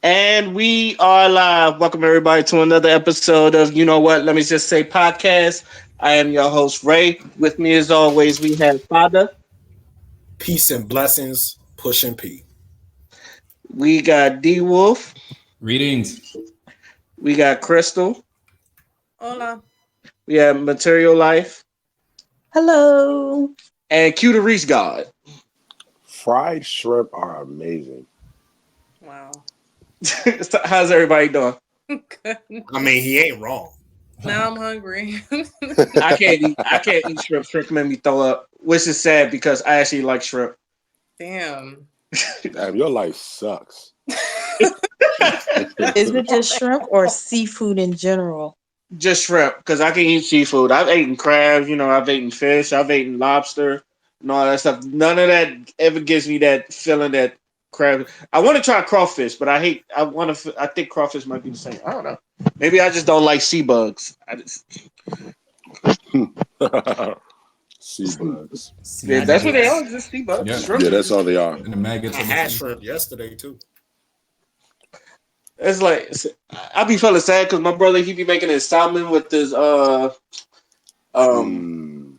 And we are live. Welcome everybody to another episode of You Know What? Let me just say podcast. I am your host Ray. With me as always, we have Father. Peace and blessings, pushing P. We got D Wolf. Greetings. We got Crystal. Hola. We have Material Life Hello. and Q the Reach God. Fried shrimp are amazing. Wow. So how's everybody doing? Good. I mean, he ain't wrong. Now I'm hungry. I can't eat shrimp. Shrimp make me throw up, which is sad because I actually like shrimp. Damn. Damn, your life sucks. Is it just shrimp or seafood in general? Just shrimp because I can eat seafood. I've eaten crabs, I've eaten fish, I've eaten lobster, and all that stuff. None of that ever gives me that feeling that crab. I want to try crawfish, but I hate. I want to. I think crawfish might be the same. I don't know. Maybe I just don't like sea bugs. Sea bugs. Yeah, that's what they are. Just sea bugs. Yeah. Shrimp. Yeah, that's all they are. And the maggots I of the had sea. shrimp yesterday too. It's like I be feeling sad because my brother he be making his salmon with this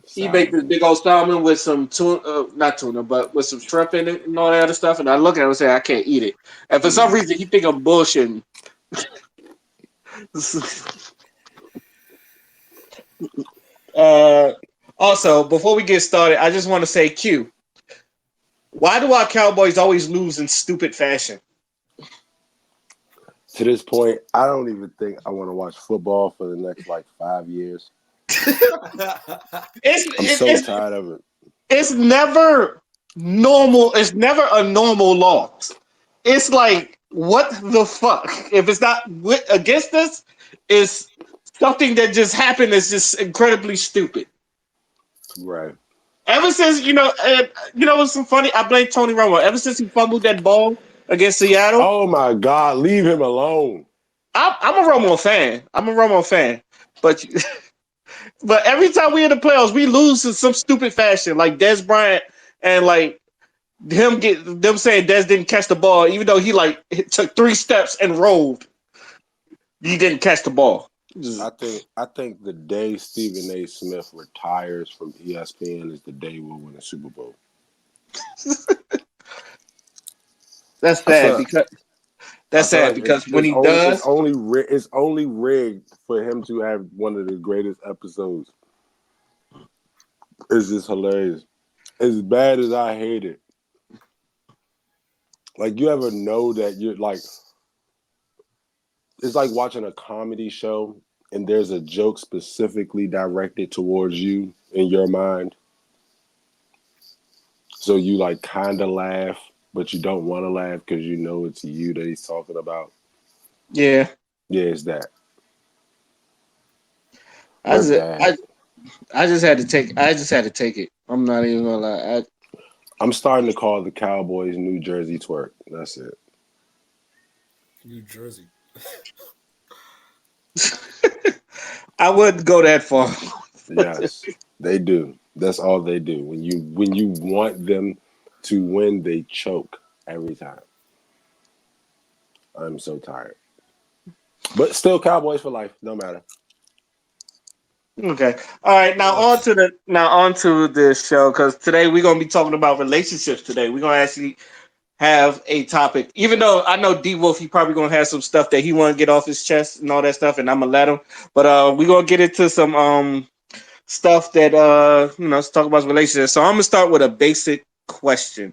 he make this Salmon. big old salmon with some tuna, not tuna, but with some shrimp in it and all that other stuff. And I look at him and say, I can't eat it. And for some reason, he think I'm bullshitting. uh, also, before we get started, I just want to say, Q, why do our Cowboys always lose in stupid fashion? To this point, I don't even think I want to watch football for the next 5 years. I'm so tired of it. It's never normal. It's never a normal loss. It's like, what the fuck? If it's not against us, it's something that just happened that's just incredibly stupid. Right. Ever since, what's some funny? I blame Tony Romo. Ever since he fumbled that ball against Seattle, Oh my God, leave him alone. I'm a Romo fan. But but every time we in the playoffs, we lose in some stupid fashion, like Des Bryant and like them saying Des didn't catch the ball, even though took 3 steps and rolled. He didn't catch the ball. I think the day Stephen A. Smith retires from ESPN is the day we'll win a Super Bowl. That's I sad feel, because I feel like when he does, it's only rigged for him to have one of the greatest episodes. It's just hilarious. As bad as I hate it. Like, you ever know that you're like, it's like watching a comedy show and there's a joke specifically directed towards you in your mind. So you kind of laugh, but you don't want to laugh because you know it's you that he's talking about. yeah. Yeah, it's that. I We're just, bad. I just had to take. I just had to take it. I'm not even gonna lie. I'm starting to call the Cowboys New Jersey twerk. That's it. New Jersey. I wouldn't go that far. Yes, they do. That's all they do. When you want them to win, they choke every time. I'm so tired. But still Cowboys for life. No matter. Okay. All right. Now on to the show because today we're gonna be talking about relationships. Today we're gonna actually have a topic. Even though I know D Wolf, he probably gonna have some stuff that he want to get off his chest and all that stuff, and I'm gonna let him. But we're gonna get into some stuff that let's talk about relationships. So I'm gonna start with a basic question,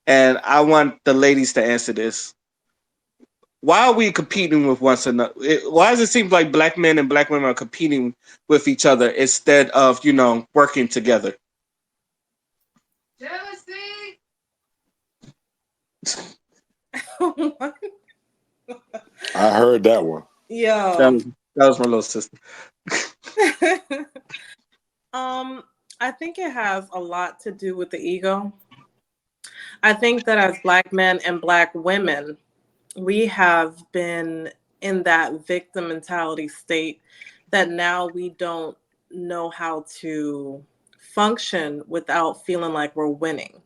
and I want the ladies to answer this. Why are we competing with one another? Why does it seem like black men and black women are competing with each other instead of working together? Jealousy. I heard that one. That Yo. was, that was my little sister. I think it has a lot to do with the ego. I think that as black men and black women, we have been in that victim mentality state that now we don't know how to function without feeling like we're winning.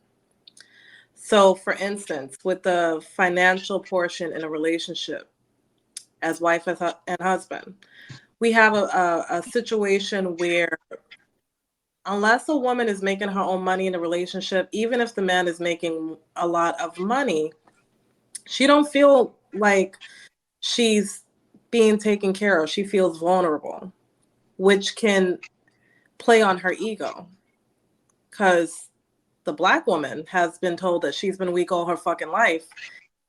So, for instance, with the financial portion in a relationship, as wife and husband, we have a situation where unless a woman is making her own money in a relationship, even if the man is making a lot of money, she don't feel like she's being taken care of. She feels vulnerable, which can play on her ego. Because the Black woman has been told that she's been weak all her fucking life.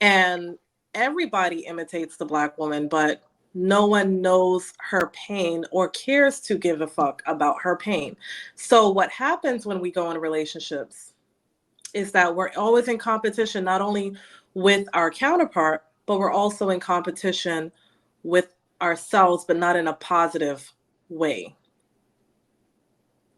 And everybody imitates the Black woman, but no one knows her pain or cares to give a fuck about her pain. So what happens when we go into relationships is that we're always in competition, not only with our counterpart, but we're also in competition with ourselves, but not in a positive way.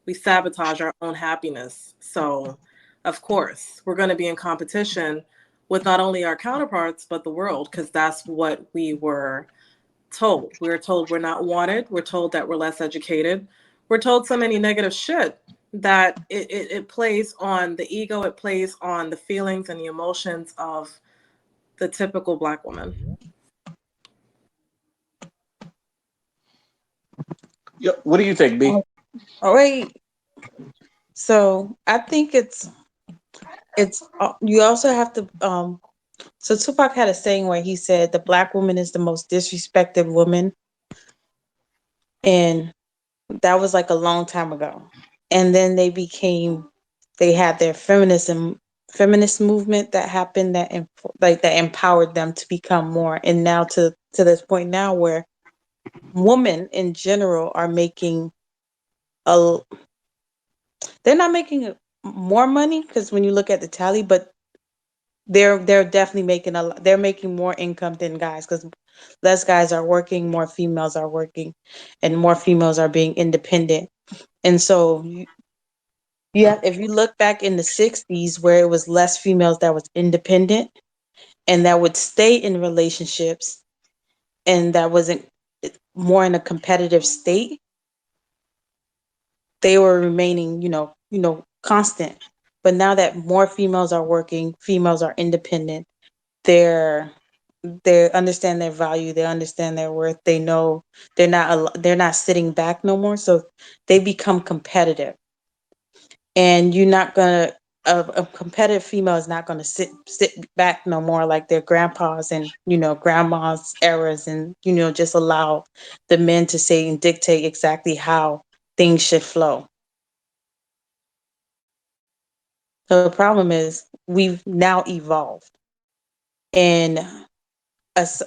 We sabotage our own happiness. So, of course, we're going to be in competition with not only our counterparts, but the world, because that's what we were told. We were told we're not wanted. We're told that we're less educated. We're told so many negative shit that it plays on the ego, it plays on the feelings and the emotions of the typical Black woman. Yep. What do you think, B? All right. So I think it's you also have to so Tupac had a saying where he said the Black woman is the most disrespected woman, and that was like a long time ago. And then they had their feminist movement that happened that empowered them to become more, and now to this point now where women in general are making a they're not making more money, because when you look at the tally, but they're definitely making they're making more income than guys, because less guys are working, more females are working, and more females are being independent. And so yeah, if you look back in the 60s where it was less females that was independent and that would stay in relationships, and that wasn't more in a competitive state, they were remaining, constant. But now that more females are working, females are independent, they're they understand their value, they understand their worth, they know they're not sitting back no more, so they become competitive. And you're not gonna a competitive female is not gonna sit back no more like their grandpas and grandmas eras, and just allow the men to say and dictate exactly how things should flow. So the problem is we've now evolved, and us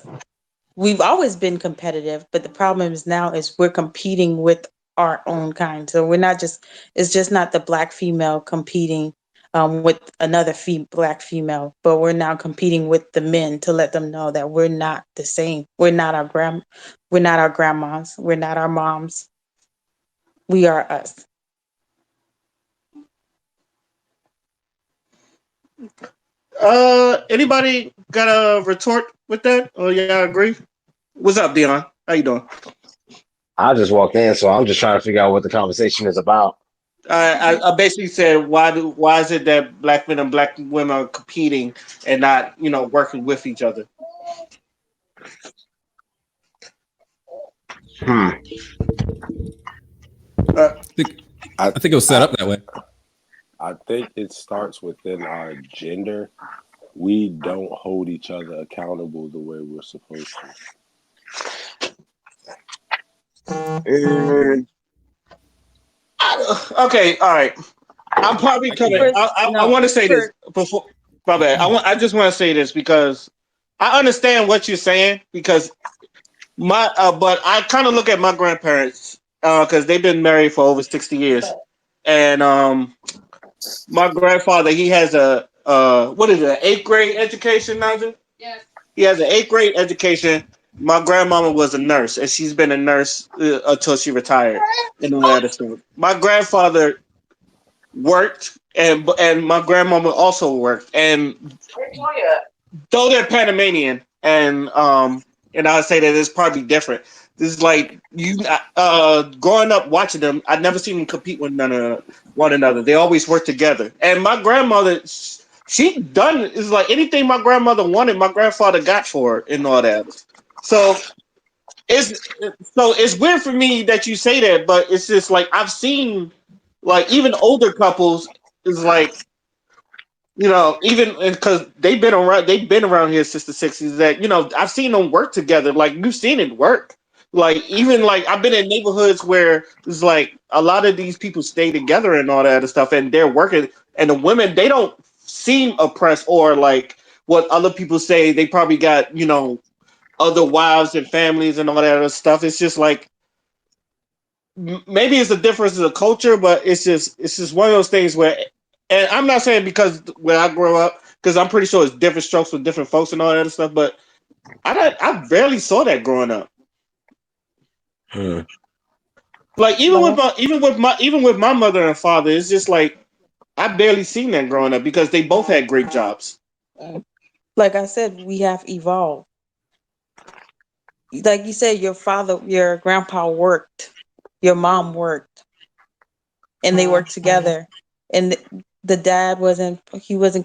we've always been competitive, but the problem is now is we're competing with our own kind. So we're not just it's just not the Black female competing with another Black female, but we're now competing with the men to let them know that we're not the same. We're not our grandmas, we're not our moms. We are us. Anybody got a retort with that? Or y'all agree? What's up, Dion? How you doing? I just walked in, so I'm just trying to figure out what the conversation is about. I basically said why is it that Black men and Black women are competing and not working with each other? Hmm. Uh, I, I think it was set I, up that way. I think it starts within our gender. We don't hold each other accountable the way we're supposed mm, okay, all right. I'm probably I can coming. get. I want to say this before. My bad. I just want to say this because I understand what you're saying because but I kind of look at my grandparents because they've been married for over 60 years, and my grandfather he has a what is it, an eighth grade education, Naja? Yes. He has an eighth grade education. My grandmama was a nurse, and she's been a nurse until she retired. And all that stuff. My grandfather worked, and my grandmama also worked, and though they're Panamanian, and I would say that it's probably different. This is like you growing up watching them. I've never seen them compete with one another. They always work together. And my grandmother, she done is like anything my grandmother wanted, my grandfather got for her and all that. So it's it's weird for me that you say that, but it's just like I've seen like even older couples is like even because they've been around here since the 60s that I've seen them work together. Like you've seen it work. Like even like I've been in neighborhoods where it's like a lot of these people stay together and all that other stuff, and they're working, and the women they don't seem oppressed or like what other people say. They probably got other wives and families and all that other stuff. It's just like maybe it's a difference in the culture, but it's just one of those things where, and I'm not saying because where I grew up, because I'm pretty sure it's different strokes for different folks and all that other stuff, but I barely saw that growing up. Hmm. Like Like even with my mother and father, it's just like I barely seen that growing up because they both had great jobs. like I said, we have evolved. Like you said, your grandpa worked, your mom worked, and they worked together. And the dad wasn't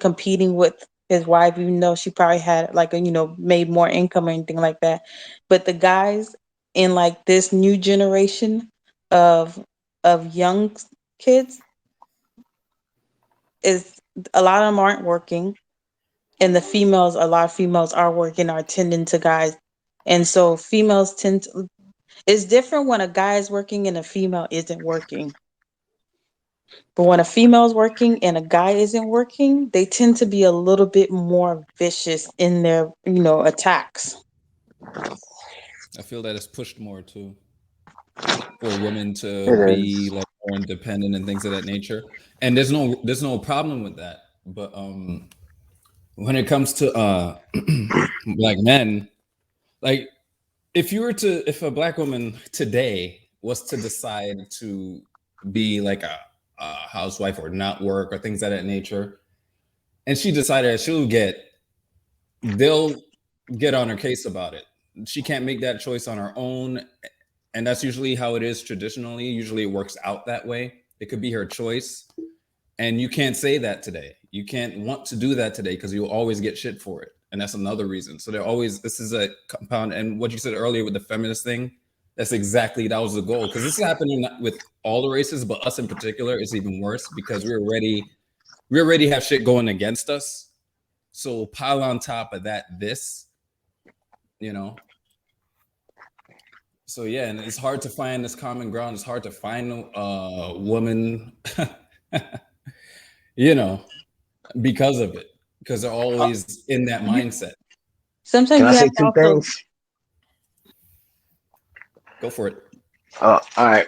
competing with his wife, even though she probably had like made more income or anything like that. But the guys in like this new generation of young kids is a lot of them aren't working, and a lot of females are working, are tending to guys, and so females tend to. It's different when a guy is working and a female isn't working. But when a female is working and a guy isn't working, they tend to be a little bit more vicious in their, attacks. I feel that it's pushed more too for women to It be is. like more independent and things of that nature. And there's no problem with that. But when it comes to black men, like if a black woman today was to decide to be like a housewife or not work or things of that nature, and she decided that they'll get on her case about it. She can't make that choice on her own, and that's usually how it is traditionally. Usually it works out that way. It could be her choice, and you can't say that today. You can't want to do that today because you'll always get shit for it, and that's another reason. So this is a compound. And what you said earlier with the feminist thing, that was the goal, because this is happening with all the races, but us in particular is even worse because we already have shit going against us. So pile on top of that you know. So yeah, and it's hard to find this common ground. It's hard to find a woman, you know, because of it, because they're always in that mindset. Sometimes Can I you say have to two also. things? Go for it. All right.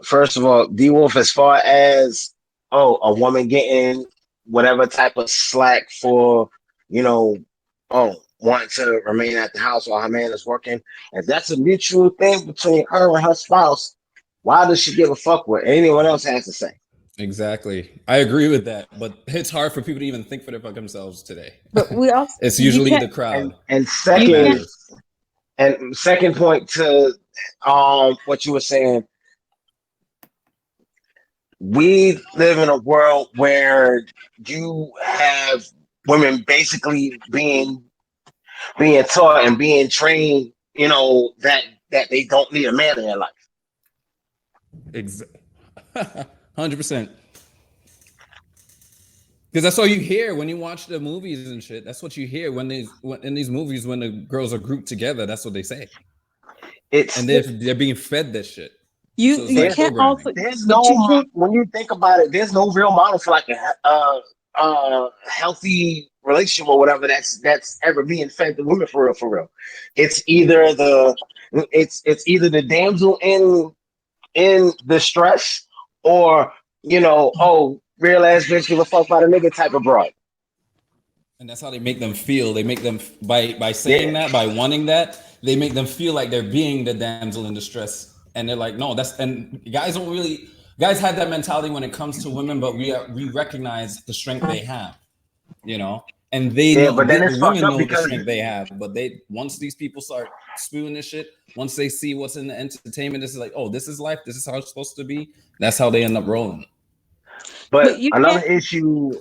First of all, D Wolf, as far as a woman getting whatever type of slack for, you know, wanting to remain at the house while her man is working, if that's a mutual thing between her and her spouse, why does she give a fuck what anyone else has to say? Exactly. I agree with that, but it's hard for people to even think for themselves today. But we also It's you usually can't the crowd And that you can't. matters. second point to what you were saying, we live in a world where you have women basically being taught and being trained, that they don't need a man in their life. Exactly. 100%. Because that's all you hear when you watch the movies and shit. That's what you hear in these movies when the girls are grouped together. That's what they say, It's and they're being fed this shit. So it's You like there's can't programming. also. there's But you can't. when you think about it, there's no real model for like a healthy relationship or whatever that's ever being fed to women for real, for real. It's either the damsel in distress, or real ass bitch give a fuck about a nigga type of broad. And that's how they make them feel. They make them by saying Yeah. that, by wanting that, they make them feel like they're being the damsel in distress. And they're like, no, and guys had that mentality when it comes to women, but we recognize the strength they have, and they Yeah, know but then it's the fucked women up know the because strength they have. But once these people start spewing this shit, once they see what's in the entertainment, this is like, oh, this is life. This is how it's supposed to be. That's how they end up rolling. but But you another can't. issue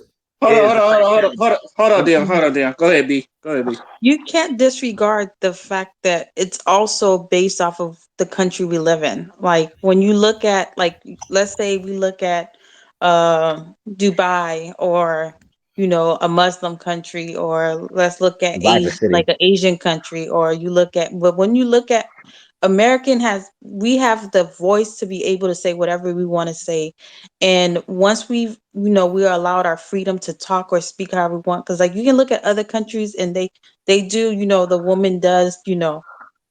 is the fact that Hold on, Dan. Go ahead, B. Go ahead, B. You can't disregard the fact that it's also based off of the country we live in. Like when you look at, like, let's say we look at Dubai, or a Muslim country, or let's look at Viper Like City. an Asian country, or you look at, but when you look at we have the voice to be able to say whatever we want to say. And once we are allowed our freedom to talk or speak however we want, because like you can look at other countries and they do, the woman does,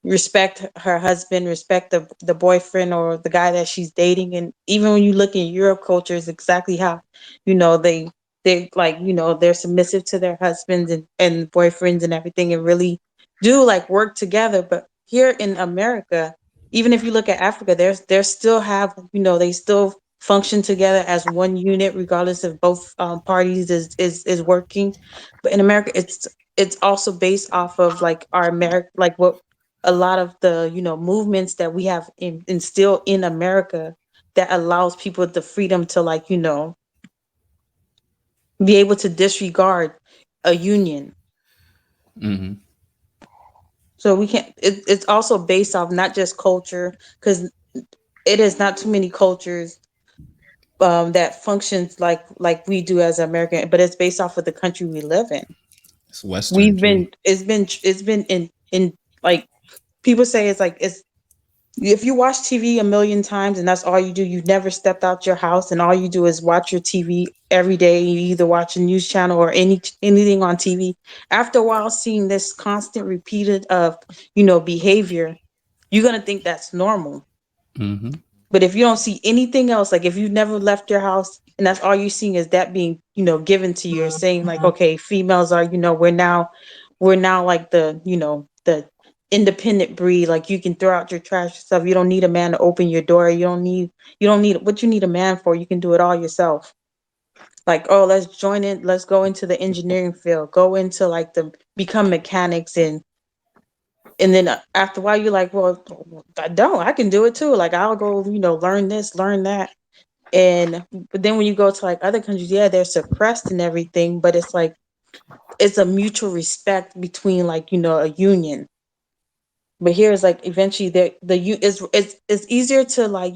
respect her husband, respect the boyfriend or the guy that she's dating. And even when you look in Europe culture, is exactly how, they like, they're submissive to their husbands and boyfriends and everything, and really do like work together. But here in America, even if you look at Africa, there's still have, they still function together as one unit, regardless of both parties is working. But in America, it's also based off of like our America, like what a lot of the movements that we have instilled in America, that allows people the freedom to, like, be able to disregard a union. Hmm. So we can't. It's also based off not just culture, because it is not too many cultures that functions like we do as American, but it's based off of the country we live in. It's Western too. It's been in like, people say it's like, it's if you watch TV a million times and that's all you do, you've never stepped out your house and all you do is watch your TV every day. You either watch a news channel or anything on TV. After a while, seeing this constant repeated of behavior, you're gonna think that's normal. Hmm. But if you don't see anything else, like if you've never left your house and that's all you're seeing is that being, given to you, or saying like, okay, females are, we're now like the independent breed. Like you can throw out your trash stuff. You don't need a man to open your door. You don't need what you need a man for. You can do it all yourself. Like, oh, let's join in. Let's go into the engineering field. Go into like become mechanics, and then after a while you're like, well, I can do it too. Like I'll go, learn this, learn that. And but then when you go to like other countries, yeah, they're suppressed and everything, but it's like it's a mutual respect between, like, a union. But here is like eventually it's easier to, like,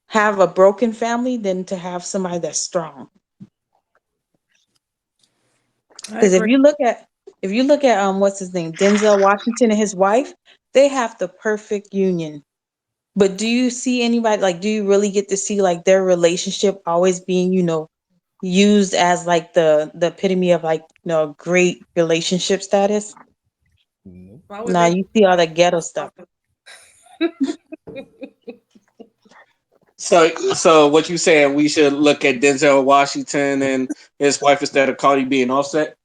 have a broken family than to have somebody that's strong. I Because agree. if you look at what's his name, Denzel Washington and his wife, they have the perfect union. But do you see anybody, like, do you really get to see like their relationship always being, used as like the epitome of, like, great relationship status? Nope. Why would Nah, they? you see all the ghetto stuff. So what you saying? We should look at Denzel Washington and his wife instead of Cardi B and Offset?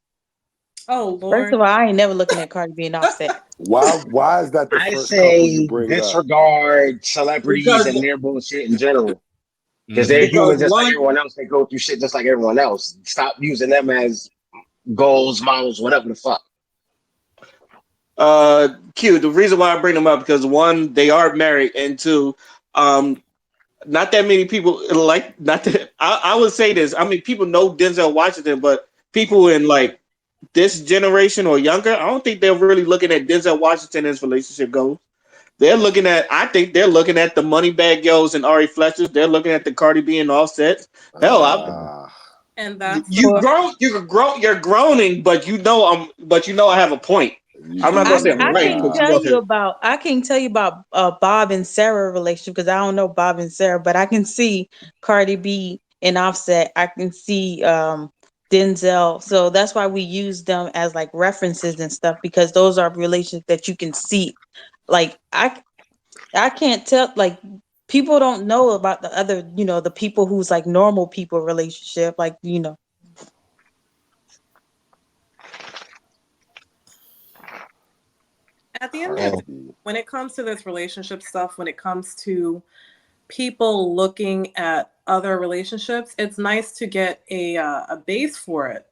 Oh First Lord. of all, I ain't never looking at Cardi B and Offset. Why is that the I first couple you say bring up? disregard celebrities Because and their bullshit in general. Because they're Hmm. because human just like one everyone else. They go through shit just like everyone else. Stop using them as goals, models, whatever the fuck. Q, the reason why I bring them up because one, they are married, and two, um, not that many people like not that I would say this. I mean, people know Denzel Washington, but people in like this generation or younger, I don't think they're really looking at Denzel Washington as relationship goals. I think they're looking at the Moneybag Yo's and Ari Fletchers. They're looking at the Cardi B and Offsets. Hell, Ah, And that's the Well, you're groaning, but I have a point. I'm not gonna say I'm right can't because ah. tell you about Bob and Sarah relationship, because I don't know Bob and Sarah, but I can see Cardi B and Offset. I can see Denzel. So that's why we use them as like references and stuff, because those are relationships that you can see. Like I can't tell, like, people don't know about the other, the people who's like normal people relationship, like, at the end of the And day, Cardi B. when it comes to this relationship stuff, when it comes to people looking at other relationships, it's nice to get a base for it.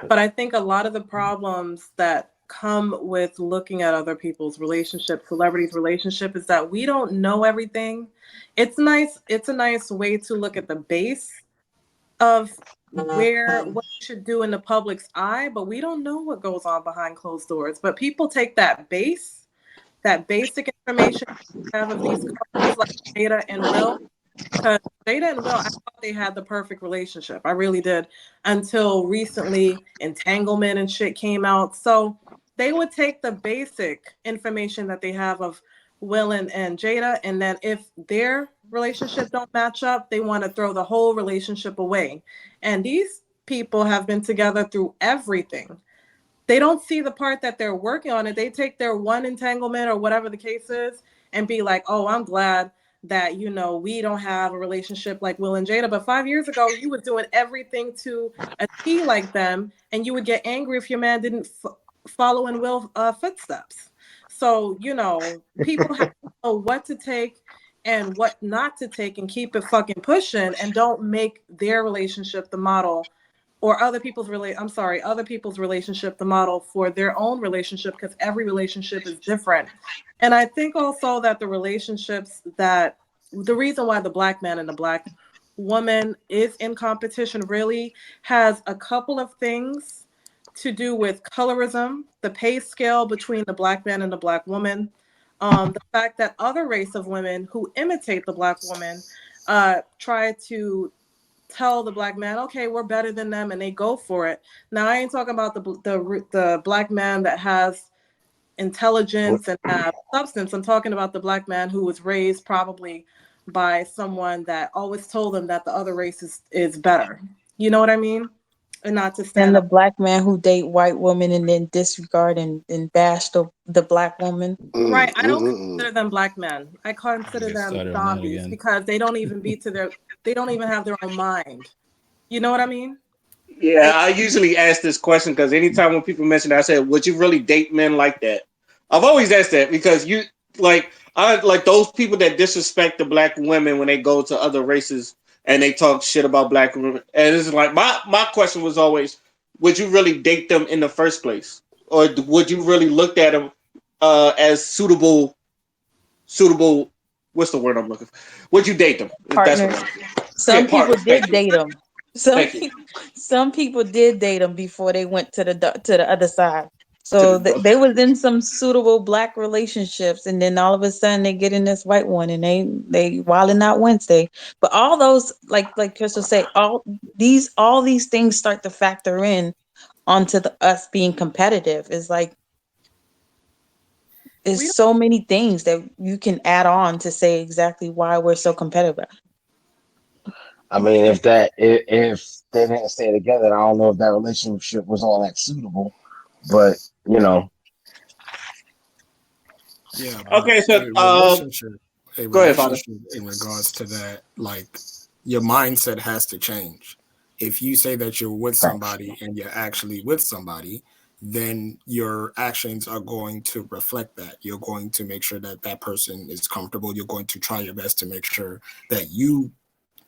But I think a lot of the problems that come with looking at other people's relationship, celebrities' relationship, is that we don't know everything. It's nice. It's a nice way to look at the base of where what you should do in the public's eye, but we don't know what goes on behind closed doors. But people take that basic information we have of these couples like Jada and Will, because Jada and Will, I thought they had the perfect relationship. I really did, until recently entanglement and shit came out. So they would take the basic information that they have of Will and Jada, and then if their relationship don't match up, they want to throw the whole relationship away. And these people have been together through everything. They don't see the part that they're working on it. They take their one entanglement or whatever the case is and be like, oh, I'm glad that, we don't have a relationship like Will and Jada. But 5 years ago, you was doing everything to a T like them, and you would get angry if your man didn't follow in Will's footsteps. So, people have to know what to take and what not to take and keep it fucking pushing, and don't make their relationship the model, or other people's relationship the model for their own relationship, because every relationship is different. And I think also that the reason why the black man and the black woman is in competition really has a couple of things to do with colorism, the pay scale between the black man and the black woman, the fact that other race of women who imitate the black woman try to tell the black man, okay, we're better than them, and they go for it. Now, I ain't talking about the black man that has intelligence and have substance. I'm talking about the black man who was raised probably by someone that always told them that the other race is better. You know what I mean? And not to And stand the up. black man who date white women and then disregard and bash the black woman. Right. I don't consider them black men. I I consider get them started on that zombies again. because they don't even they don't even have their own mind. You know what I mean? Yeah, I usually ask this question because anytime when people mention that, I say, "Would you really date men like that?" I've always asked that because I like those people that disrespect the black women when they go to other races and they talk shit about black women. And it's like my question was always, would you really date them in the first place, or would you really look at them as suitable? What's the word I'm looking for? Would you date them? That's what Partners. I'm. Yeah, Some people partners. did Thank you. date them. Some Thank you. people, some people did date them before they went to the other side. To So the, they was in some suitable black relationships, and then all of a sudden they get in this white one, and they wilding out Wednesday. But all those, like Crystal say, all these things start to factor in onto us being competitive. It's like We there's don't, so many things that you can add on to say exactly why we're so competitive. I mean, if they didn't stay together, I don't know if that relationship was all that suitable. But you know, Yeah, but okay, so a go ahead, Father. relationship in regards to that, like your mindset has to change. If you say that you're with facts. somebody and you're actually with somebody, then your actions are going to reflect that. You're going to make sure that that person is comfortable. You're going to try your best to make sure that you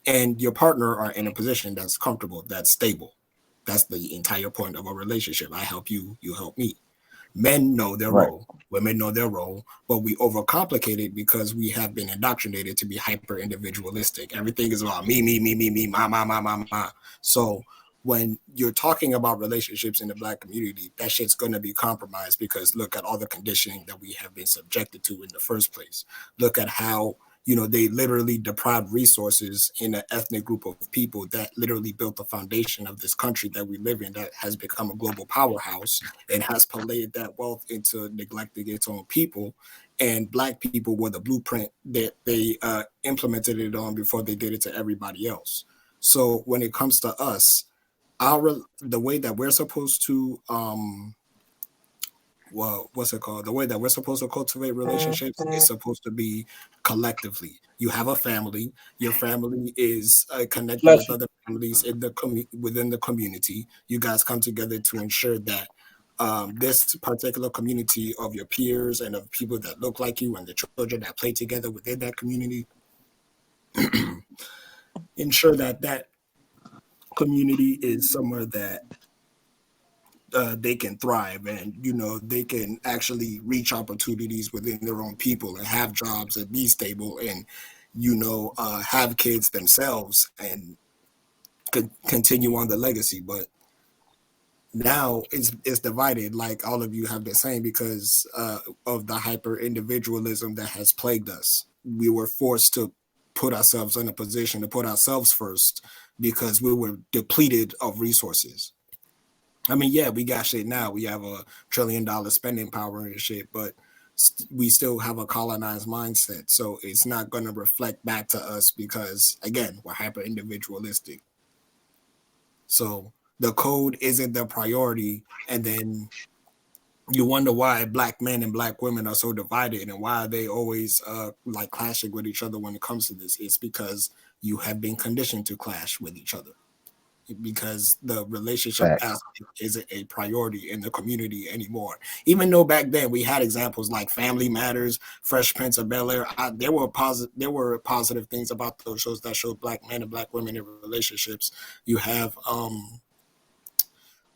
and your partner are in a position that's comfortable, that's stable. That's the entire point of a relationship. I help you, you help me. Men know their Right. role, women know their role, but we overcomplicate it because we have been indoctrinated to be hyper individualistic. Everything is about me, my. So when you're talking about relationships in the black community, that shit's going to be compromised because look at all the conditioning that we have been subjected to in the first place. Look at how they literally deprived resources in an ethnic group of people that literally built the foundation of this country that we live in, that has become a global powerhouse and has parlayed that wealth into neglecting its own people. And black people were the blueprint that they implemented it on before they did it to everybody else. So when it comes to us, the way that we're supposed to what's it called? The way that we're supposed to cultivate relationships is supposed to be collectively. You have a family. Your family is connected Bless with you. other families in within the community. You guys come together to ensure that this particular community of your peers and of people that look like you and the children that play together within that community, ensure that that community is somewhere that they can thrive, and they can actually reach opportunities within their own people and have jobs and be stable and have kids themselves and continue on the legacy. But now it's divided, like all of you have been saying, because of the hyper individualism that has plagued us. We were forced to put ourselves in a position to put ourselves first because we were depleted of resources. I mean, yeah, we got shit now. We have $1 trillion spending power and shit, but we still have a colonized mindset. So it's not going to reflect back to us because, again, we're hyper individualistic. So the code isn't the priority. And then you wonder why black men and black women are so divided and why are they always like clashing with each other when it comes to this. It's because you have been conditioned to clash with each other, because the relationship Facts. aspect isn't a priority in the community anymore. Even though back then we had examples like Family Matters, Fresh Prince of Bel-Air, there were positive things about those shows that showed black men and black women in relationships. You have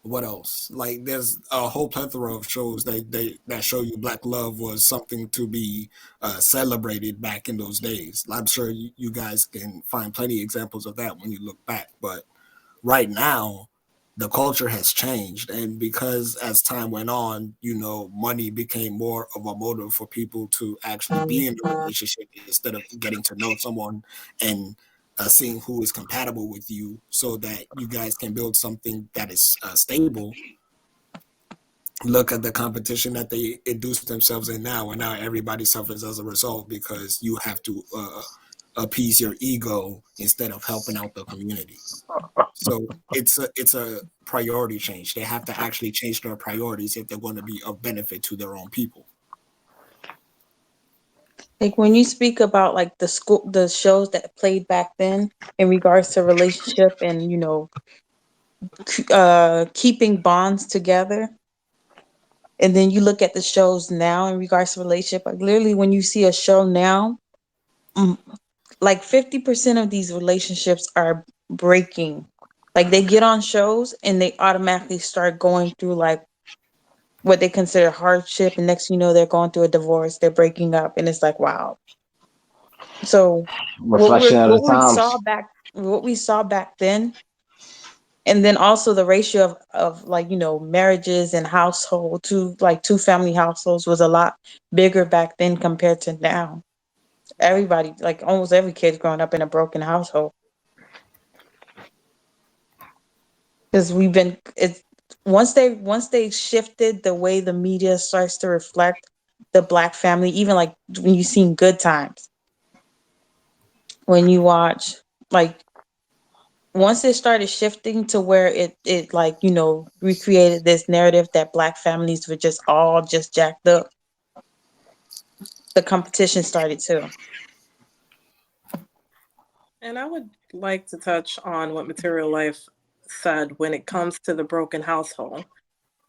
what else? Like there's a whole plethora of shows that show you black love was something to be celebrated back in those days. I'm sure you guys can find plenty of examples of that when you look back, but right now the culture has changed, and because as time went on, money became more of a motive for people to actually be in a relationship instead of getting to know someone and seeing who is compatible with you so that you guys can build something that is stable. Look at the competition that they induce themselves in now, and now everybody suffers as a result because you have to appease your ego instead of helping out the community. So it's a priority change. They have to actually change their priorities if they're going to be of benefit to their own people. Like when you speak about like the shows that played back then in regards to relationship and keeping bonds together, and then you look at the shows now in regards to relationship, like literally when you see a show now, like 50% of these relationships are breaking. Like they get on shows and they automatically start going through like what they consider hardship, and next thing you know they're going through a divorce, they're breaking up, and it's like wow. So Reflection of the times. what we saw back then, and then also the ratio of like marriages and household to like two family households was a lot bigger back then compared to now. Everybody, like almost every kid growing up in a broken household, because it's once they shifted the way the media starts to reflect the black family, even like when you seen Good Times, when you watch like once it started shifting to where it like recreated this narrative that black families were just all just jacked up, the competition started too. And I would like to touch on what Material Life said when it comes to the broken household.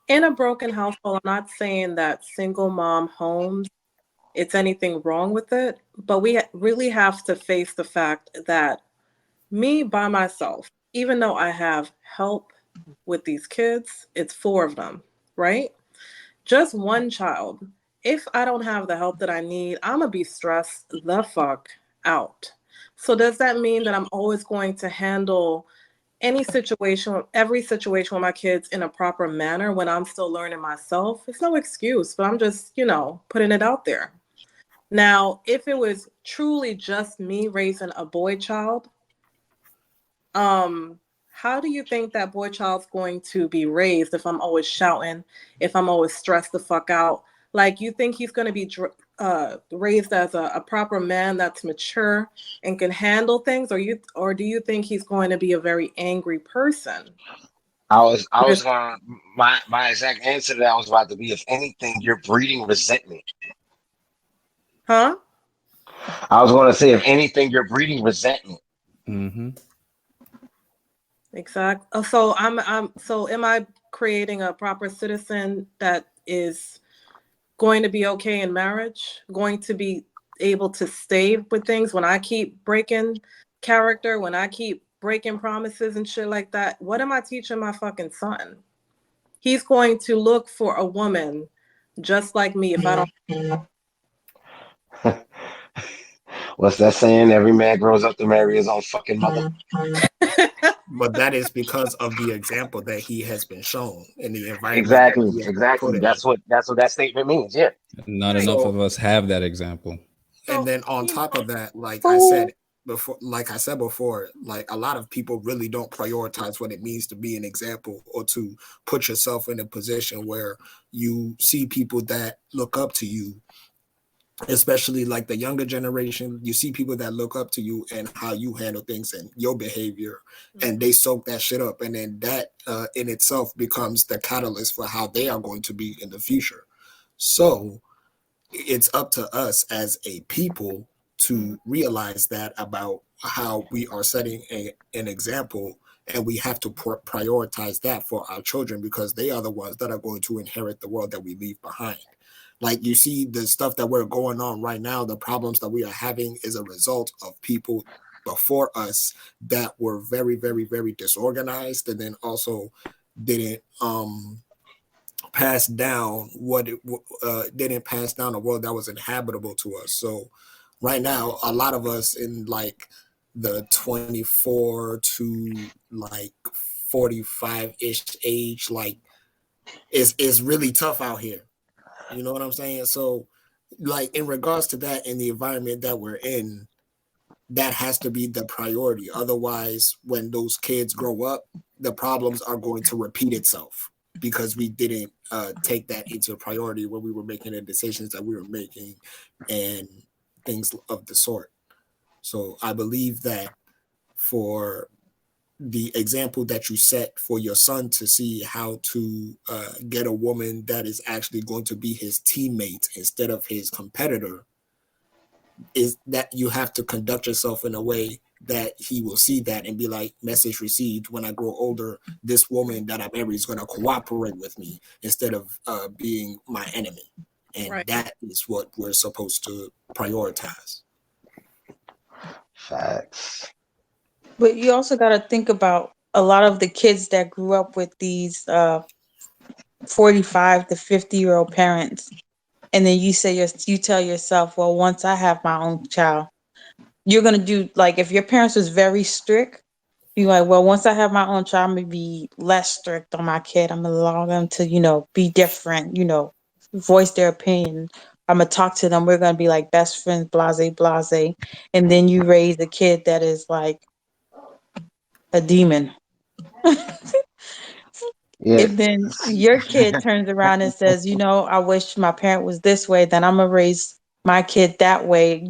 In a broken household, I'm not saying that single mom homes, it's anything wrong with it, but we really have to face the fact that me by myself, even though I have help with these kids, it's 4 of them, right? Just one child. If I don't have the help that I need, I'm gonna be stressed the fuck out. So does that mean that I'm always going to handle every situation with my kids in a proper manner when I'm still learning myself? It's no excuse, but I'm just, putting it out there. Now, if it was truly just me raising a boy child, how do you think that boy child's going to be raised if I'm always shouting, if I'm always stressed the fuck out? Like, you think he's going to be raised as a proper man that's mature and can handle things, or do you think he's going to be a very angry person? I was going my exact answer to that was about to be, if anything, you're breeding resentment. Huh? I was going to say, if anything, you're breeding resentment. Mm-hmm. Exactly. So am I creating a proper citizen that is going to be okay in marriage, going to be able to stay with things when I keep breaking character, when I keep breaking promises and shit like that? What am I teaching my fucking son? He's going to look for a woman just like me if I What's that saying? Every man grows up to marry his own fucking mother. don't. But that is because of the example that he has been shown in the environment that Exactly, he has been put exactly. in. That's what that statement means. Yeah. Not Right. enough So, of us have that example. and So then on you top know, of that, like I said before, like a lot of people really don't prioritize what it means to be an example or to put yourself in a position where you see people that look up to you, especially like the younger generation. You see people that look up to you and how you handle things and your behavior, and they soak that shit up, and then that in itself becomes the catalyst for how they are going to be in the future. So it's up to us as a people to realize that about how we are setting an example, and we have to prioritize that for our children, because they are the ones that are going to inherit the world that we leave behind. Like, you see the stuff that we're going on right now, the problems that we are having is a result of people before us that were very, very, very disorganized, and then also didn't pass down didn't pass down a world that was inhabitable to us. So right now, a lot of us in like the 24 to like 45-ish age, like is really tough out here. You know what I'm saying? So like in regards to that, in the environment that we're in, that has to be the priority. Otherwise, when those kids grow up, the problems are going to repeat itself because we didn't take that into priority when we were making the decisions that we were making and things of the sort. So I believe that for the example that you set for your son to see how to get a woman that is actually going to be his teammate instead of his competitor, is that you have to conduct yourself in a way that he will see that and be like, message received. When I grow older, this woman that I marry is going to cooperate with me instead of being my enemy. And right. that is what we're supposed to prioritize. Facts. But you also got to think about a lot of the kids that grew up with these 45 to 50-year-old parents. And then you tell yourself, well, once I have my own child, you're going to do, like, if your parents was very strict, you're like, well, once I have my own child, I'm going to be less strict on my kid. I'm going to allow them to, be different, voice their opinion. I'm going to talk to them. We're going to be like best friends, blase, blase. And then you raise a kid that is like a demon. Yeah. And then your kid turns around and says, I wish my parent was this way, then I'm gonna raise my kid that way.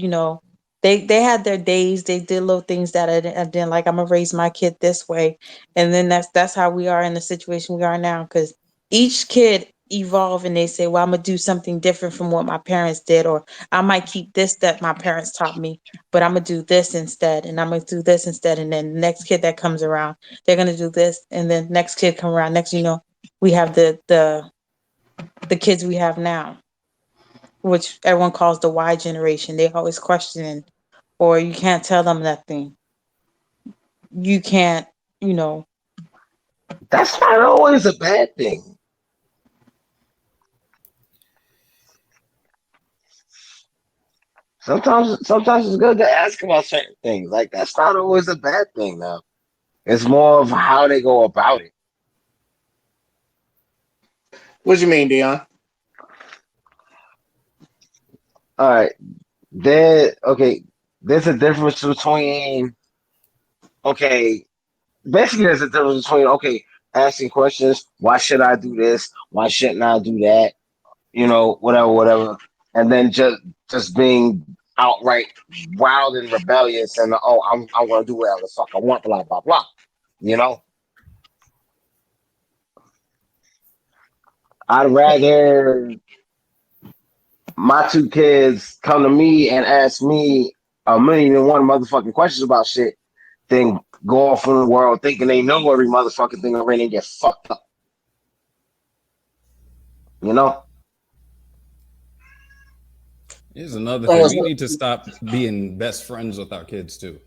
They had their days, they did little things that I didn't like. I'm gonna raise my kid this way. And then that's how we are in the situation we are now, because each kid evolve and they say, well, I'm gonna do something different from what my parents did, or I might keep this that my parents taught me, but I'm gonna do this instead, and I'm gonna do this instead. And then the next kid that comes around, they're gonna do this, and then next kid come around. Next, we have the kids we have now, which everyone calls the Y generation. They always questioning, or you can't tell them nothing. You can't, you know. That's not always a bad thing. Sometimes it's good to ask about certain things. Like, that's not always a bad thing now. It's more of how they go about it. What you mean, Dion? All right. Okay, there's a difference between, okay, basically there's a difference between, okay, asking questions, why should I do this? Why shouldn't I do that? Whatever, whatever. And then just being outright wild and rebellious and, oh, I'm gonna do whatever the fuck I want, blah blah blah. You know? I'd rather my two kids come to me and ask me a million and one motherfucking questions about shit than go off in the world thinking they know every motherfucking thing already and get fucked up. You know? Here's another thing. So, We need to stop being best friends with our kids too.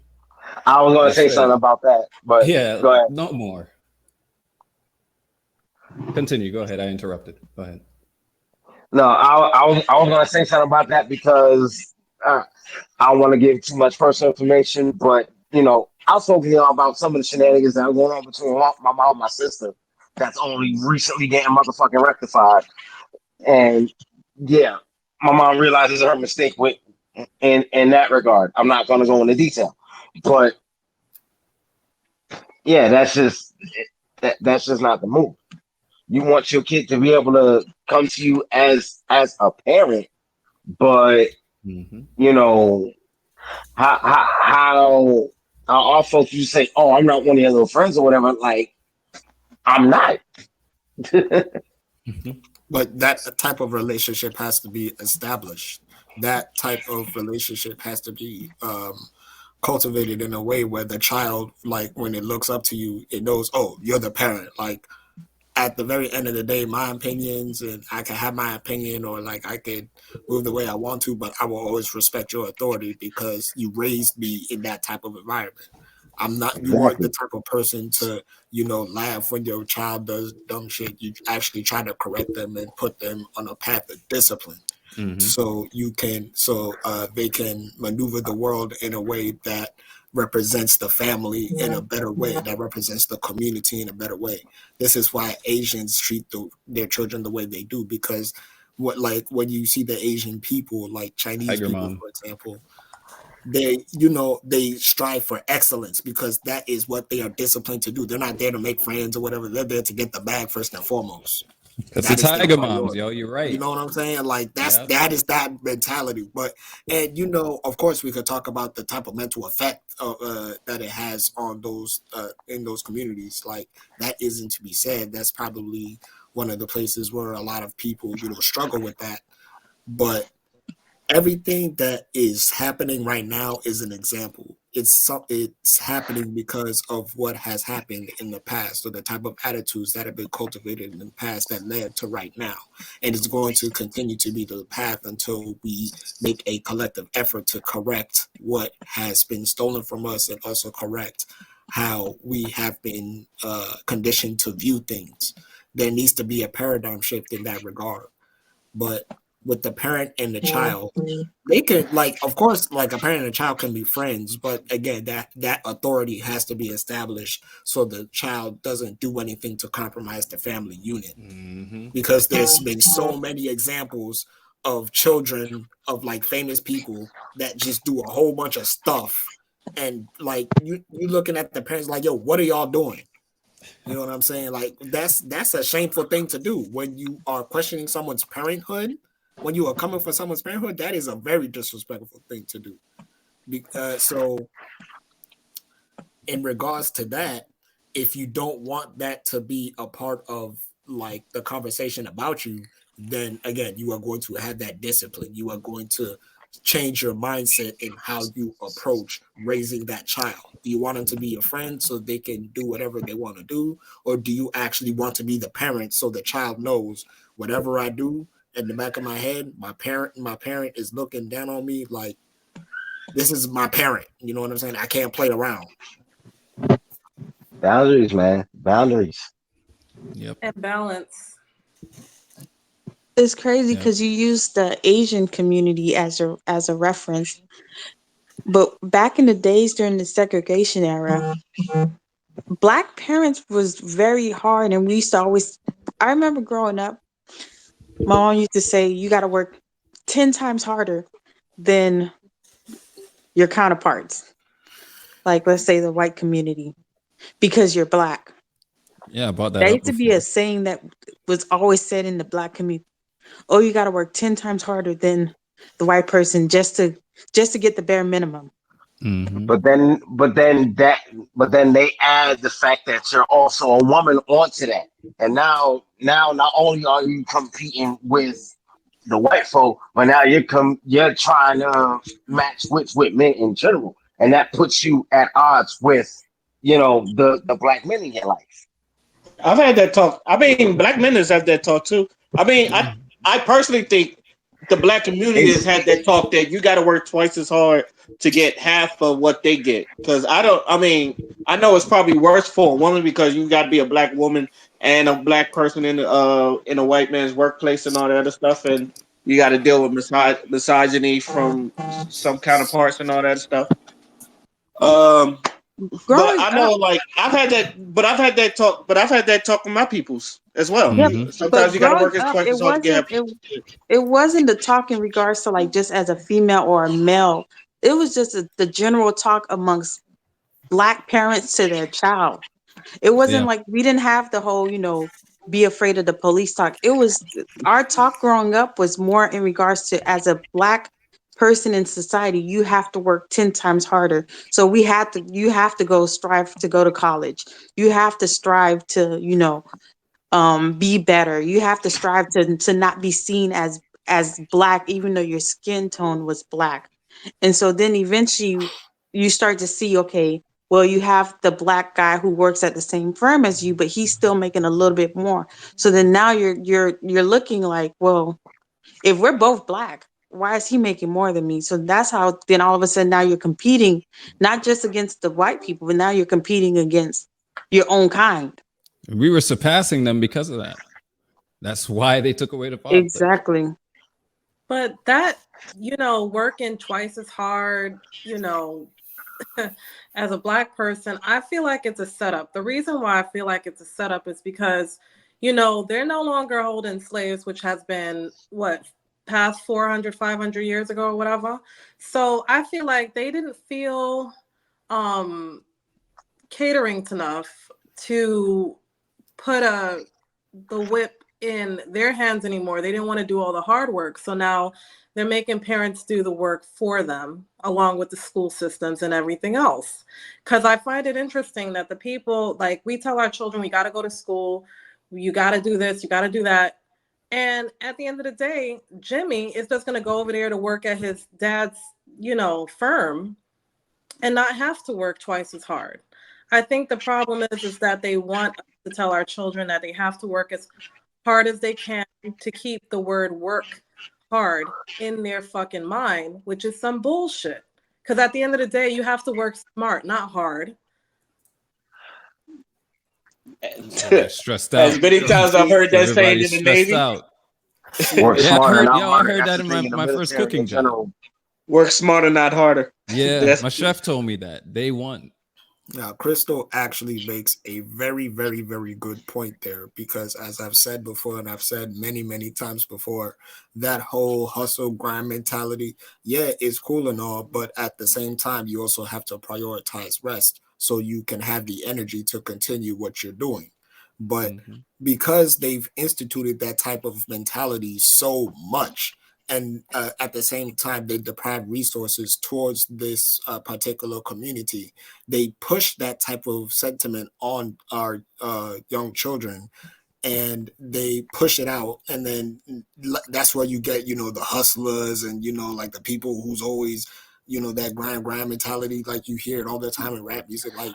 I was gonna say Instead, something about that, but yeah, go ahead. no more. Continue. Go ahead. I interrupted. Go ahead. No, I was gonna say something about that because I don't want to give too much personal information, but I'll focus on about some of the shenanigans that are going on between my mom and my sister. That's only recently getting motherfucking rectified. And yeah, my mom realizes her mistake with in that regard. I'm not going to go into detail, but yeah, that's just not the move. You want your kid to be able to come to you as a parent, but Mhm. you know how our folks you say, "Oh, I'm not one of your little friends or whatever." Like I'm not. Mhm. But that type of relationship has to be established. That type of relationship has to be cultivated in a way where the child, like when it looks up to you, it knows, oh, you're the parent. Like at the very end of the day, my opinions, and I can have my opinion, or like I could move the way I want to, but I will always respect your authority because you raised me in that type of environment. I'm not. You weren't the Exactly. type of person to, laugh when your child does dumb shit. You actually try to correct them and put them on a path of discipline, Mhm. so they can maneuver the world in a way that represents the family in a better way, that represents the community in a better way. This is why Asians treat their children the way they do, because when you see the Asian people, like Chinese Tiger people, mom. for example, they strive for excellence because that is what they are disciplined to do. They're not there to make friends or whatever. They're there to get the bag first and foremost. That's the That is their tiger moms, priority. yo. You're You right. know what I'm saying? Like Yep. that is that mentality. But and of course, we could talk about the type of mental effect that it has on those in those communities. Like that isn't to be said. That's probably one of the places where a lot of people struggle with that. But everything that is happening right now is an example. It's happening because of what has happened in the past, or the type of attitudes that have been cultivated in the past that led to right now, and it's going to continue to be the path until we make a collective effort to correct what has been stolen from us, and also correct how we have been conditioned to view things. There needs to be a paradigm shift in that regard. But with the parent and the child, they can, like, of course, like a parent and a child can be friends, but again, that authority has to be established so the child doesn't do anything to compromise the family unit. Mhm. Because there's been so many examples of children of like famous people that just do a whole bunch of stuff, and like you looking at the parents like, yo, what are y'all doing? You know what I'm saying? Like that's a shameful thing to do when you are questioning someone's parenthood. When you are coming for someone's parenthood, that is a very disrespectful thing to do. So, in regards to that, if you don't want that to be a part of like the conversation about you, then again, you are going to have that discipline. You are going to change your mindset in how you approach raising that child. Do you want them to be your friend so they can do whatever they want to do, or do you actually want to be the parent so the child knows whatever I do in the back of my head, my parent is looking down on me like this is my parent. You know what I'm saying? I can't play around. Boundaries, man. Boundaries. Yep. And balance. It's crazy Yep. because you use the Asian community as a reference, but back in the days during the segregation era, black parents was very hard, and we used to always. I remember growing up, my mom used to say, "You got to work 10 times harder than your counterparts." Like, let's say the white community, because you're black. Yeah, I brought that That up used to be a before. saying that was always said in the black community. Oh, you got to work 10 times harder than the white person just to get the bare minimum. Hmm. But then they add the fact that you're also a woman onto that, and now not only are you competing with the white folk, but now you're trying to match with men in general, and that puts you at odds with the black men in your life. I've had that talk. I mean, black men has had that talk too. I mean, I personally think the black community has It's had that talk that you got to work twice as hard to get half of what they get. Because I don't. I mean, I know it's probably worse for a woman because you got to be a black woman and a black person in a white man's workplace and all that other stuff, and you got to deal with misogyny from some counterparts and all that stuff. But Growing I up, know, like I've had that talk with my peoples as well. yeah, Mhm. Sometimes but you got to growing work as up, twice as hard to get. it wasn't the talk in regards to like just as a female or a male. It was just the general talk amongst black parents to their child. It wasn't Yeah. like we didn't have the whole, be afraid of the police talk. It was our talk growing up was more in regards to as a black person in society, you have to work 10 times harder. So you have to go strive to go to college. You have to strive to, be better. You have to strive to not be seen as black, even though your skin tone was black. And so then eventually you start to see, okay, well, you have the black guy who works at the same firm as you, but he's still making a little bit more. So then now you're looking like, well, if we're both black, why is he making more than me? So that's how then all of a sudden now you're competing not just against the white people, but now you're competing against your own kind. We were surpassing them because of that. That's why they took away the fatherhood. Exactly. But that, working twice as hard, as a black person, I feel like it's a setup. The reason why I feel like it's a setup is because, they're no longer holding slaves, which has been what, past 400, 500 years ago or whatever. So I feel like they didn't feel catering enough to put the whip in their hands anymore. They didn't want to do all the hard work. So now they're making parents do the work for them, along with the school systems and everything else. Because I find it interesting that the people, like, we tell our children, we got to go to school, you got to do this, you got to do that. And at the end of the day, Jimmy is just going to go over there to work at his dad's, firm and not have to work twice as hard. I think the problem is that they want us to tell our children that they have to work as hard as they can to keep the word work hard in their fucking mind, which is some bullshit. Because at the end of the day, you have to work smart, not hard. Everybody's stressed As out. many times I've heard that saying in Everybody's the stressed Navy, out. Work Yeah, I smarter, heard. not Yo, I harder. heard That's that the in thing in the my first military cooking in job. general. work smarter, not harder. Yeah, That's my chef told me that day one. Now, Crystal actually makes a very, very, very good point there because, as I've said before, and I've said many, many times before, that whole hustle grind mentality, yeah, it's cool and all, but at the same time, you also have to prioritize rest so you can have the energy to continue what you're doing. But Mhm. because they've instituted that type of mentality so much, and at the same time, they deprive resources towards this particular community, they push that type of sentiment on our young children, and they push it out, and then that's where you get the hustlers, and like the people who's always that grind mentality, like you hear it all the time in rap music. Like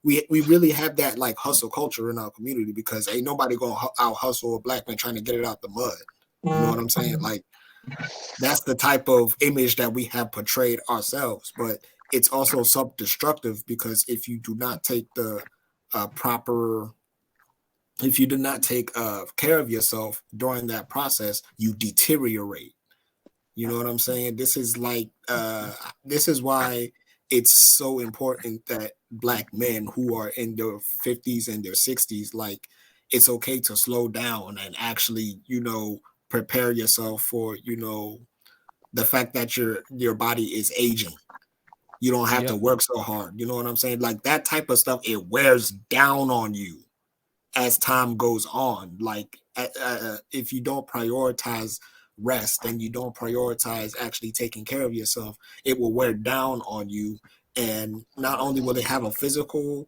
we really have that like hustle culture in our community because ain't nobody gonna out hustle a black man trying to get it out the mud. You know what I'm saying? Like that's the type of image that we have portrayed ourselves, but it's also self-destructive because if you do not take the proper if you do not take care of yourself during that process, you deteriorate. You know what I'm saying? This is like this is why it's so important that black men who are in their 50s and their 60s, like it's okay to slow down and actually, prepare yourself for, the fact that your body is aging. You don't have to Yep. work so hard. You know what I'm saying? Like that type of stuff, it wears down on you as time goes on. Like if you don't prioritize rest and you don't prioritize actually taking care of yourself, it will wear down on you. And not only will it have a physical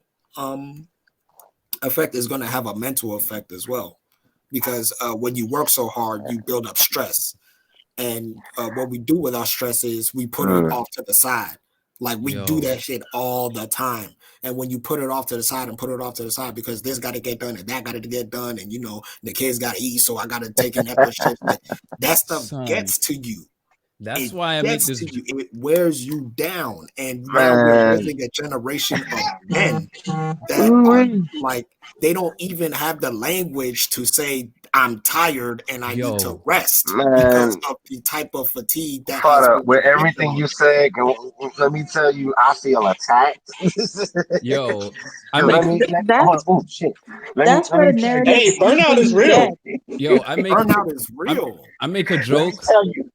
effect, it's going to have a mental effect as well. Because when you work so hard, you build up stress. And what we do with our stress is we put it off to the side. Like we do Yo. that shit all the time. And when you put it off to the side and put it off to the side because this got to get done and that got to get done, and the kids got to eat, so I got to take in extra shit. Like that stuff Son, gets to you. that's It why I make gets this. to you. It wears you down. And now we're Man, raising a generation of men that are like they don't even have the language to say I'm tired and I need to rest because Man, of the type of fatigue that has Father, been with inflicted everything on you me. said, let me tell you, I feel attacked. Yo, I Cause make hold on, That's oh shit. that's Let where me the tell you. narrative Hey, burnout is completely dead. real. yo, I make Burnout is I'm real. I make a Let me joke. tell you.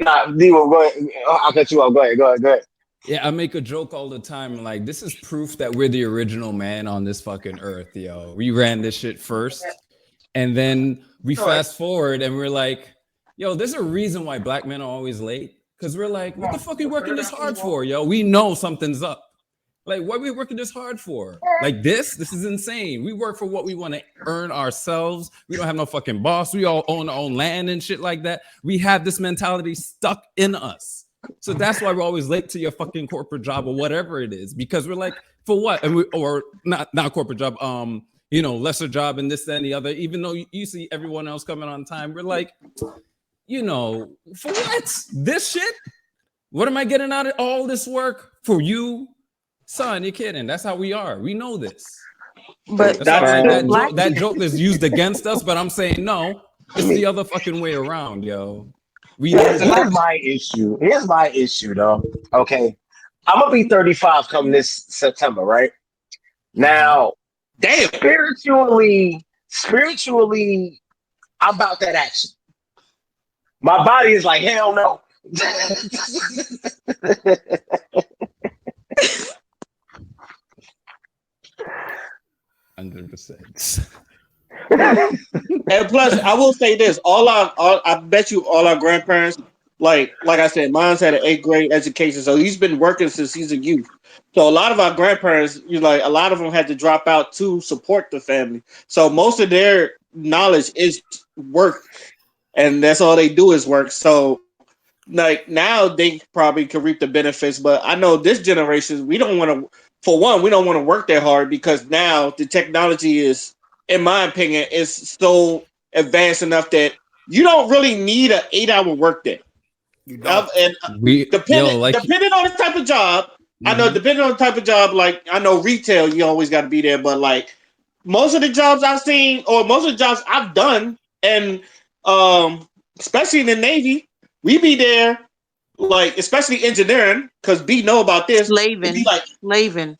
Nah, Devo, go ahead. I'll cut you off. Go ahead. Yeah, I make a joke all the time. Like, this is proof that we're the original man on this fucking earth, yo. We ran this shit first. And then we fast forward and we're like, yo, there's a reason why black men are always late. Because we're like, what the fuck are we working this hard for, yo? We know something's up. Like, what are we working this hard for? Like this is insane. We work for what we want to earn ourselves. We don't have no fucking boss. We all own our own land and shit like that. We have this mentality stuck in us. So that's why we're always late to your fucking corporate job or whatever it is. Because we're like, for what? And we or not corporate job, lesser job and this, that, and the other. Even though you see everyone else coming on time, we're like, for what? This shit? What am I getting out of all this work for you? Son, you're kidding. That's how we are. We know this. But That's why I'm That's like with Man, black that joke is used against us, but I'm saying no, it's the other fucking way around, yo. We know with black here's better. my issue. Here's my issue, though. Okay, I'm gonna be 35 come this September, right? Now, damn. spiritually, I'm about that action. My body is like, hell no. 100%. And plus, I will say this: I bet you, all our grandparents, like I said, mine's had an eighth grade education, so he's been working since he's a youth. So a lot of our grandparents, a lot of them had to drop out to support the family. So most of their knowledge is work, and that's all they do is work. So like now they probably could reap the benefits, but I know this generation, we don't want to. For one, we don't want to work that hard because now the technology is, in my opinion, is so advanced enough that you don't really need an 8 hour workday. You don't. And We yo like depending on the type of job, I know mhm. depending on the type of job, like I know retail, you always got to be there, but like most of the jobs I've seen, or most of the jobs I've done, and especially in the Navy, we be there, like especially engineering, because B know about this. It'd be slaving, like slaving.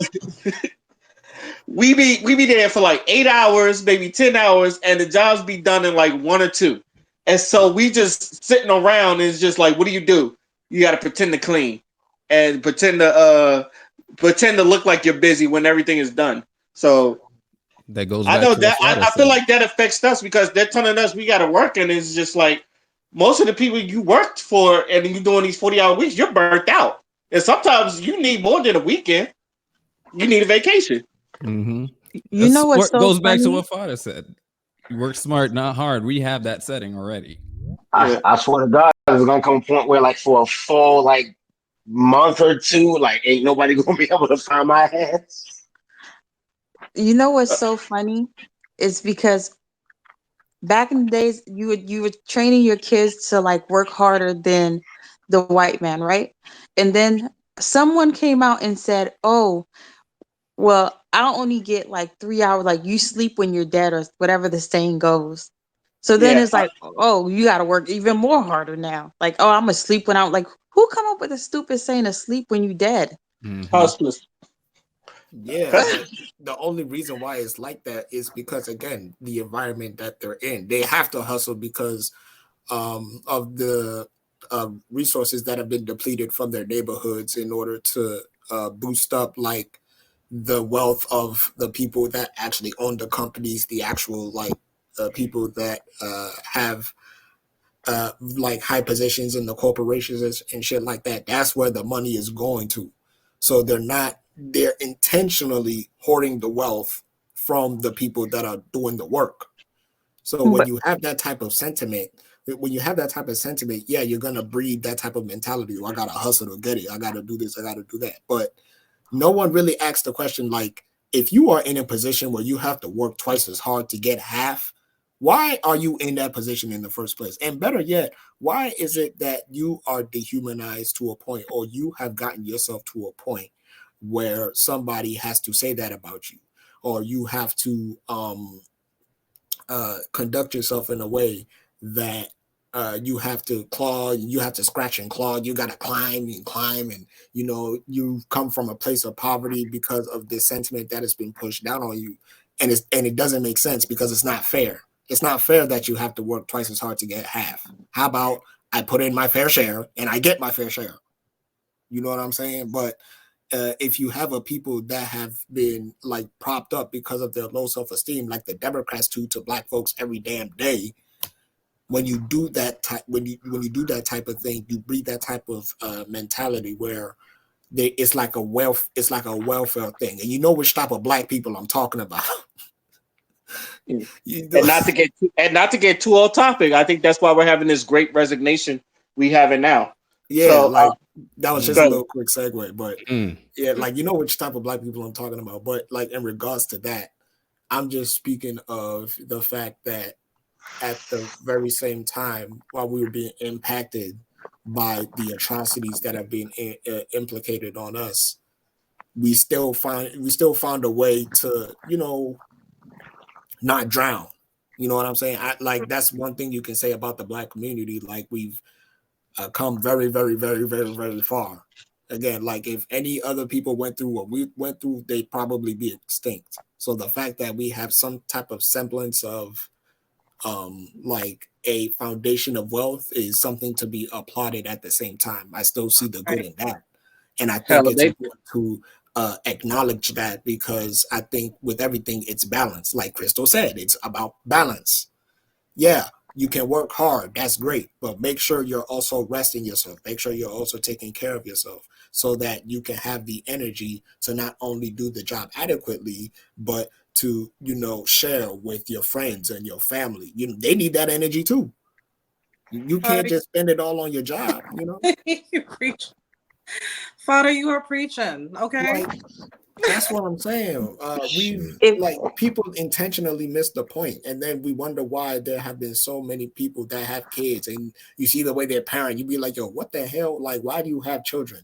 we be there for like 8 hours, maybe 10 hours, and the jobs be done in like 1 or 2. And so we just sitting around, and it's just like, what do? You got to pretend to clean and pretend to look like you're busy when everything is done. So That goes I back know to what that Fada I feel said. like that affects us because they're telling us we got to work, and it's just like most of the people you worked for and you doing these 40-hour weeks, you're burnt out. And sometimes you need more than a weekend. You need a vacation. Mm-hmm. You know what's What so goes back to funny? what Fada said. You work smart, not hard. We have that setting already. Yeah. I swear to God, there's gonna come a point where, like, for a full month or two, like, ain't nobody gonna be able to find my ass. You know what's so funny? It's because back in the days you were training your kids to like work harder than the white man, right? And then someone came out and said, "Oh, well, I only get like 3 hours, like you sleep when you're dead," or whatever the saying goes. So then Yeah. it's like, oh, you got to work even more harder now. Like, oh, I'm gonna sleep when I'm like, who come up with a stupid saying to sleep when you dead? Mm-hmm. Hospice. Yeah, but the only reason why it's like that is because, again, the environment that they're in. They have to hustle because of the resources that have been depleted from their neighborhoods in order to boost up like the wealth of the people that actually own the companies, the actual people that have like high positions in the corporations and shit like that. That's where the money is going to. So they're intentionally hoarding the wealth from the people that are doing the work. So when But you have that type of sentiment, yeah, you're gonna breed that type of mentality. Oh, I gotta hustle to get it. I gotta do this. I gotta do that. But no one really asks the question like, if you are in a position where you have to work twice as hard to get half, why are you in that position in the first place? And better yet, why is it that you are dehumanized to a point, or you have gotten yourself to a point where somebody has to say that about you, or you have to conduct yourself in a way that you have to claw, you have to scratch and claw, you got to climb and climb, and you come from a place of poverty because of this sentiment that has been pushed down on you, and it doesn't make sense because it's not fair. It's not fair that you have to work twice as hard to get half. How about I put in my fair share and I get my fair share? You know what I'm saying? But if you have a people that have been like propped up because of their low self-esteem, like the Democrats do to black folks every damn day, when you do that type when you do that type of thing, you breed that type of mentality where it's like a welfare thing, and you know which type of black people I'm talking about. And not to get too off topic, I think that's why we're having this great resignation we have it now. Yeah, So, like that was just a go little quick segue, but yeah, like you know which type of black people I'm talking about. But like in regards to that, I'm just speaking of the fact that at the very same time, while we were being impacted by the atrocities that have been implicated on us, we still found a way to not drown. You know what I'm saying? Like that's one thing you can say about the black community. Like we've come very, very, very, very, very far. Again, like if any other people went through what we went through, they'd probably be extinct. So the fact that we have some type of semblance of like a foundation of wealth is something to be applauded at the same time. I still see the good in that. And I think it's Elevate. important to acknowledge that, because I think with everything, it's balance. Like Crystal said, it's about balance. Yeah, you can work hard. That's great. But make sure you're also resting yourself. Make sure you're also taking care of yourself so that you can have the energy to not only do the job adequately, but to, share with your friends and your family. They need that energy too. You can't just spend it all on your job, You preach. Father, you are preaching, okay? Like, that's what I'm saying. People intentionally miss the point, and then we wonder why there have been so many people that have kids, and you see the way they're parent, you be like, yo, what the hell? Like, why do you have children?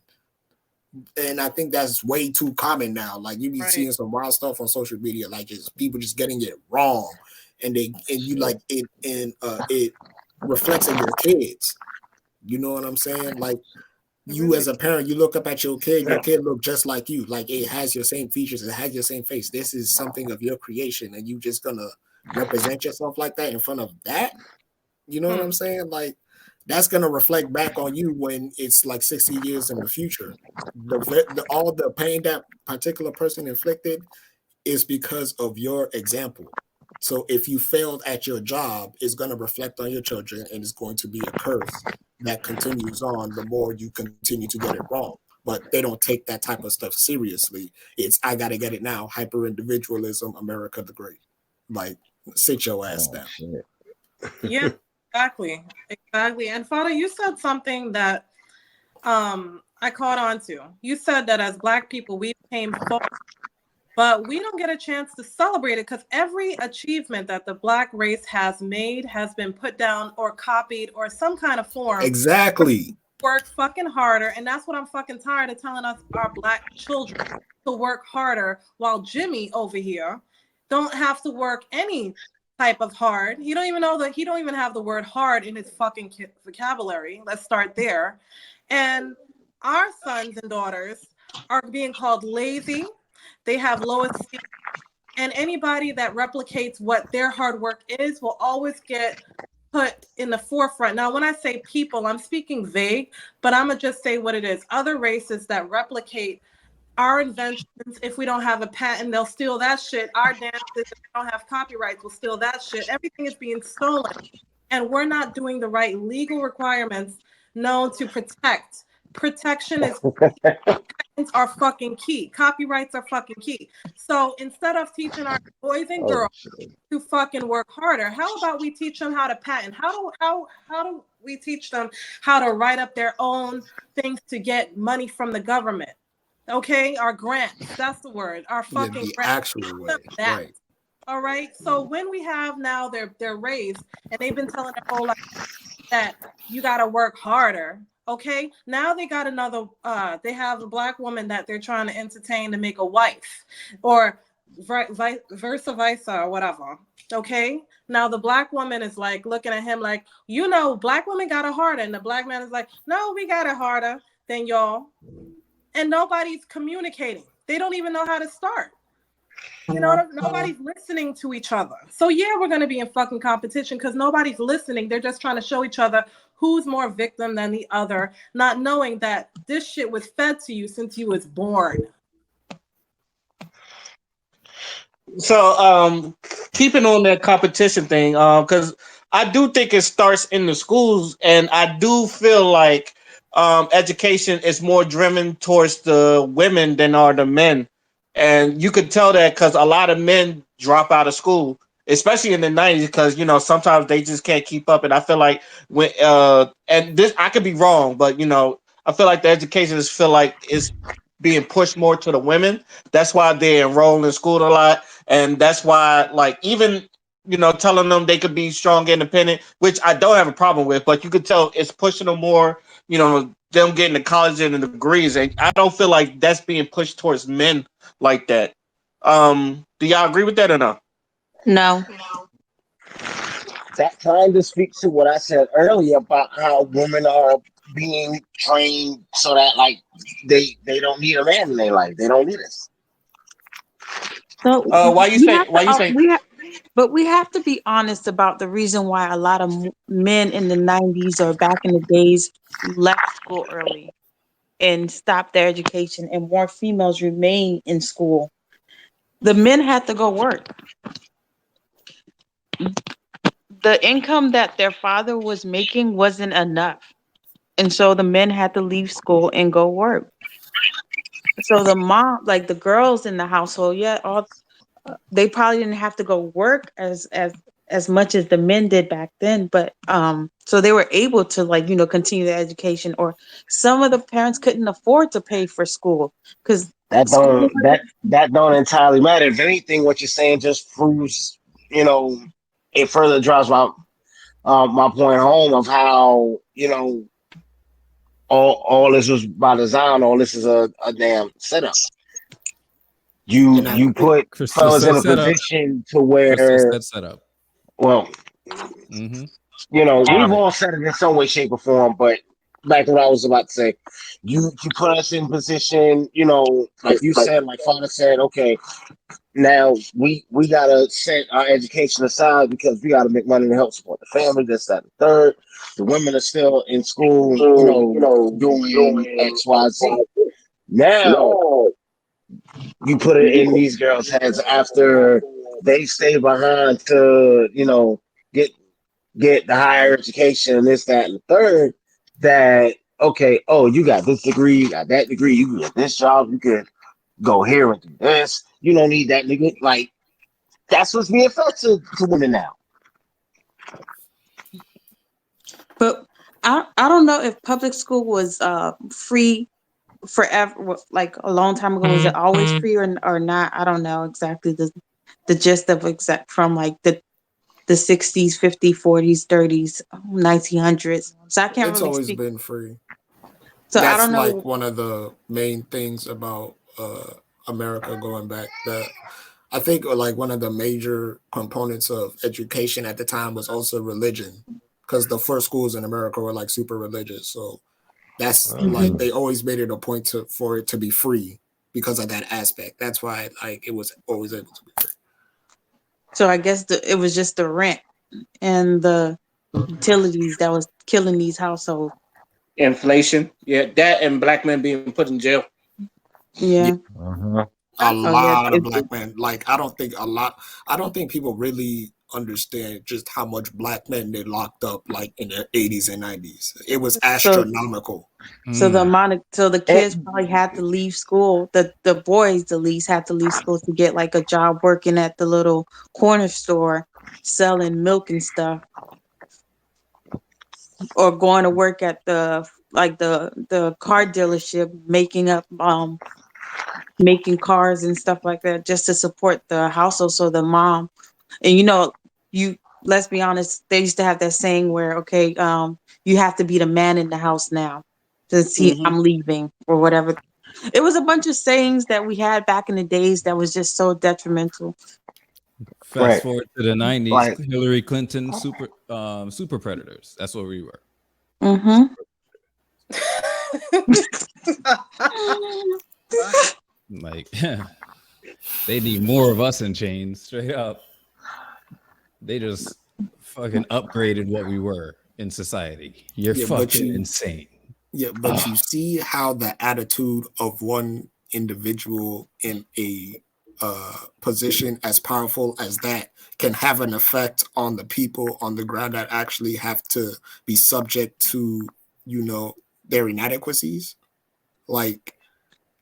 And I think that's way too common now. Like you be seeing some wild stuff on social media, like just people just getting it wrong, and you like it, and it reflects in your kids. You know what I'm saying? Like you as a parent, you look up at your kid look just like you. Like it has your same features, it has your same face. This is something of your creation, and you just gonna represent yourself like that in front of that. You know what I'm saying? Like that's gonna reflect back on you when it's like 60 years in the future. All the pain that particular person inflicted is because of your example. So if you failed at your job, it's going to reflect on your children, and it's going to be a curse that continues on the more you continue to get it wrong. But they don't take that type of stuff seriously. It's I got to get it now. Hyper individualism, America the Great. Like sit your ass down. Shit. Yeah, exactly. And Father, you said something that I caught on to. You said that as Black people, we came forward, but we don't get a chance to celebrate it because every achievement that the Black race has made has been put down or copied or some kind of form. Exactly. Work fucking harder, and that's what I'm fucking tired of telling us, our Black children, to work harder, while Jimmy over here don't have to work any type of hard. He don't even have the word hard in his fucking vocabulary. Let's start there. And our sons and daughters are being called lazy. They have low esteem, and anybody that replicates what their hard work is will always get put in the forefront. Now, when I say people, I'm speaking vague, but I'm gonna just say what it is. Other races that replicate our inventions, if we don't have a patent, they'll steal that shit. Our dances, if we don't have copyrights, will steal that shit. Everything is being stolen, and we're not doing the right legal requirements known to protect. Protection are fucking key. Copyrights are fucking key. So instead of teaching our boys and girls to fucking work harder, how about we teach them how to patent? How do we teach them how to write up their own things to get money from the government? Okay, our grants. That's the word. Our fucking the grants. actual way. Right. All right. So when we have now they're raised, and they've been telling their whole life that you got to work harder. Okay, now they got another, they have a Black woman that they're trying to entertain to make a wife, or versa versa, or whatever. Okay. Now the black woman is like looking at him like, black women got it harder. And the black man is like, no, we got it harder than y'all. And nobody's communicating. They don't even know how to start. Nobody's listening to each other. So yeah, we're gonna be in fucking competition because nobody's listening. They're just trying to show each other who's more victim than the other, not knowing that this shit was fed to you since you was born. So, keeping on that competition thing, because I do think it starts in the schools, and I do feel like education is more driven towards the women than are the men, and you could tell that because a lot of men drop out of school, especially in the '90s, because sometimes they just can't keep up, and I feel like when and this I could be wrong, but I feel like the education is feel like it's being pushed more to the women. That's why they enroll in school a lot, and that's why like even telling them they could be strong independent, which I don't have a problem with, but you could tell it's pushing them more, them getting to college and the degrees, and I don't feel like that's being pushed towards men like that. Do y'all agree with that or not? No. That kind of speaks to what I said earlier about how women are being trained so that like they don't need a man in their life. They don't need us. So Why you we say have to we but we have to be honest about the reason why a lot of men in the 90s or back in the days left school early and stopped their education, and more females remain in school. The men had to go work. The income that their father was making wasn't enough. And so the men had to leave school and go work. So the mom, like the girls in the household, yeah, all they probably didn't have to go work as much as the men did back then, but so they were able to like continue their education, or some of the parents couldn't afford to pay for school because That school. don't that don't entirely matter. If anything, what you're saying just proves, you know, it further drives my point home of how all this was by design. All this is a damn setup. You And I you put Crystal fellas in said a setup. position to Crystal where, said setup. well, Mm-hmm. we've all said it in some way, shape, or form. But back to what I was about to say, you put us in position. Like you said, like Father said, okay, now we gotta set our education aside because we gotta make money to help support the family. This, that, and the third. The women are still in school, doing X, Y, Z. Now you put it in these girls' heads after they stay behind to, get get the higher education and this, that, and the third. That okay, oh, you got this degree, you got that degree, you can get this job, you can go here and do this. You don't need that nigga. Like that's what's being fed to women now. But I don't know if public school was free forever, like a long time ago. Was it always free or not? I don't know exactly the gist of exact from like the 60s, 50s, 40s, 30s, 1900s. So I can't it's really always speak. been free. So I That's don't like know. one of the main things about America going back. That I think like one of the major components of education at the time was also religion, because the first schools in America were like super religious. So that's like Mhm. they always made it a point for it to be free because of that aspect. That's why like it was always able to be free. So I guess it was just the rent and the utilities that was killing these households. inflation, yeah, that and black men being put in jail. Yeah, Yeah. Mhm. a Oh yeah. lot of black men. Like I don't think people really understand just how much black men they locked up like in the 80s and 90s. It was So astronomical. Mm. so the And kids probably had to leave school. The boys at least had to leave school to get like a job working at the little corner store selling milk and stuff, or going to work at the car dealership making cars and stuff like that just to support the household. So the mom, and you let's be honest, they used to have that saying where, okay, you have to be the man in the house now to see Hmm. I'm leaving or whatever. It was a bunch of sayings that we had back in the days that was just so detrimental. Fast Right. forward to the 90s, Like Hillary Clinton super predators. That's what we were. Mm-hmm. Like they need more of us in chains, straight up. They just fucking upgraded what we were in society. You're Yeah, but fucking you insane. but you see how the attitude of one individual in a position as powerful as that can have an effect on the people on the ground that actually have to be subject to, their inadequacies. Like,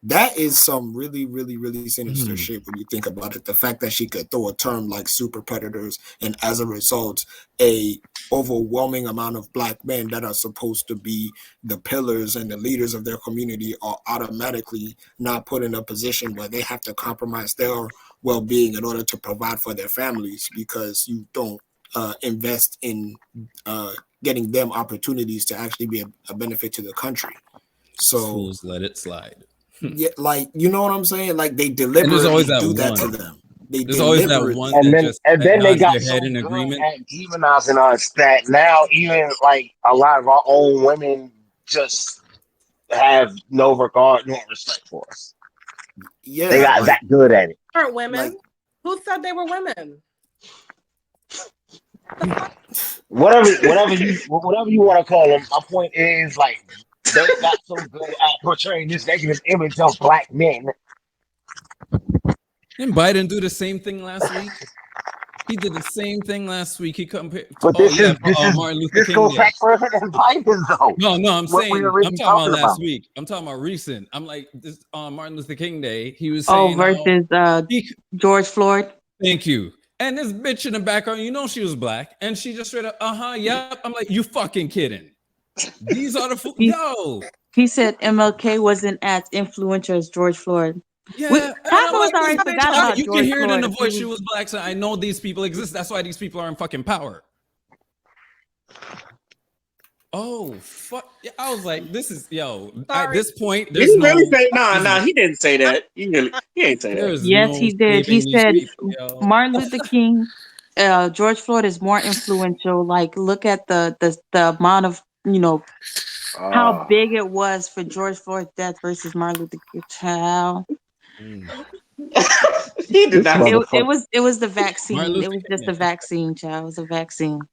that is some really, really, really sinister shit when you think about it. The fact that she could throw a term like super predators, and as a result, a overwhelming amount of black men that are supposed to be the pillars and the leaders of their community are automatically not put in a position where they have to compromise their well-being in order to provide for their families because you don't invest in getting them opportunities to actually be a benefit to the country. So Fools let it slide. yeah, like, you know what I'm saying? Like, they And there's always deliberately that do that to one. them. They There's always that deliberately. one that just and then they nods got their so head in good agreement. at demonizing us that now even like a lot of our own women just have no regard nor respect for us. They Yeah, got like, that good at it. Aren't women? like Who said they were women? Whatever you want to call them. My point is like they got so good at portraying this negative image of black men. Didn't Biden do the same thing last week? He did the same thing last week. He compared. But Oh yeah, for Martin Luther this King goes Day. back further than Biden though. No, I'm What we saying were I'm really talking about talking last about. week. I'm talking about recent. I'm like this on Martin Luther King Day. He was Oh, saying how versus George Floyd. thank you. And this bitch in the background, she was black, and she just straight up, yep. I'm like, you fucking kidding? These are the yo. He said MLK wasn't as influential as George Floyd. Yeah, Half and of I'm us like, this already bitch, forgot about you can George hear it in Floyd the a few voice. She weeks. was black, so I know these people exist. That's why these people are in fucking power. Oh fuck! I was like, this is At this point, Did there's he no, really say? Nah, he didn't say that. He ain't say that. there's Yes, no he did. He saving these said people, yo. Martin Luther King, George Floyd is more influential. Like, look at the amount of how big it was for George Floyd's death versus Martin Luther King. Child. Mm. He did This not. motherfucker. It was the Martin vaccine. It Luther was King just the Day. vaccine, child. It was a vaccine.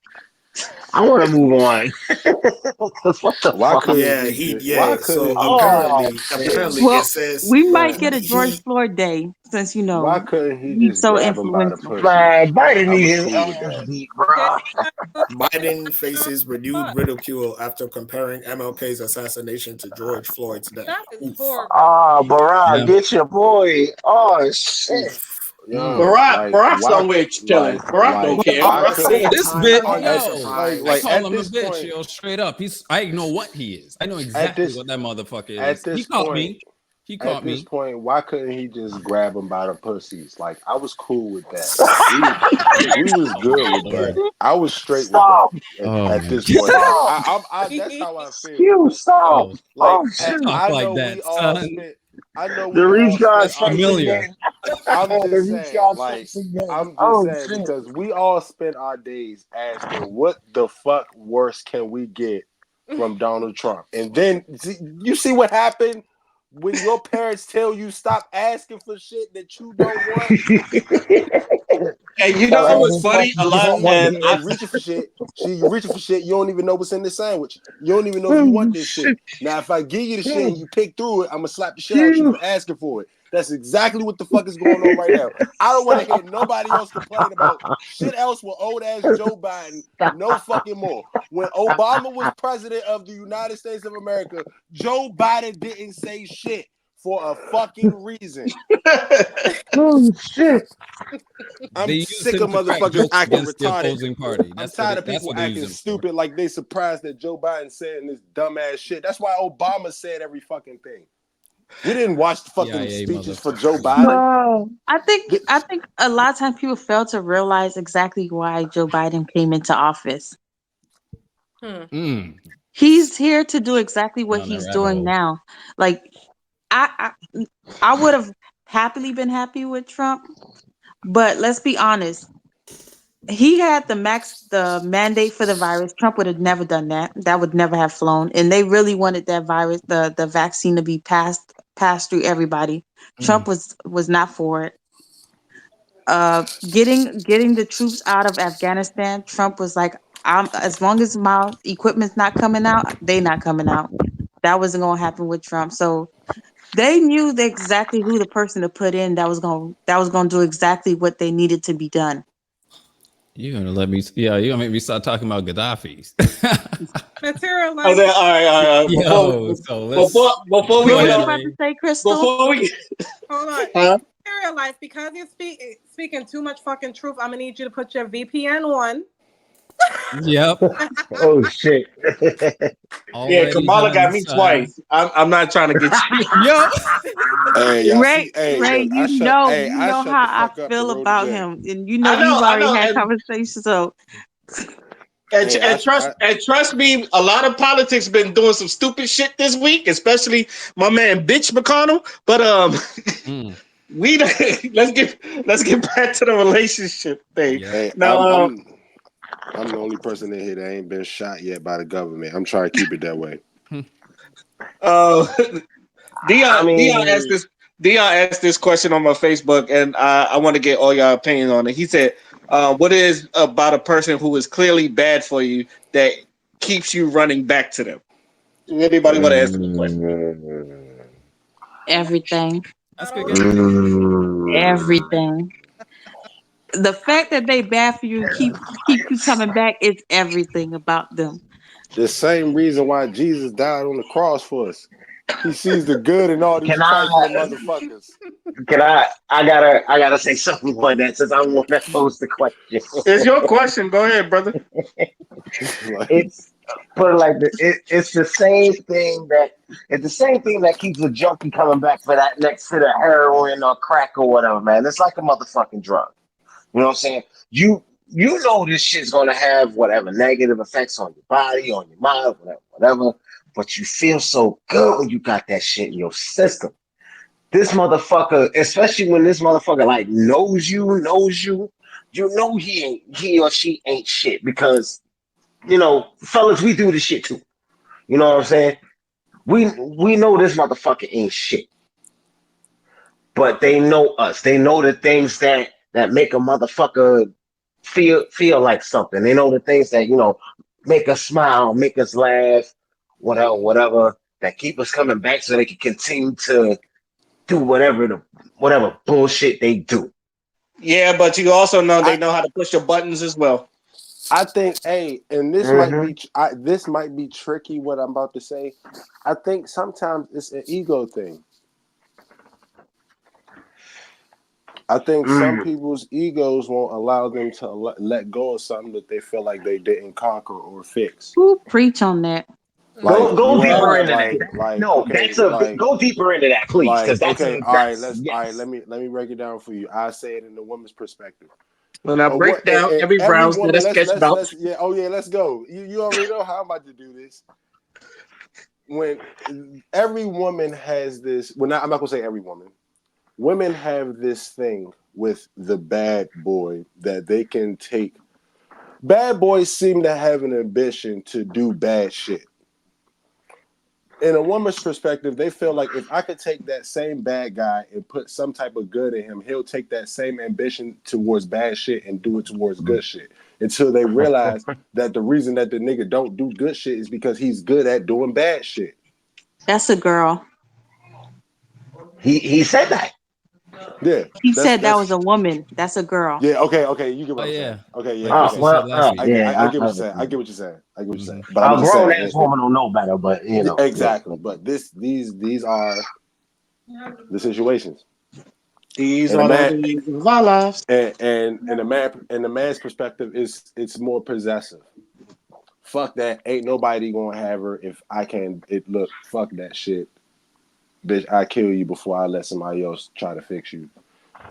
I want to move on. Because what the Why fuck? couldn't yeah, he he just? Why yeah. So couldn't he Oh apparently, just? shit. it Well, says we might Man, get a George he Floyd Day since why couldn't he he's just so grab him by the influential. pussy? Man, Biden I need was his cool with ass that. beat, bro. Biden faces renewed ridicule after comparing MLK's assassination to George Floyd's death. That is Oof. horrible. Oh, Barack, Yeah. get your boy. Oh shit. Oof. Yo, like Barack why? somewhere chilling. Barack don't But care. Why at the could? same This time, bit, are you At, I surprised? call at him a this bitch, point, straight up. I know what he is. I know at exactly this what that motherfucker at is. He this caught point, me. He at caught this me. point, why couldn't he just grab him by the pussies? Like I was cool with that. We was Oh my good with lord. that. I was straight with that Stop. Oh at my this god. point. Like Stop. that's how I feel. You stop. Oh, Oh Like don't shit. talk I like know we that, all son. spent. I know The we all recon spent That's our. strikes familiar. again. I'm The just saying, recon like, strikes again. I'm just Oh saying shit. because we all spend our days asking, what the fuck worse can we get from Donald Trump? And then you see what happened when your parents tell you stop asking for shit that you don't want. And you Stop know what's asking funny? A questions you lot, don't want to and You I, hear. reaching for shit. See, you reaching for shit. You don't even know what's in the sandwich. You don't even know if you Oh want this shit. shit. Now, if I give you the shit and you pick through it, I'm gonna slap the shit out you Phew. for asking for it. That's exactly what the fuck is going on right now. I don't want to hear nobody else complain about shit else with old ass Joe Biden. No fucking more. When Obama was president of the United States of America, Joe Biden didn't say shit for a fucking reason. Oh shit. They I'm use sick him of to crack motherfuckers jokes acting against the retarded. opposing party. I'm tired of That's people what they use acting him for. stupid like they surprised that Joe Biden saying this dumbass shit. That's why Obama said every fucking thing. We didn't watch the fucking CIA speeches for motherfucker. Joe Biden. No, I think a lot of times people fail to realize exactly why Joe Biden came into office. Mm. He's here to do exactly what Down that he's rabbit doing hole. now. Like, I would have happily been happy with Trump, but let's be honest. he had the mandate for the virus. Trump would have never done that. That would never have flown. And they really wanted that virus, the vaccine, to be passed through everybody. Trump was not for it. Getting the troops out of Afghanistan, Trump was like, as long as my equipment's not coming out, they not coming out. That wasn't gonna happen with Trump. So they knew exactly who the person to put in that was gonna do exactly what they needed to be done. You're gonna let me? Yeah, you're gonna make me start talking about Gaddafi's. Material I life. said, all right, all right. Yo, so let's Before we go What get was ahead, you off, about to Ray. say, Crystal? before we, Hold on. huh? Material life, because you're speaking too much fucking truth, I'm gonna need you to put your VPN on. Yep, Oh shit. Yeah, already Kamala got done, me son. twice. I'm not trying to get you. Yo, Hey, y'all see? Hey, Ray, look, I shut. Hey, you I know shut how the I fuck up the feel road about today. him, and you know we've I already know, had conversations. So Hey, and trust me, a lot of politics been doing some stupid shit this week, especially my man Bitch McConnell. But we let's get back to the relationship thing. yeah. hey, Now, I'm the only person in here that ain't been shot yet by the government. I'm trying to keep it that way. uh, I Dion asked mean, this. Dion asked this question on my Facebook, and I want to get all your opinion on it. He said, "What is about a person who is clearly bad for you that keeps you running back to them?" Anybody want to answer the question? everything, That's I good. don't Good. everything. The fact that they bad for you keep you coming back is everything about them. The same reason why Jesus died on the cross for us. He sees the good in all these can I trifling motherfuckers. I gotta say something on that since I want to pose the question. It's your question. Go ahead, brother. Like, It's put it like this. It's the same thing that keeps a junkie coming back for that next hit of heroin or crack or whatever, man. It's like a motherfucking drug. You know what I'm saying? You know this shit's gonna have whatever negative effects on your body, on your mind, whatever. But you feel so good when you got that shit in your system. This motherfucker, especially when this motherfucker like you know he or she ain't shit because fellas, we do this shit too. You know what I'm saying? We know this motherfucker ain't shit, but they know us. They know the things that make a motherfucker feel like something. They know the things that make us smile, make us laugh, whatever that keep us coming back so they can continue to do whatever bullshit they do. Yeah, but you also know they I, know how to push your buttons as well. I think, hey, and this might Mm-hmm. be this might be tricky. What I'm about to say, I think sometimes it's an ego thing. I think some Mm. people's egos won't allow them to let go of something that they feel like they didn't conquer or fix. Who preach on that? Like Go you have, deeper into that. No, okay, that's go deeper into that, please, because okay, that's all right. yes. Let me break it down for you. I say it in the woman's perspective. When I break down every Every Browns, woman, let's sketch let's bounce. yeah, oh yeah, let's go. You already know how I'm about to do this. When every woman has this, well, I'm not gonna say every woman. Women have this thing with the bad boy that they can take. Bad boys seem to have an ambition to do bad shit. In a woman's perspective, they feel like if I could take that same bad guy and put some type of good in him, he'll take that same ambition towards bad shit and do it towards good shit. Until they realize that the reason that the nigga don't do good shit is because he's good at doing bad shit. That's a girl. He said that. Yeah, He that's said that was a woman. That's a girl. yeah. Okay, you get Oh what I'm saying. yeah, Okay, yeah, like Oh Crystal okay. said well, last week. yeah. I get what you're saying. I get what you're saying. I get what you're saying. But I'm A just grown saying ass woman will know better, but yeah. exactly. But these are the situations. These And a are the man days of our lives. and the man's perspective is it's more possessive. Fuck that. Ain't nobody gonna have her if I can look, fuck that shit. Bitch, I kill you before I let somebody else try to fix you.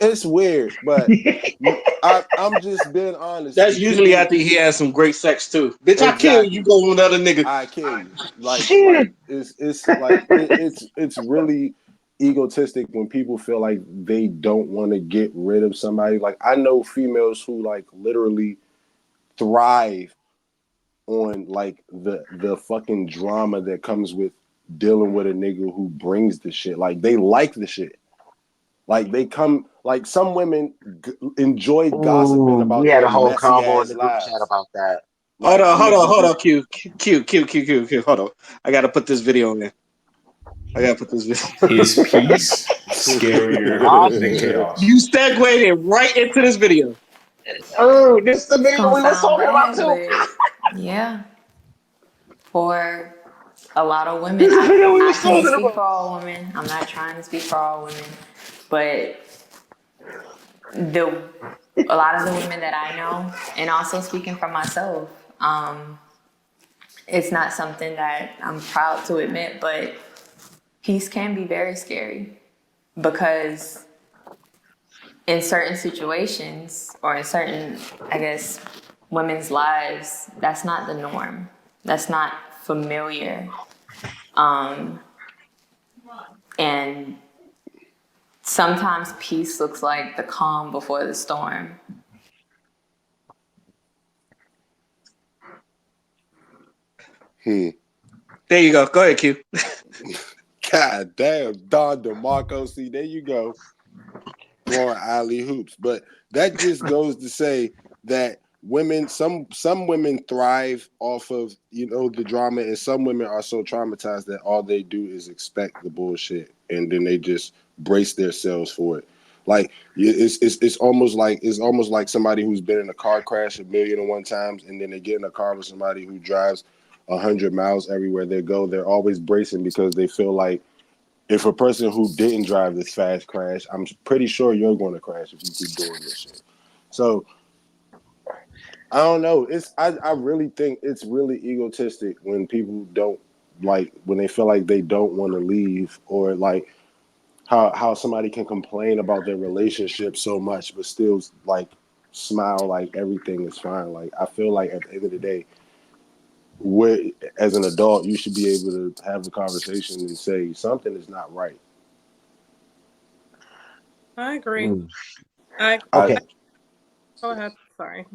It's weird, but I'm just being honest. That's usually People after he has some great sex too. Bitch, I kill you. You exactly. go with another nigga. I kill you. Shit. It's really egotistic when people feel like they don't want to get rid of somebody. Like I know females who like literally thrive on like the fucking drama that comes with dealing with a nigga who brings the shit. Like they like the shit. Like they come. Like some women enjoy gossiping Ooh, about we had their a whole messy convo in ass the group chat lives. about that. Hold Like on, I'm hold gonna on, give hold you. on, Q. Hold on. I gotta put this video in. I gotta put this video. Is peace scarier Oh than shit! You chaos? segued it right into this video. Oh, this is the It's video gonna we was sound talking about bad, too. but yeah, for a lot of women, This is the video we I was can't talking speak about. for all women. I'm not trying to speak for all women, but the a lot of the women that I know, and also speaking for myself, it's not something that I'm proud to admit, but peace can be very scary because in certain situations or in certain, I guess, women's lives, that's not the norm. That's not familiar. And sometimes peace looks like the calm before the storm. There you go. Go ahead, Q. God damn, Don DeMarco. See, there you go. Throwing alley hoops. But that just goes to say that women, some women thrive off of, the drama, and some women are so traumatized that all they do is expect the bullshit and then they just brace themselves for it. Like it's almost like somebody who's been in a car crash 1,000,001 times and then they get in a car with somebody who drives 100 miles everywhere they go. They're always bracing because they feel like if a person who didn't drive this fast crash, I'm pretty sure you're going to crash if you keep doing this shit. So I don't know. I really think it's really egotistic when people don't when they feel like they don't want to leave, or like how somebody can complain about their relationship so much but still like smile like everything is fine. Like I feel like at the end of the day, as an adult, you should be able to have the conversation and say something is not right. I agree. Mm. I Okay. go ahead. Sorry.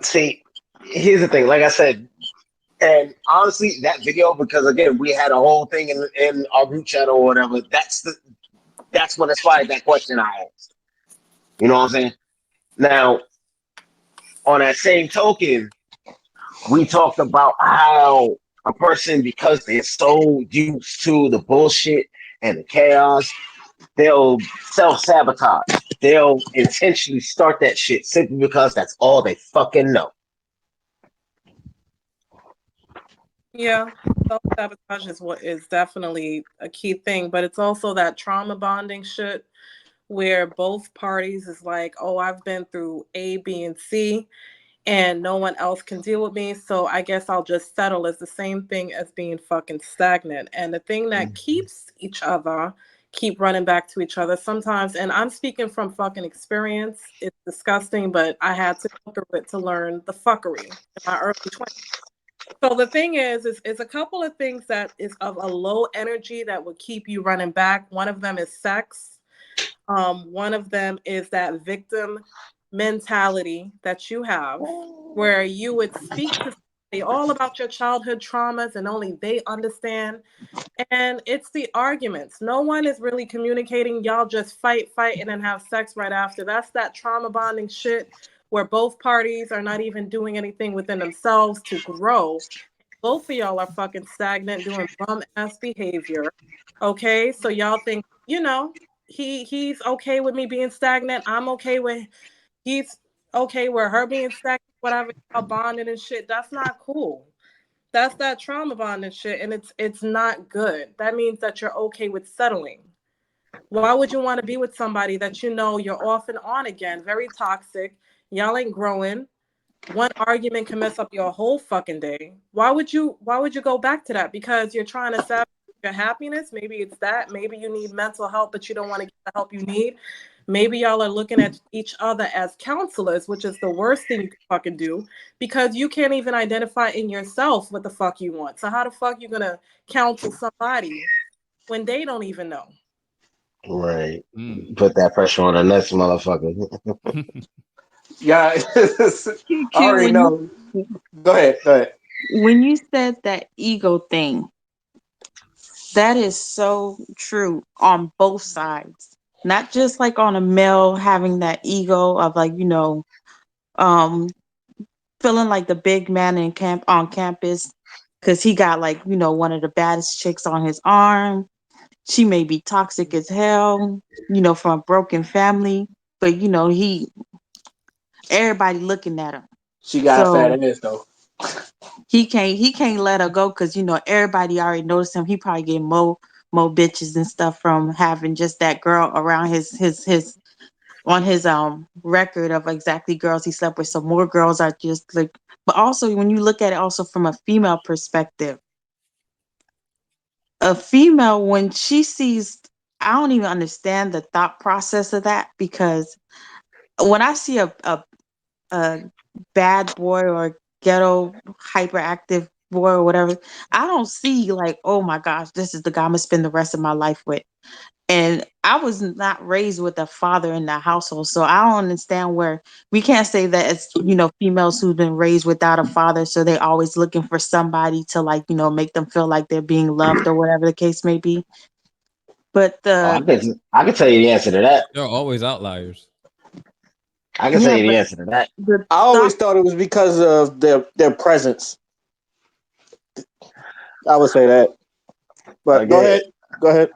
See, here's the thing. Like I said, and honestly, that video, because again, we had a whole thing in our group chat or whatever. That's what inspired that question I asked. You know what I'm saying? Now, on that same token, we talked about how a person, because they're so used to the bullshit and the chaos, they'll self-sabotage. They'll intentionally start that shit simply because that's all they fucking know. Yeah, self-sabotage is what is definitely a key thing, but it's also that trauma bonding shit where both parties is like, oh, I've been through A, B, and C, and no one else can deal with me, so I guess I'll just settle. Is the same thing as being fucking stagnant. And the thing that keeps each other keep running back to each other sometimes, and I'm speaking from fucking experience, it's disgusting, but I had to go through it to learn the fuckery in my early 20s. So the thing is a couple of things that is of a low energy that would keep you running back. One of them is sex. One of them is that victim mentality that you have, where you would speak to somebody all about your childhood traumas and only they understand. And it's the arguments. No one is really communicating. Y'all just fight, and then have sex right after. That's that trauma bonding shit where both parties are not even doing anything within themselves to grow. Both of y'all are fucking stagnant, doing bum ass behavior. Okay, so y'all think, he's okay with me being stagnant. I'm okay with he's okay with her being stagnant, whatever, y'all bonding and shit. That's not cool. That's that trauma bonding shit, and it's not good. That means that you're okay with settling. Why would you want to be with somebody that you know you're off and on again? Very toxic. Y'all ain't growing. One argument can mess up your whole fucking day. Why would you go back to that? Because you're trying to sabotage your happiness? Maybe it's that. Maybe you need mental help, but you don't want to get the help you need. Maybe y'all are looking at each other as counselors, which is the worst thing you can fucking do because you can't even identify in yourself what the fuck you want. So how the fuck you gonna counsel somebody when they don't even know? Right. Put that pressure on the next motherfucker. Yeah, I Q, already know. Go ahead. Go ahead. when you said that ego thing, that is so true on both sides. Not just like on a male having that ego of like, um, feeling like the big man in camp on campus because he got like, one of the baddest chicks on his arm. She may be toxic as hell, from a broken family, but he everybody looking at him. She got a fat So ass though. he can't let her go because everybody already noticed him. He probably get more bitches and stuff from having just that girl around his on his record of exactly girls he slept with. So more girls are just like, but also when you look at it also from a female perspective, a female when she sees, I don't even understand the thought process of that because when I see a bad boy or ghetto hyperactive boy or whatever, I don't see like, oh my gosh, this is the guy I'm gonna spend the rest of my life with. And I was not raised with a father in the household, so I don't understand where we can't say that it's females who've been raised without a father, so they're always looking for somebody to like make them feel like they're being loved or whatever the case may be. But Oh, the I can tell you the answer to that. They're always outliers. I can tell yeah, you the but answer to that. the I thought always thought it was because of their presence. I would say that. But go Again, ahead. Go ahead.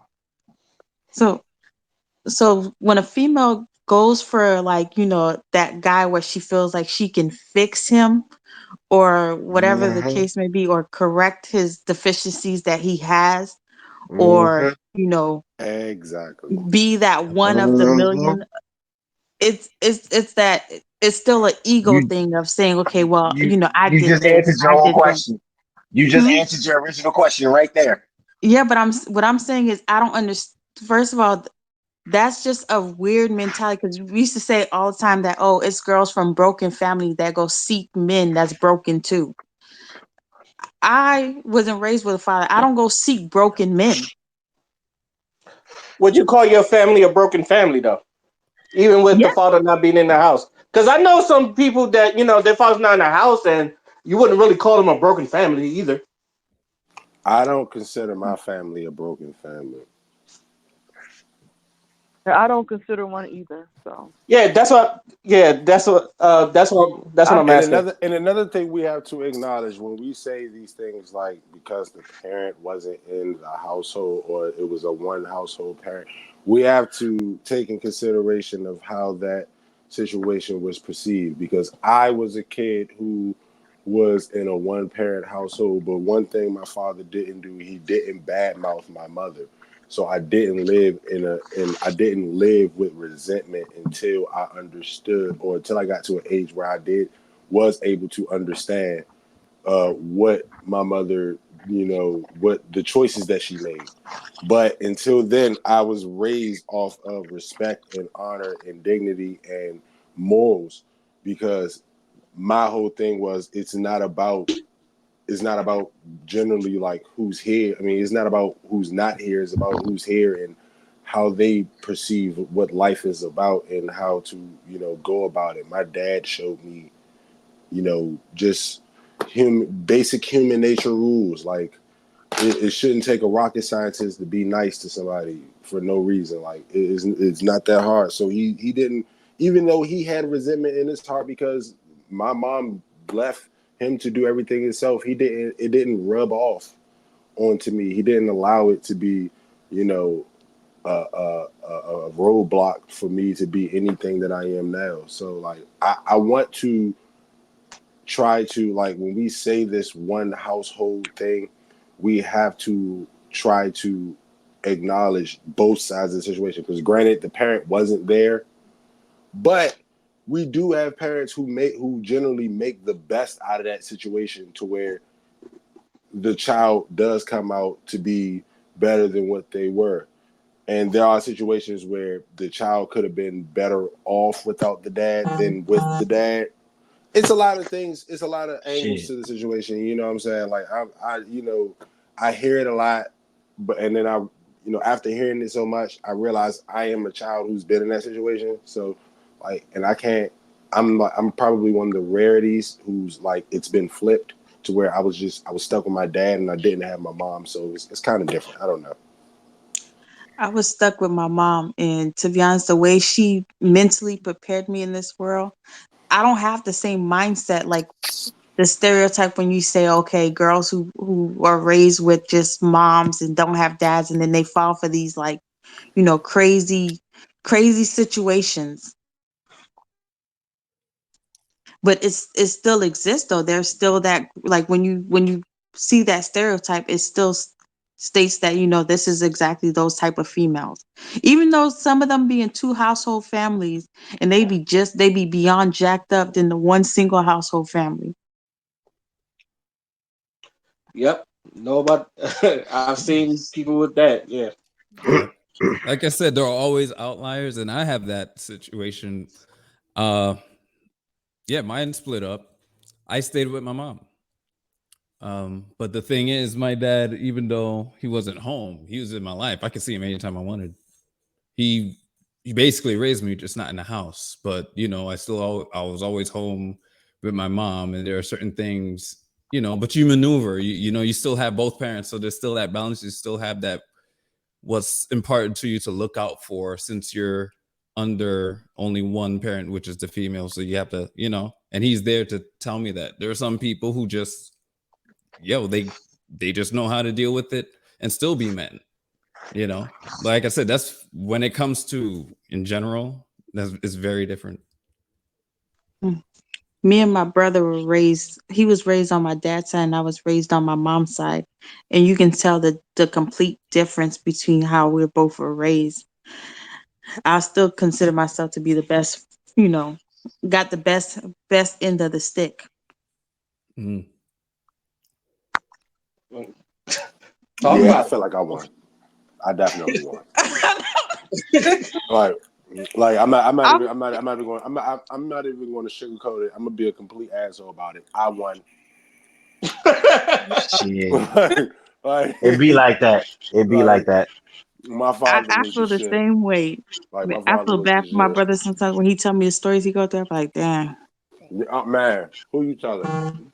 so so when a female goes for like that guy where she feels like she can fix him or whatever the hmm case may be or correct his deficiencies that he has or hmm Exactly. be that one of the hmm million, it's that it's still an ego you thing of saying okay, well, you I you did just this, answered your I own did that. question. You just Hmm? answered your original question right there. Yeah, but what I'm saying is I don't understand. First of all, that's just a weird mentality because we used to say all the time that it's girls from broken families that go seek men that's broken too. I wasn't raised with a father. I don't go seek broken men. Would you call your family a broken family though? Even with the Yeah. father not being in the house? Because I know some people that their father's not in the house, and you wouldn't really call them a broken family either. I don't consider my family a broken family. I don't consider one either. So Yeah, that's what. Yeah, that's what I'm asking. And another thing we have to acknowledge when we say these things like because the parent wasn't in the household or it was a one household parent, we have to take in consideration of how that situation was perceived because I was a kid who was in a one parent household, but one thing my father didn't do, he didn't badmouth my mother. So I didn't live with resentment until I understood or until I got to an age where I did was able to understand what my mother, what the choices that she made. But until then, I was raised off of respect and honor and dignity and morals because my whole thing was it's not about generally like who's here. I mean, it's not about who's not here. It's about who's here and how they perceive what life is about and how to, go about it. My dad showed me, just basic human nature rules. Like it shouldn't take a rocket scientist to be nice to somebody for no reason. Like it's not that hard. So he didn't, even though he had resentment in his heart because my mom left him to do everything himself. It didn't rub off onto me. He didn't allow it to be, you know, a roadblock for me to be anything that I am now. So like I want to try to like when we say this one household thing, we have to try to acknowledge both sides of the situation. Because granted, the parent wasn't there, but we do have parents who generally make the best out of that situation to where the child does come out to be better than what they were. And there are situations where the child could have been better off without the dad than with the dad. It's a lot of things. It's a lot of angles Shit. to the situation. You know what I'm saying? Like I hear it a lot, but and then after hearing it so much, I realize I am a child who's been in that situation. So, like, and I can't I'm probably one of the rarities who's like it's been flipped to where I was stuck with my dad and I didn't have my mom, so it's kind of different. I don't know. I was stuck with my mom, and to be honest, the way she mentally prepared me in this world, I don't have the same mindset like the stereotype when you say, okay, girls who are raised with just moms and don't have dads, and then they fall for these like, crazy situations. But it still exists though. There's still that, like, when you see that stereotype, it still states that this is exactly those type of females. Even though some of them be in two household families, and they be beyond jacked up than the one single household family. Yep. Know about I've seen people with that. Yeah. Yep. Like I said, there are always outliers, and I have that situation. Uh, yeah, mine split up. I stayed with my mom. But the thing is, my dad, even though he wasn't home, he was in my life. I could see him anytime I wanted. He he basically raised me, just not in the house. But I was always home with my mom, and there are certain things, but you maneuver. You still have both parents, so there's still that balance. You still have that what's important to you to look out for, since you're under only one parent, which is the female. So you have to, and he's there to tell me that there are some people who just, they just know how to deal with it and still be men. Like I said, that's when it comes to in general, it's very different. Mm. Me and my brother were raised, he was raised on my dad's side and I was raised on my mom's side. And you can tell the complete difference between how we both were raised. I still consider myself to be the best, got the best end of the stick. Mm. Talk Yeah, I about feel like I won. I definitely won. Like I'm not even going to sugarcoat it. I'm gonna be a complete asshole about it. I won. it. Shit. like, It be like that. It be like like that. my I, father I was the feel the shit. same way. Like my I father feel was the bad for my shit. brother sometimes when he tell me the stories he go through. I'm like, damn. Oh, man, who you telling?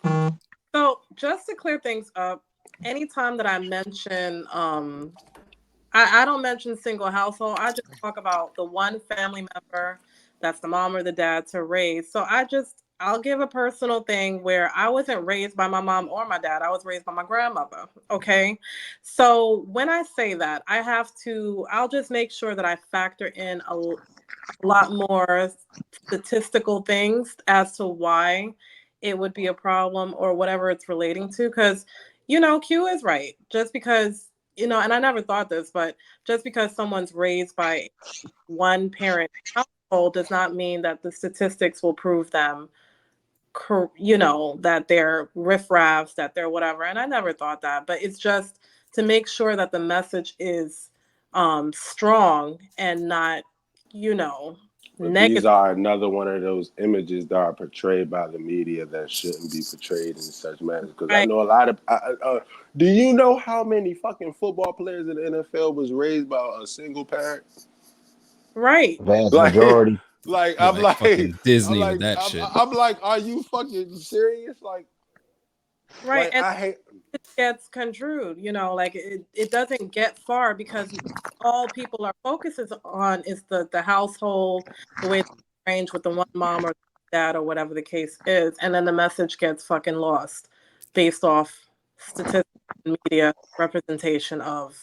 So just to clear things up, anytime that I mention, I don't mention single household. I just talk about the one family member that's the mom or the dad to raise. So I'll give a personal thing where I wasn't raised by my mom or my dad. I was raised by my grandmother. Okay. So when I say that, I'll just make sure that I factor in a lot more statistical things as to why it would be a problem or whatever it's relating to. Because, Q is right. Just because, and I never thought this, but just because someone's raised by one parent household does not mean that the statistics will prove them, that they're riffraffs, that they're whatever. And I never thought that, but it's just to make sure that the message is strong and not, But these negative. are another one of those images that are portrayed by the media that shouldn't be portrayed in such manners. Because I Right. know a lot of. Do you know how many fucking football players in the NFL was raised by a single parent? Right. Vast Like, majority. like You're I'm like like, fucking Disney with that shit. I'm like, are you fucking serious? Right. And I hate. it gets construed, like it doesn't get far because all people are focuses on is the household, the way they arrange with the one mom or dad or whatever the case is. And then the message gets fucking lost based off statistics and media representation of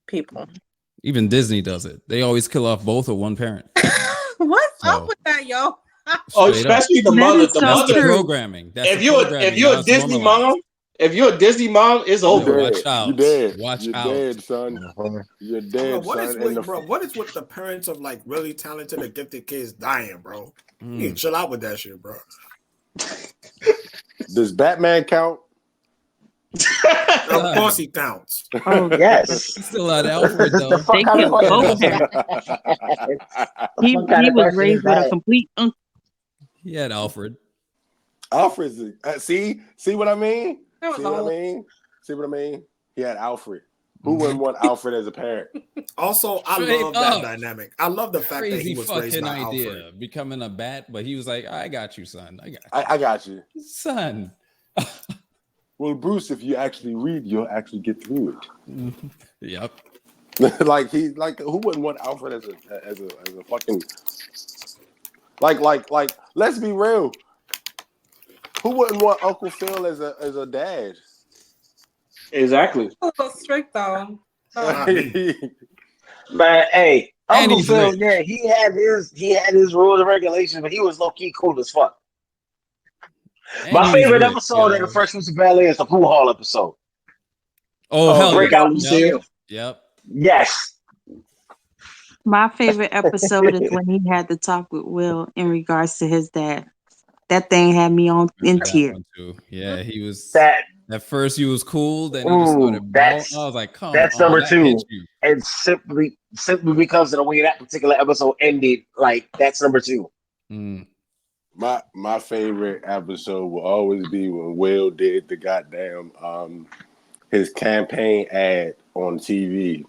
people. Even Disney does it. They always kill off both or one parent. What's up So with that, yo? Oh, straight up, especially the That mother. is The so that's the mother. true. programming. That's the If programming. you're Now a it's Disney normalized. mom, if you're a Disney mom, it's You over. dead. Watch You out. dead. Watch You out. dead, son. Mhm. You're Bro, dead, son. And what is with the parents of like really talented or gifted kids dying, bro? You need to Mm. chill out with that shit, bro. does Batman count? Of course he counts. Oh, Yes. He's still out Alfred The though. fuck they kind of killed question? both The parents. He fuck kind he of was question is raised with a that? complete He had Alfred. Alfred's see what I mean? That was See a what I whole mean? See what I mean? He had Alfred. Who wouldn't want Alfred as a parent? Also, I Straight love that up. dynamic. I love the fact that Crazy he was raised fucking by idea. Alfred. Becoming a bat, but he was like, I got you, son. I got you. Son. Well, Bruce, if you actually read, you'll actually get through Yep. it. like who wouldn't want Alfred as a fucking like let's be real. Who wouldn't want Uncle Phil as a dad? Exactly. A little strict though. Man, hey, And Uncle he's Phil, rich. yeah, he had his rules and regulations, but he was low key cool as fuck. And My he's favorite rich, episode of the Fresh Prince of Bel Air is the pool hall episode. Oh, hell yeah. Breakout Yep. Lucille. Yep. Yes. My favorite episode is when he had to talk with Will in regards to his dad. That thing had me on in That tears. one too. Yeah, he was That at first he was cool, then he just started bawling. I was like, come that's on, number that two. hit you. And simply because of the way that particular episode ended, like that's number two. Mm. My favorite episode will always be when Will did the goddamn his campaign ad on TV.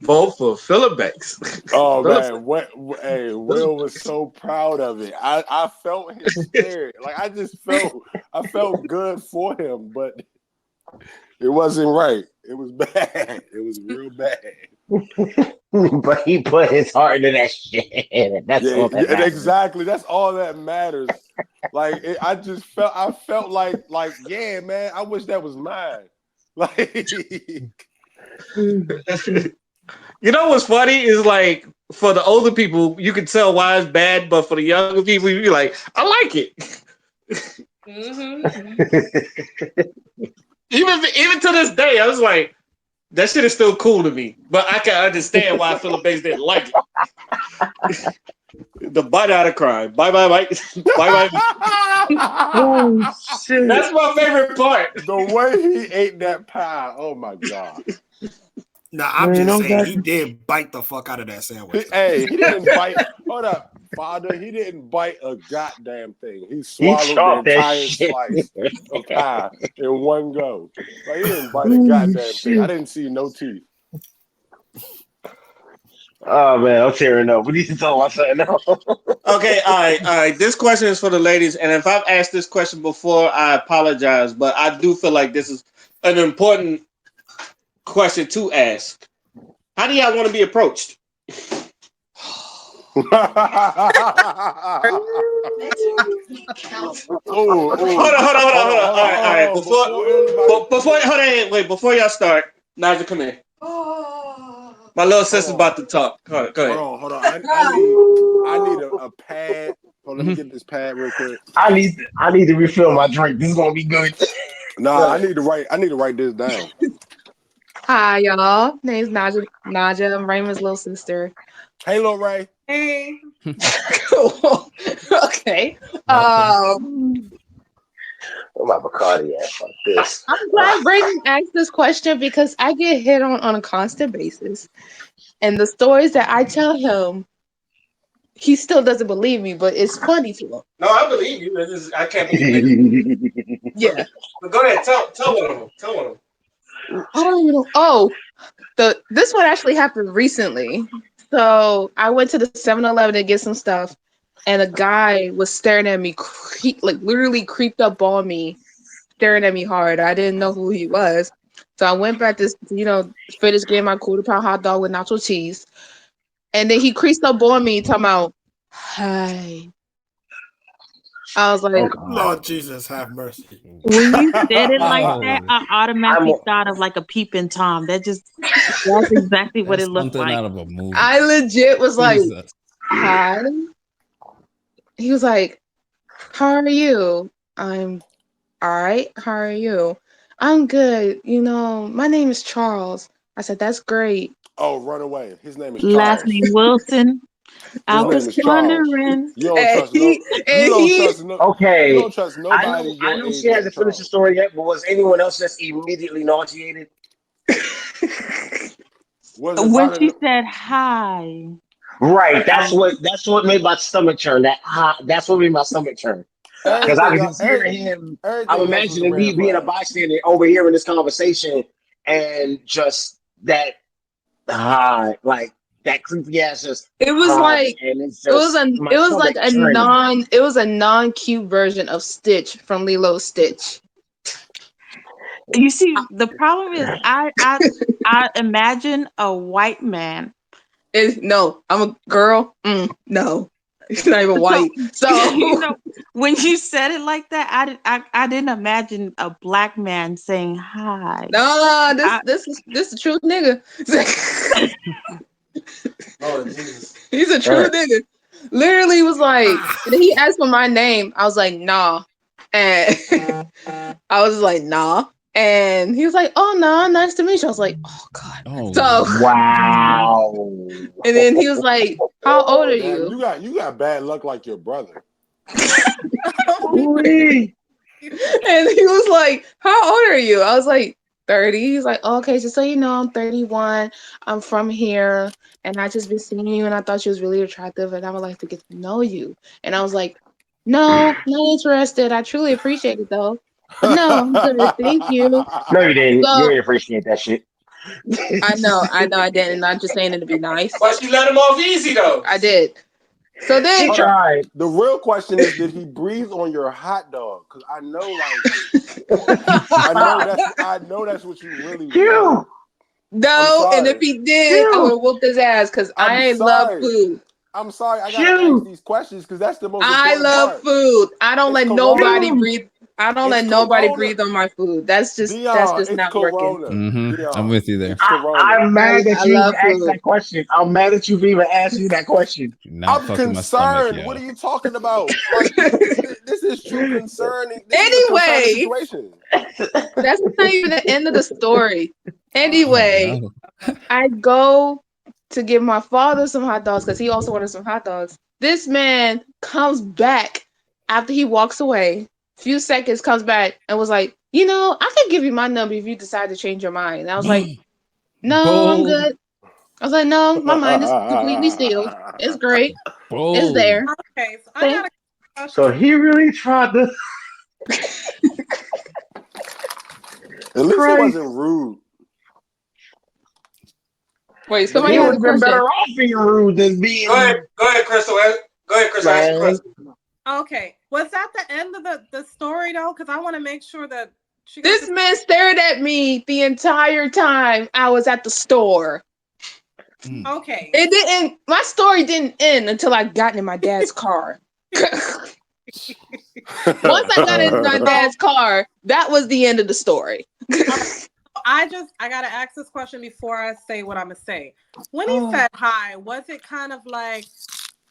Both for Philip Banks. Oh Phillip- man, Will was so proud of it. I felt his spirit. Like I felt good for him, but it wasn't right. It was bad. It was real bad. But he put his heart into that shit. That's all that matters. Exactly. That's all that matters. Like I felt like yeah, man. I wish that was mine. Like You know what's funny is like for the older people, you can tell why it's bad, but for the younger people, you be like, I like it. Even to this day, I was like, that shit is still cool to me. But I can understand why Philip Banks didn't like it. The bite out of crime. Bye. Bye. Oh shit. That's my favorite part. the way he ate that pie. Oh my god. Now I'm just saying he did bite the fuck out of that sandwich. He didn't bite. Hold up, Father. He didn't bite a goddamn thing. He swallowed the entire slice of pie in one go. Like he didn't bite a goddamn thing. I didn't see no teeth. Oh man, I'm tearing up. What are you talking about something else? Okay, all right. This question is for the ladies, and if I've asked this question before, I apologize, but I do feel like this is an important question to ask. How do y'all want to be approached? Hold on. All right. Before y'all start, Naja, come here. My little sister's about to talk. Go ahead. Hold on. I need a pad. Hold on, let me get this pad real quick. I need to refill my drink. This is gonna be good. Nah, I need to write this down. Hi, y'all. Name's Naja. I'm Raymond's little sister. Hey, Lil Ray. Hey. Okay. Oh my Bacardi ass like this. I'm glad Raymond asked this question because I get hit on a constant basis. And the stories that I tell him, he still doesn't believe me, but it's funny to him. No, I believe you. I can't believe it. Yeah. But go ahead. Tell one of them. I don't even know. Oh, this one actually happened recently. So I went to the 7-Eleven to get some stuff, and a guy was staring at me, literally creeped up on me, staring at me hard. I didn't know who he was. So I went back to, finish getting my quarter-pound hot dog with nacho cheese. And then he creased up on me, talking about, hi. I was like, Lord Jesus, have mercy. When you said it like that, I automatically thought of like a peeping Tom. That's exactly what it looked like. Out of a movie. I legit was like, Jesus. hi. He was like, how are you? I'm all right. How are you? I'm good. My name is Charles. I said, that's great. Oh, run away. His name is Last Charles. name Wilson. I His was name is Charles. wondering. You don't trust no. Okay. You don't trust nobody. I know she hasn't finished the story yet, but was anyone else just immediately nauseated? When she said hi. Right. That's what made my stomach turn. That's what made my stomach turn. Because I Everything was else, just hearing him. I'm everything else was a imagining me red being a flag. bystander, overhearing this conversation, and just that like that creepy ass just It was like and it's just my it was stomach like turning. it was a non-cute version of Stitch from Lilo Stitch. You see, the problem is I imagine a white man. No, I'm a girl. No, it's not even So white. So you know, when you said it like that, I didn't imagine a black man saying hi. no, I, this is a true nigga. Lord Jesus. He's a true nigga. Literally was like, and he asked for my name. I was like, nah. And I was like, nah. And he was like, oh, nah, nice to meet you. I was like, oh, God. Oh, So, Wow. and then he was like, how old are Damn, you? you got bad luck like your brother. Ooh-wee. And he was like, how old are you? I was like, 30. He's like, oh, okay, just so you know, I'm 31. I'm from here. And I just been seeing you and I thought you was really attractive and I would like to get to know you. And I was like, no, not interested. I truly appreciate it though. But no, I'm good. Thank you. No, you didn't. You So didn't appreciate that shit. I didn't. I'm just saying it to be nice. But she let him off easy though. I did. So then She tried. The real question is, did he breathe on your hot dog? Because I know, I know that's what you really wanted. Q. I'm no, and if sorry. he did, I would Q. have whooped his ass because I'm I love sorry. food. I'm sorry. I gotta ask Q. these questions because that's the most I important love part. food. I don't It's let Corona. nobody breathe. I don't It's let nobody Corona. breathe on my food. That's just Dion, it's not working. Corona. I'm Dion, with you there. it's Corona. I'm mad that I you even love asked food. that question. I'm mad that you've even asked me that question. Not I'm fucking my stomach, concerned. yo. What are you talking about? Like this is true concerning. This is a concerning Anyway, situation. that's not even the end of the story. Oh Anyway, no. I go to give my father some hot dogs because he also wanted some hot dogs. This man comes back after he walks away. Few seconds comes back and was like, I could give you my number if you decide to change your mind. And I was like, no, I'm Bold. good. I was like, no, my mind is completely sealed. It's great. It's Bold. there. Okay, so I Thank- got a question. So he really tried to. At least he Christ. wasn't rude. Wait, But somebody He he has would a have been question. better off being rude than being. Go ahead, Crystal. Go ahead, Crystal. Ask your Man. question. Okay, was that the end of the story though? Because I want to make sure that she got This man stared at me the entire time I was at the store. Okay. It didn't. My story didn't end until I got in my dad's car. Once I got in my dad's car, that was the end of the story. I gotta ask this question before I say what I'm gonna say. When he said hi, was it kind of like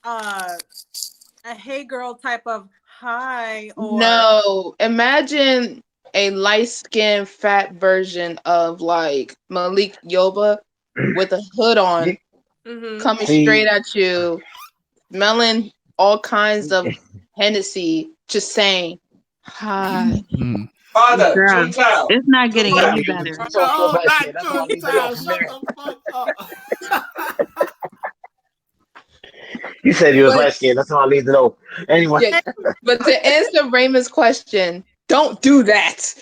a hey girl type of hi, or No, imagine a light-skinned fat version of like Malik Yoba with a hood on, coming straight at you, smelling all kinds of Hennessy, just saying hi. Father, Girl, June child. it's not June getting All I child. any need is better. a source of No, light skin. not That's all I June need to know child. from Shut there. the fuck up. You said he was But light skinned. That's all I need to know. Anyway. yeah, but to answer Raymond's question, don't do that.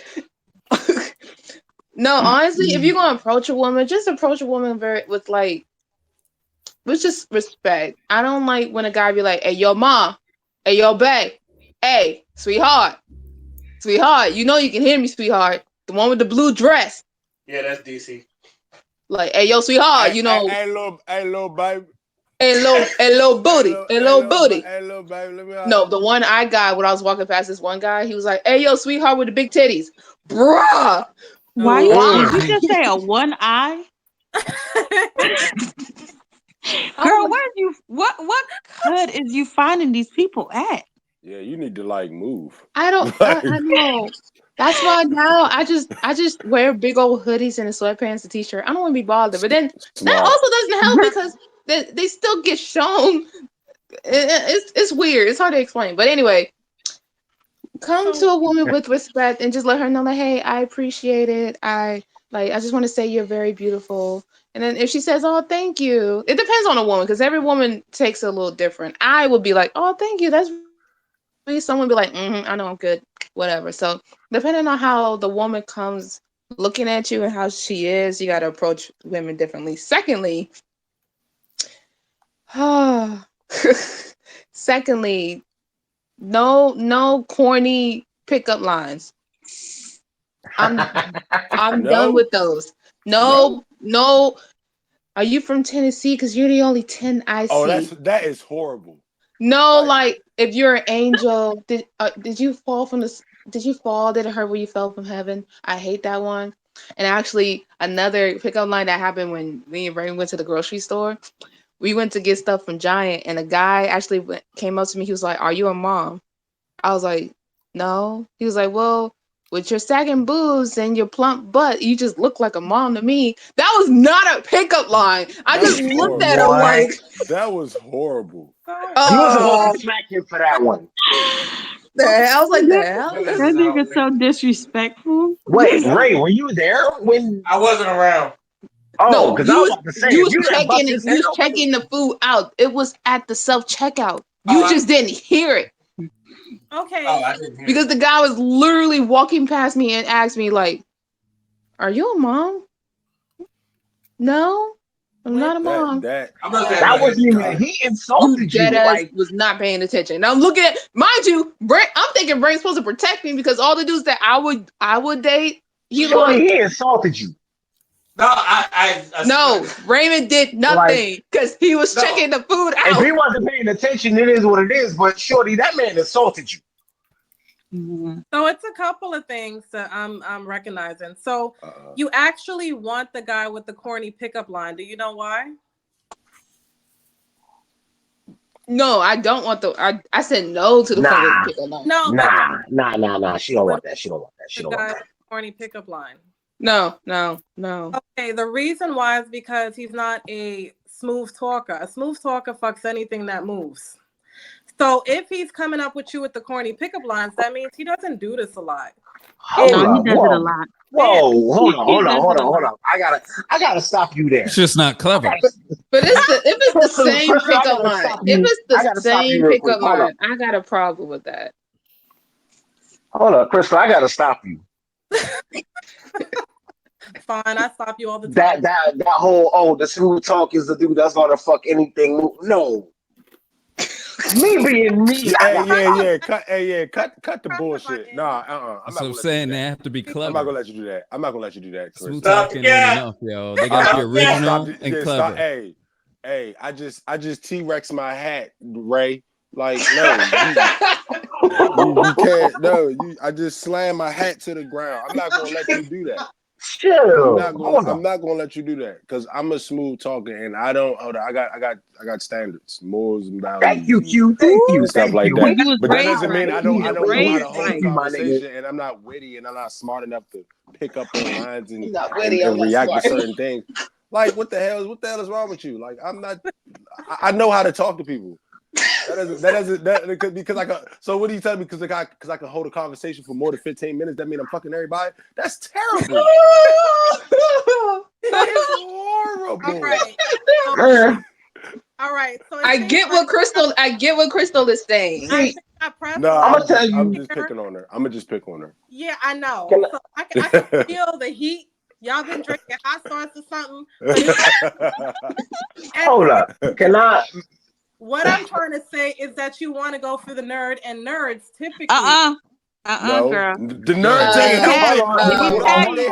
No, honestly, if you're gonna approach a woman, just approach a woman with just respect. I don't like when a guy be like, "Hey, yo, mom, hey, yo, babe, hey, sweetheart, you know you can hear me, sweetheart, the one with the blue dress, Yeah, that's DC. like, hey, yo, sweetheart, Hey, little baby. hey, little booty, hey, little booty." Hey, little baby. Let me No, the one I got when I was walking past this one guy, he was like, "Hey, yo, sweetheart with the big titties, bruh." Why did you Why? just say a one eye? Girl, what hood is you finding these people at? Yeah, you need to like move. I don't. I know. That's why now I just wear big old hoodies and a sweatpants, a t-shirt. I don't want to be bothered. But then that Smart. also doesn't help because they still get shown. It's weird. It's hard to explain. But anyway, come to a woman with respect and just let her know that, hey, I appreciate it. I just want to say you're very beautiful. And then if she says, oh, thank you, it depends on a woman because every woman takes it a little different. I would be like, oh, thank you. That's someone be like, I know I'm good, whatever. So depending on how the woman comes looking at you and how she is, you got to approach women differently. Secondly, no corny pickup lines. I'm done with those. No. Are you from Tennessee? Because you're the only 10 I see. Oh, that is horrible. No, like if you're an angel, did you fall from the? Did you fall? Did it hurt when you fell from heaven? I hate that one. And actually, another pickup line that happened when me and Rain went to the grocery store. We went to get stuff from Giant, and a guy actually came up to me. He was like, "Are you a mom?" I was like, "No." He was like, "Well, with your sagging boobs and your plump butt, you just look like a mom to me." That was not a pickup line. I just looked at him like, that was horrible. You were supposed to smack him for that one. The hell? I was like, the hell? That nigga's so disrespectful. Wait, Ray, were you there when I wasn't around? Oh, because I was about to say, you if you didn't bust his head was open- checking the food out. It was at the self checkout. You just didn't hear it. Okay. I didn't hear Because the guy was literally walking past me and asked me, like, "Are you a mom?" No, I'm not a mom. That wasn't even. He insulted you. Like, was not paying attention. Now I'm looking at, mind you, I'm thinking Brain's supposed to protect me because all the dudes that I would date, he insulted you. No, Raymond did nothing because he was checking the food out. If he wasn't paying attention, it is what it is. But shorty, that man insulted you. So it's a couple of things that I'm recognizing. So you actually want the guy with the corny pickup line. Do you know why? No, I don't want the. I said no to the fucking pickup line. No, Nah. She don't want that. She don't want that. She don't want that. Corny pickup line. No. Okay, the reason why is because he's not a smooth talker. A smooth talker fucks anything that moves. So if he's coming up with you with the corny pickup lines, that means he doesn't do this a lot. No, he does it a lot. Whoa, hold on. I gotta stop you there. It's just not clever. But if it's the same Crystal, I pickup gotta line, stop you. if it's I the gotta stop you same real quick. pickup Hold line, up. I got a problem with that. Hold up, Crystal, I gotta stop you. Fine, I stop you all the time. That whole the smooth talk is the dude that's gonna fuck anything. No. Me being me. Cut the bullshit. Nah, That's what I'm saying. They have to be clever. I'm not gonna let you do that. I'm not gonna let you do that, Chris. Smooth talking ain't enough, yo. They gotta be original and clever. Hey, I just T-Rex my hat, Ray. Like, no, you can't. No, I just slammed my hat to the ground. I'm not gonna let you do that. Chill. I'm not gonna let you do that because I'm a smooth talker and I don't. I got standards, morals, and values. Thank you, Q. Thank you. Stuff like that. But that doesn't mean I don't know how to hold a conversation and I'm not witty and I'm not smart enough to pick up on lines and react to certain things. Like, what the hell is wrong with you? Like, I'm not. I know how to talk to people. Because I can. So what are you telling me? Because I can hold a conversation for more than 15 minutes. That means I'm fucking everybody. That's terrible. That is horrible. All right. So I get what Crystal is saying. I'm gonna tell you. I'm just picking on her. I'm gonna just pick on her. Yeah, I know. So I can feel the heat. Y'all been drinking hot sauce or something. Hold up. Can I? What I'm trying to say is that you want to go for the nerd, and nerds typically. No, girl. The nerds ain't nobody. It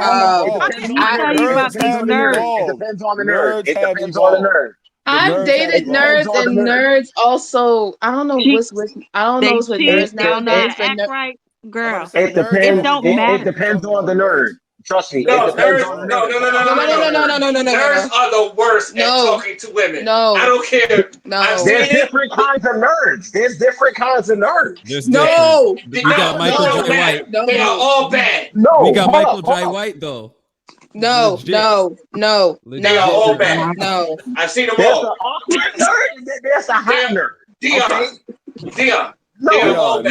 depends on the nerd. It depends on the nerd. I've dated nerds, and nerds also. I don't know what's with. I don't know what's with nerds nowadays. Act right, girl. It depends. It depends on the nerd. Trust me. No, it depends nerds, on the no. nerd. Nerds are the worst at talking to women. No, I don't care. No, there's different kinds of nerds. No, we got Michael J. White. They are all bad. No, we got Michael J. White though. No. They are all bad. No, I've seen them there's all. an awkward nerd. There's a hot nerd. Dion. No,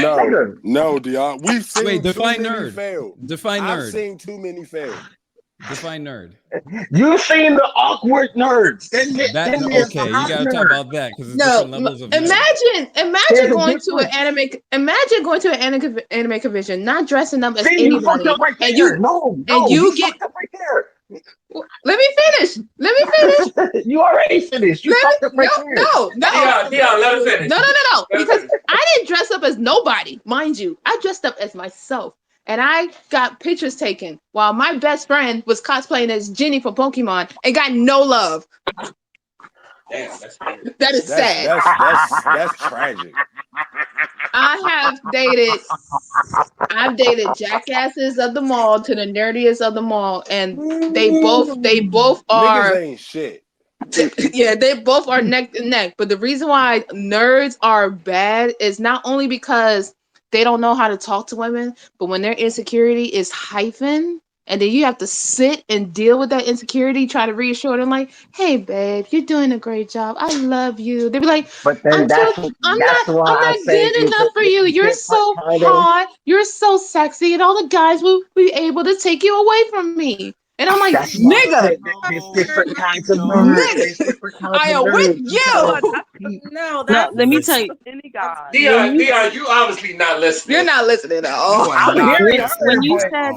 Dion. We've seen define too many nerd. fail. Define nerd. I've seen too many fail. Define nerd. You seen the awkward nerds? That Then there's the okay, you hot gotta talk nerd. about that because there's No, different levels of nerd. imagine There's a going to an difference. anime convention, not dressing up as See, you fucked anybody, up right and there. No, you you get. fucked up right there. Let me finish. Let me finish. You already finished. You fucked up right there. No. Dion, let her finish. No. Let her Because finish. I didn't dress up as nobody, mind you. I dressed up as myself. And I got pictures taken while my best friend was cosplaying as Jenny from Pokemon and got no love. Damn, that's weird. That is sad. That's tragic. I've dated jackasses of the mall to the nerdiest of the mall, and they both Niggas are ain't shit. yeah, they both are neck to neck. But the reason why nerds are bad is not only because they don't know how to talk to women, but when their insecurity is hyphen, and then you have to sit and deal with that insecurity, try to reassure them like, "Hey, babe, you're doing a great job. I love you." They be like, But then that's I'm why I not say good enough for you. You're so hot. You're so sexy, and all the guys will be able to take you away from me." And I'm like, That's why I nigga, said that there's different kinds of nerds. nigga, There's different kinds I of am with nerds. you. No, No, that's let me tell you. Any guy. Dion, you obviously not listening. You're not listening at all. No, I'm I'm not. hearing When her, you but said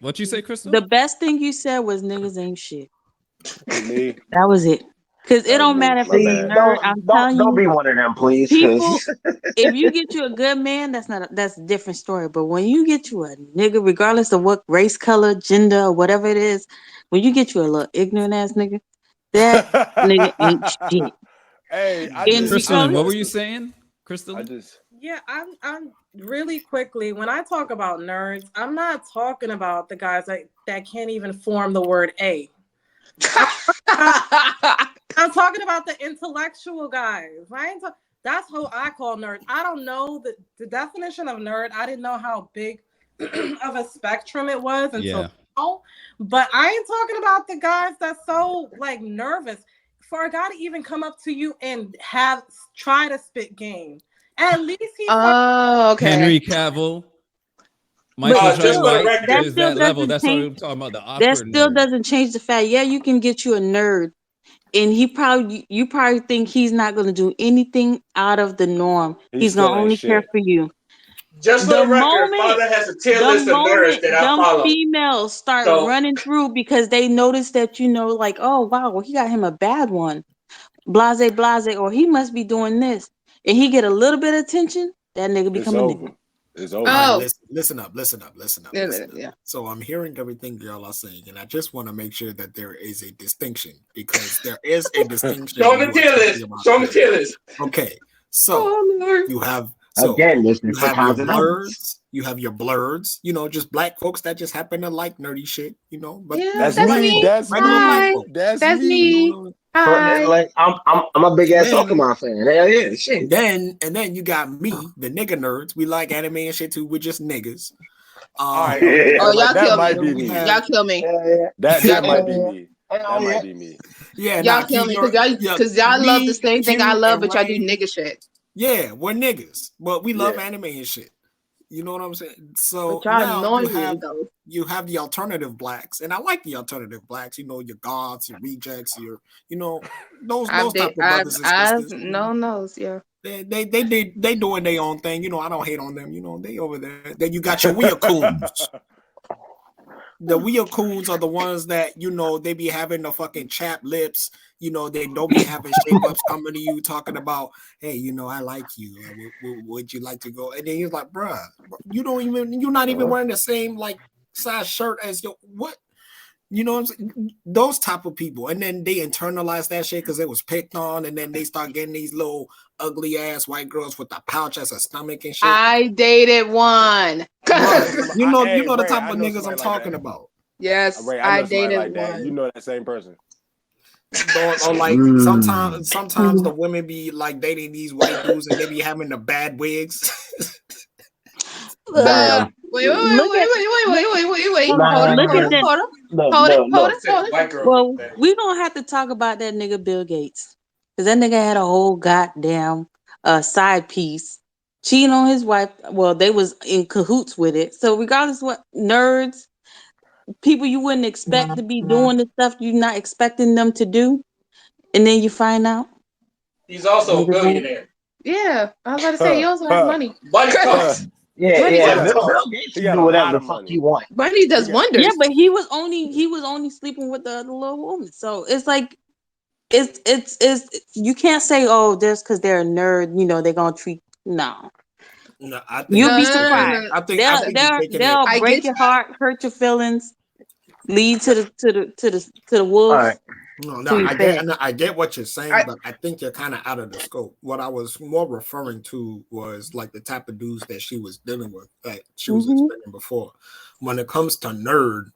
What you say, Crystal? the best thing you said was niggas ain't shit. Me. That was it. Cause it That was don't me. matter if My it's a see, bad. nerd. I'm telling don't you, be one of them, please, people. because If you get you a good man, that's a different story. But when you get you a nigga, regardless of what race, color, gender, or whatever it is, when you get you a little ignorant ass nigga, that nigga ain't shit. Hey, And Crystal, what were regardless, you saying, Crystal? yeah. I'm really quickly when I talk about nerds, I'm not talking about the guys that can't even form the word a. I'm talking about the intellectual guys. That's who I call nerd. I don't know the definition of nerd. I didn't know how big of a spectrum it was until Yeah. now. But I ain't talking about the guys that's so like nervous for a guy to even come up to you and try to spit game. At least he's Oh, okay. Henry Cavill, but Michael Just Jai for the White. record, that There's still that level. doesn't That's what change. we're talking about. The That awkward still nerd. doesn't change the fact. Yeah, you can get you a nerd, and you probably think he's not going to do anything out of the norm. He He's going still to ain't only care shit. for you. just for The the record, moment, Father has a tier the list of nerds moment that I them follow. females start So running through because they notice that like, oh wow, well, he got him a bad one, blase blase, or he must be doing this, and he get a little bit of attention, that nigga It's become a nigga. over. It's All right, over. listen up. Yeah. So I'm hearing everything y'all are saying, and I just want to make sure that there is a distinction because there is a distinction. show when him the you are tier talking list. about Show him the nerd. tier list. Okay, so Oh Lord. you have again, there's you different have your kinds of nerds. blurs, you have your blurs, just black folks that just happen to like nerdy shit, but Yeah, That's that's black me. me. folk, That's regular black Hi. me. folk. That's That's me. You me. know, Hi. Like I'm a big and ass then Pokemon fan. Hell yeah, shit. and then you got me, the nigga nerds. We like anime and shit too. We're just niggas. All right, okay, Oh, y'all that kill might me. be then we me. Y'all have kill me. That Y'all might kill be me. me. That might be me. yeah, Y'all nah, kill Key, me yeah, because y'all love the me, same thing I Q, love, and but y'all do Rain. nigga shit. Yeah, we're niggas, but we love Yeah. anime and shit. You know what I'm saying? So But y'all now annoying though. you have the alternative blacks, and I like the alternative blacks. Your goths, your rejects, your those type of brothers and sisters. Yeah. They doing their own thing. I don't hate on them. They over there. Then you got your weircoons. The weircoons are the ones that they be having the fucking chapped lips. They don't be having shape ups coming to you talking about, hey, I like you. Would you like to go? And then you're like, bruh, you're not even wearing the same like size shirt as your what? You know what I'm saying? Those type of people. And then they internalize that shit because it was picked on, and then they start getting these little ugly ass white girls with a pouch as a stomach and shit. I dated one. You know the Ray, type I of know niggas I'm somebody like talking that. about. Yes, Ray, I know somebody dated like that. one. You know that same person. Or like sometimes the women be like dating these white dudes and they be having the bad wigs. Damn. Wait. Look at look at that. Hold it. White girl. Well, we gonna have to talk about that nigga Bill Gates because that nigga had a whole goddamn side piece cheating on his wife. Well, they was in cahoots with it. So regardless what nerds, people you wouldn't expect to be doing the stuff you're not expecting them to do, and then you find out. He's also a Niggas ain't. billionaire. Yeah, I was about to say he also has money. Money talks. Yeah, Money yeah. Money talks. Bill talks. Gates He can got do a whatever lot the of fuck money. he want. Money does He got- Yeah, wonders. but he was only sleeping with the other little woman. So it's like it's you can't say, oh, just because they're a nerd, they're gonna treat. No, No, I you'll think No, be no, no, no, surprised. no. I They'll think you're they'll taking it. they'll I break get your heart, hurt your feelings, lead to the All wolves right. No, till you fail. I get what you're saying, I but I think you're kind of out of the scope. What I was more referring to was like the type of dudes that she was dealing with, that she was Hmm. explaining before. When it comes to nerd,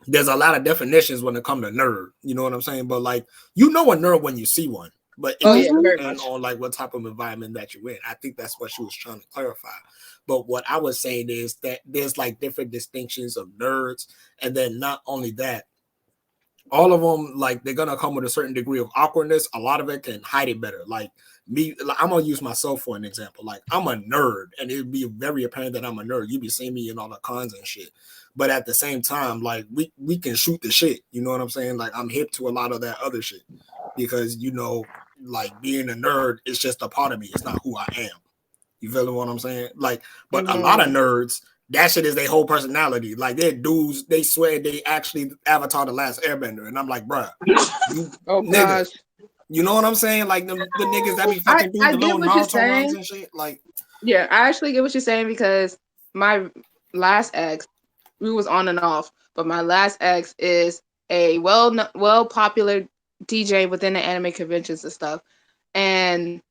there's a lot of definitions when it comes to nerd. You know what I'm saying? But like, a nerd when you see one. But it oh just yeah, very depends much. on like what type of environment that you're in. I think that's what she was trying to clarify. But what I was saying is that there's like different distinctions of nerds, and then not only that, all of them, like, they're gonna come with a certain degree of awkwardness. A lot of it can hide it better. Like me, like, I'm gonna use myself for an example. Like, I'm a nerd, and it'd be very apparent that I'm a nerd. You'd be seeing me in all the cons and shit. But at the same time, like, we can shoot the shit. You know what I'm saying? Like, I'm hip to a lot of that other shit because like, being a nerd is just a part of me. It's not who I am. You feel what I'm saying? Like, but a lot of nerds, that shit is their whole personality. Like, they're dudes, they swear they actually Avatar the Last Airbender. And I'm like, bruh, Oh nigga. gosh. You know what I'm saying? Like, the niggas that be fucking through I the get little what you're Naruto runs saying. and shit. Like, Yeah, I actually get what you're saying because my last ex, we was on and off, but my last ex is a well popular DJ within the anime conventions and stuff. And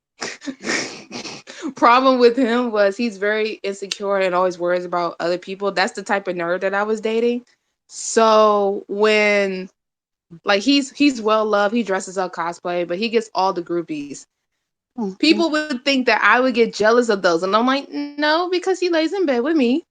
problem with him was he's very insecure and always worries about other people. That's the type of nerd that I was dating. So when like he's well loved, he dresses up cosplay, but he gets all the groupies. People would think that I would get jealous of those, and I'm like, no, because he lays in bed with me.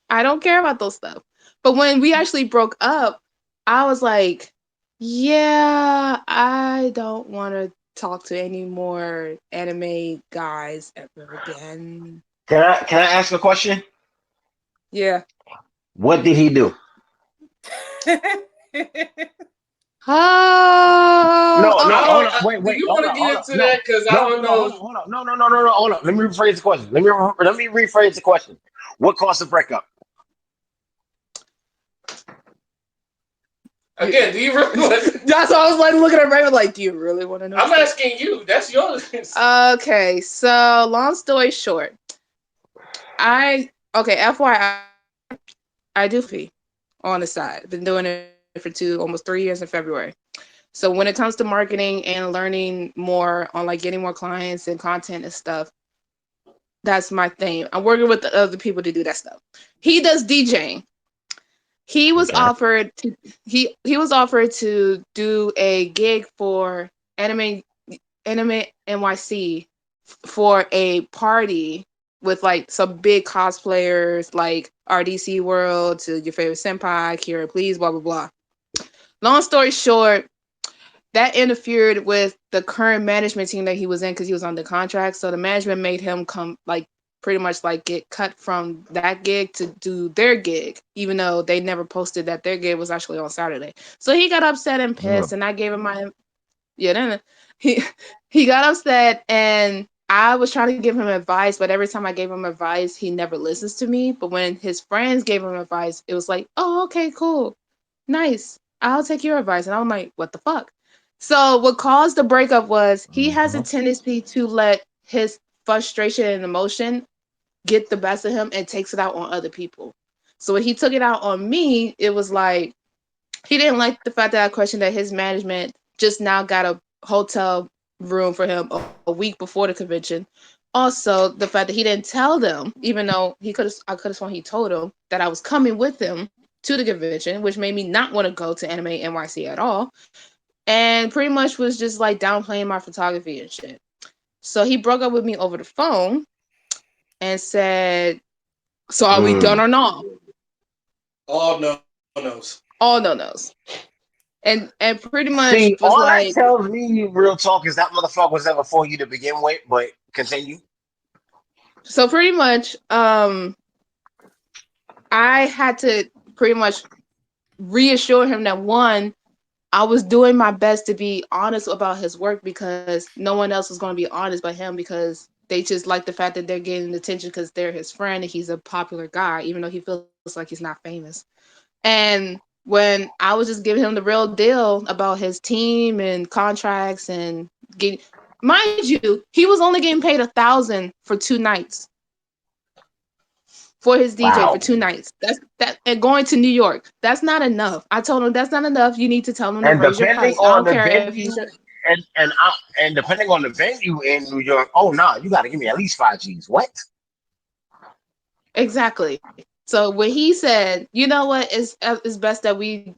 I don't care about those stuff. But when we actually broke up, I was like, yeah, I don't want to talk to any more anime guys ever again. Can I ask a question? Yeah. What did he do? Oh, No, I hold okay. on, don't. wait, Do wait, you hold want on, to hold get on. into No, that? Because I no, don't hold on, hold know. on, hold on. No, hold on. Let me rephrase the question. Let me rephrase the question. What caused the breakup? Again, do you really want? That's why I was like looking at Raymond like, do you really want to know? I'm asking you. That's yours. Okay, so long story short, FYI, I do fee on the side. Been doing it for almost 3 years in February. So when it comes to marketing and learning more on like getting more clients and content and stuff, that's my thing. I'm working with the other people to do that stuff. He does DJing. He was Okay. offered to he was offered to do a gig for anime NYC for a party with like some big cosplayers like RDC World to your favorite senpai, Kira Please, blah blah blah. Long story short, that interfered with the current management team that he was in because he was on the contract. So the management made him come like pretty much like get cut from that gig to do their gig, even though they never posted that their gig was actually on Saturday. So he got upset and pissed, and I gave him my then he he got upset, and I was trying to give him advice, but every time I gave him advice, he never listens to me. But when his friends gave him advice, it was like, oh, okay, cool, nice, I'll take your advice. And I'm like, what the fuck? So what caused the breakup was he has a tendency to let his frustration and emotion get the best of him and takes it out on other people. So when he took it out on me, it was like he didn't like the fact that I questioned that his management just now got a hotel room for him a week before the convention. Also, the fact that he didn't tell them, even though I could have sworn he told them that I was coming with him to the convention, which made me not want to go to Anime NYC at all. And pretty much was just like downplaying my photography and shit. So he broke up with me over the phone and said, so are we done or not? All no-nos. All no-nos. And pretty much See, was all that like, tells me, real talk, is that motherfucker was never for you to begin with. But continue. so pretty much, I had to pretty much reassure him that one, I was doing my best to be honest about his work because no one else was going to be honest but him because they just like the fact that they're getting attention because they're his friend and he's a popular guy, even though he feels like he's not famous. And when I was just giving him the real deal about his team and contracts and getting, mind you, he was only getting paid 1,000 for 2 nights for his DJ for Wow. 2 nights. That's that, and going to New York. That's not enough. I told him that's not enough. You need to tell him to And raise your depending price. I on don't the care if he's venue, and depending on the venue in New York, oh no, you got to give me at least 5 G's. What? exactly. So when he said, you know what, it's best that we,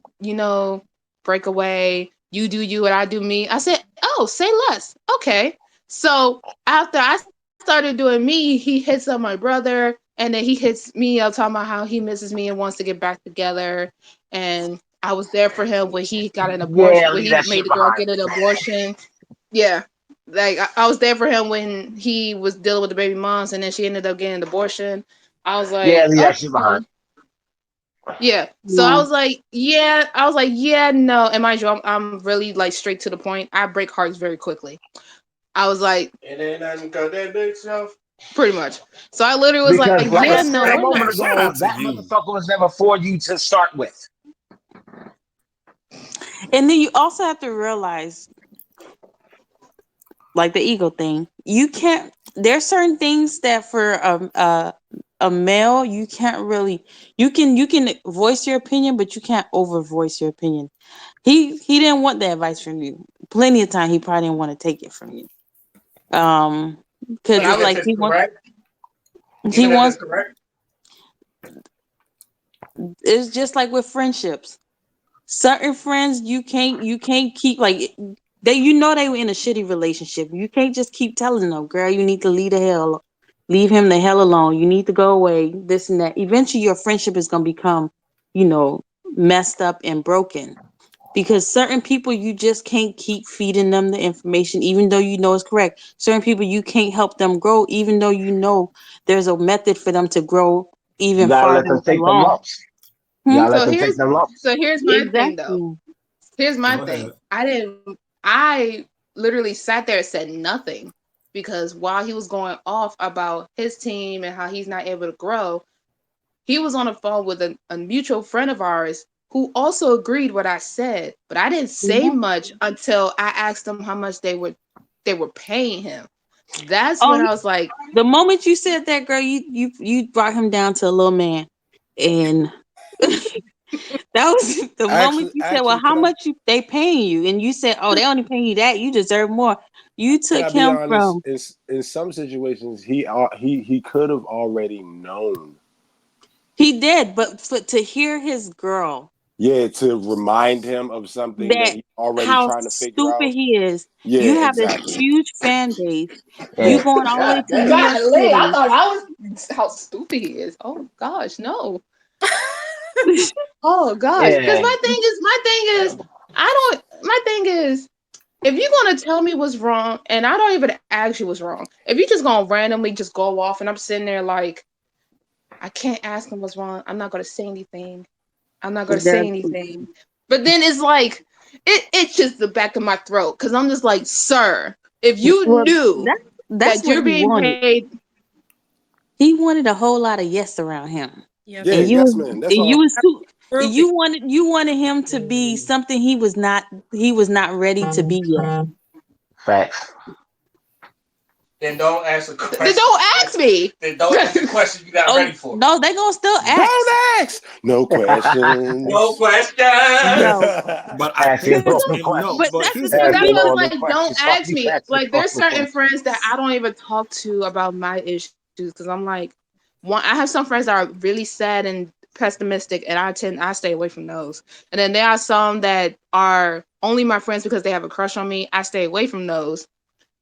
break away. You do you and I do me. I said, oh, say less. Okay. So after I started doing me, he hits up my brother, and then he hits me up talking about how he misses me and wants to get back together. And I was there for him when he got an abortion, Yeah, when leave he that made shit the girl behind. get an abortion. Yeah. Like I was there for him when he was dealing with the baby moms and then she ended up getting an abortion. I was Yeah, like, leave that shit okay. behind. Yeah. So I No. was like, yeah. I was like, yeah, no. And mind you, I'm really like straight to the point. I break hearts very quickly. I was like, It ain't nothing got that big stuff. pretty much. So I literally was like, Because, like I yeah, said no, a we're moment not. Shout out ago, to that you. motherfucker was never for you to start with. And then you also have to realize, like the ego thing, you can't. There's certain things that for a male you can't really. You can voice your opinion, but you can't over voice your opinion. He didn't want the advice from you. Plenty of time he probably didn't want to take it from you. Because But it's even if like it's correct, he even if it's wants. correct, It's just like with friendships. Certain friends you can't keep like they they were in a shitty relationship. You can't just keep telling them, girl, you need to leave him the hell alone. You need to go away. This and that. Eventually, your friendship is gonna become, you know, messed up and broken because certain people you just can't keep feeding them the information even though you know it's correct. Certain people you can't help them grow even though you know there's a method for them to grow You even gotta let farther them take them along. lumps. You Hmm? gotta let So them take here's them lumps. so here's my thing though. Exactly. Here's my Go thing. ahead. I literally sat there and said nothing because while he was going off about his team and how he's not able to grow, he was on the phone with a mutual friend of ours who also agreed what I said, but I didn't say Yeah. much until I asked them how much they were paying him. That's Oh, when I was like, the moment you said that, girl, you brought him down to a little man, and that was the moment you said, "Well, Actually, how much they paying you?" And you said, "Oh, they only paying you that. You deserve more." You can took I be him honest? from In some situations, he could have already known. he did, but to hear his girl Yeah, to remind him of something that that he's already how trying to figure stupid out. he is. Yeah, You have this exactly. huge fan base. You Yeah. going all the way God to New damn. York golly, I City. thought I was how stupid he is. Oh gosh, no. Oh gosh, because Yeah. my thing is, I don't. My thing is, if you're gonna tell me what's wrong, and I don't even ask you what's wrong, if you're just gonna randomly just go off, and I'm sitting there like, I can't ask him what's wrong. I'm not gonna say anything. I'm not gonna say That's anything. But then it's like, it's just the back of my throat because I'm just like, sir, if you well, knew that's that what you're he being wanted. paid, He wanted a whole lot of yes around him. Yes, Yeah, And he you did. yes, was man. That's and you all. was too Absolutely. you wanted him to be something he was not ready to be yet. Facts. Then don't ask a then question. don't ask me. Then don't ask the question you're not Oh ready for. no, they gonna still Don't ask. ask. No No questions. question. No. But I Asking think Cause, all the no. but questions. But that's the here's the But thing. that's Asking why I thing. all was the like, don't questions. Why ask you me. asking Like, all there's the certain questions? friends that I don't even talk to about my issues because I'm like, I have some friends that are really sad and pessimistic, and I stay away from those. And then there are some that are only my friends because they have a crush on me. I stay away from those.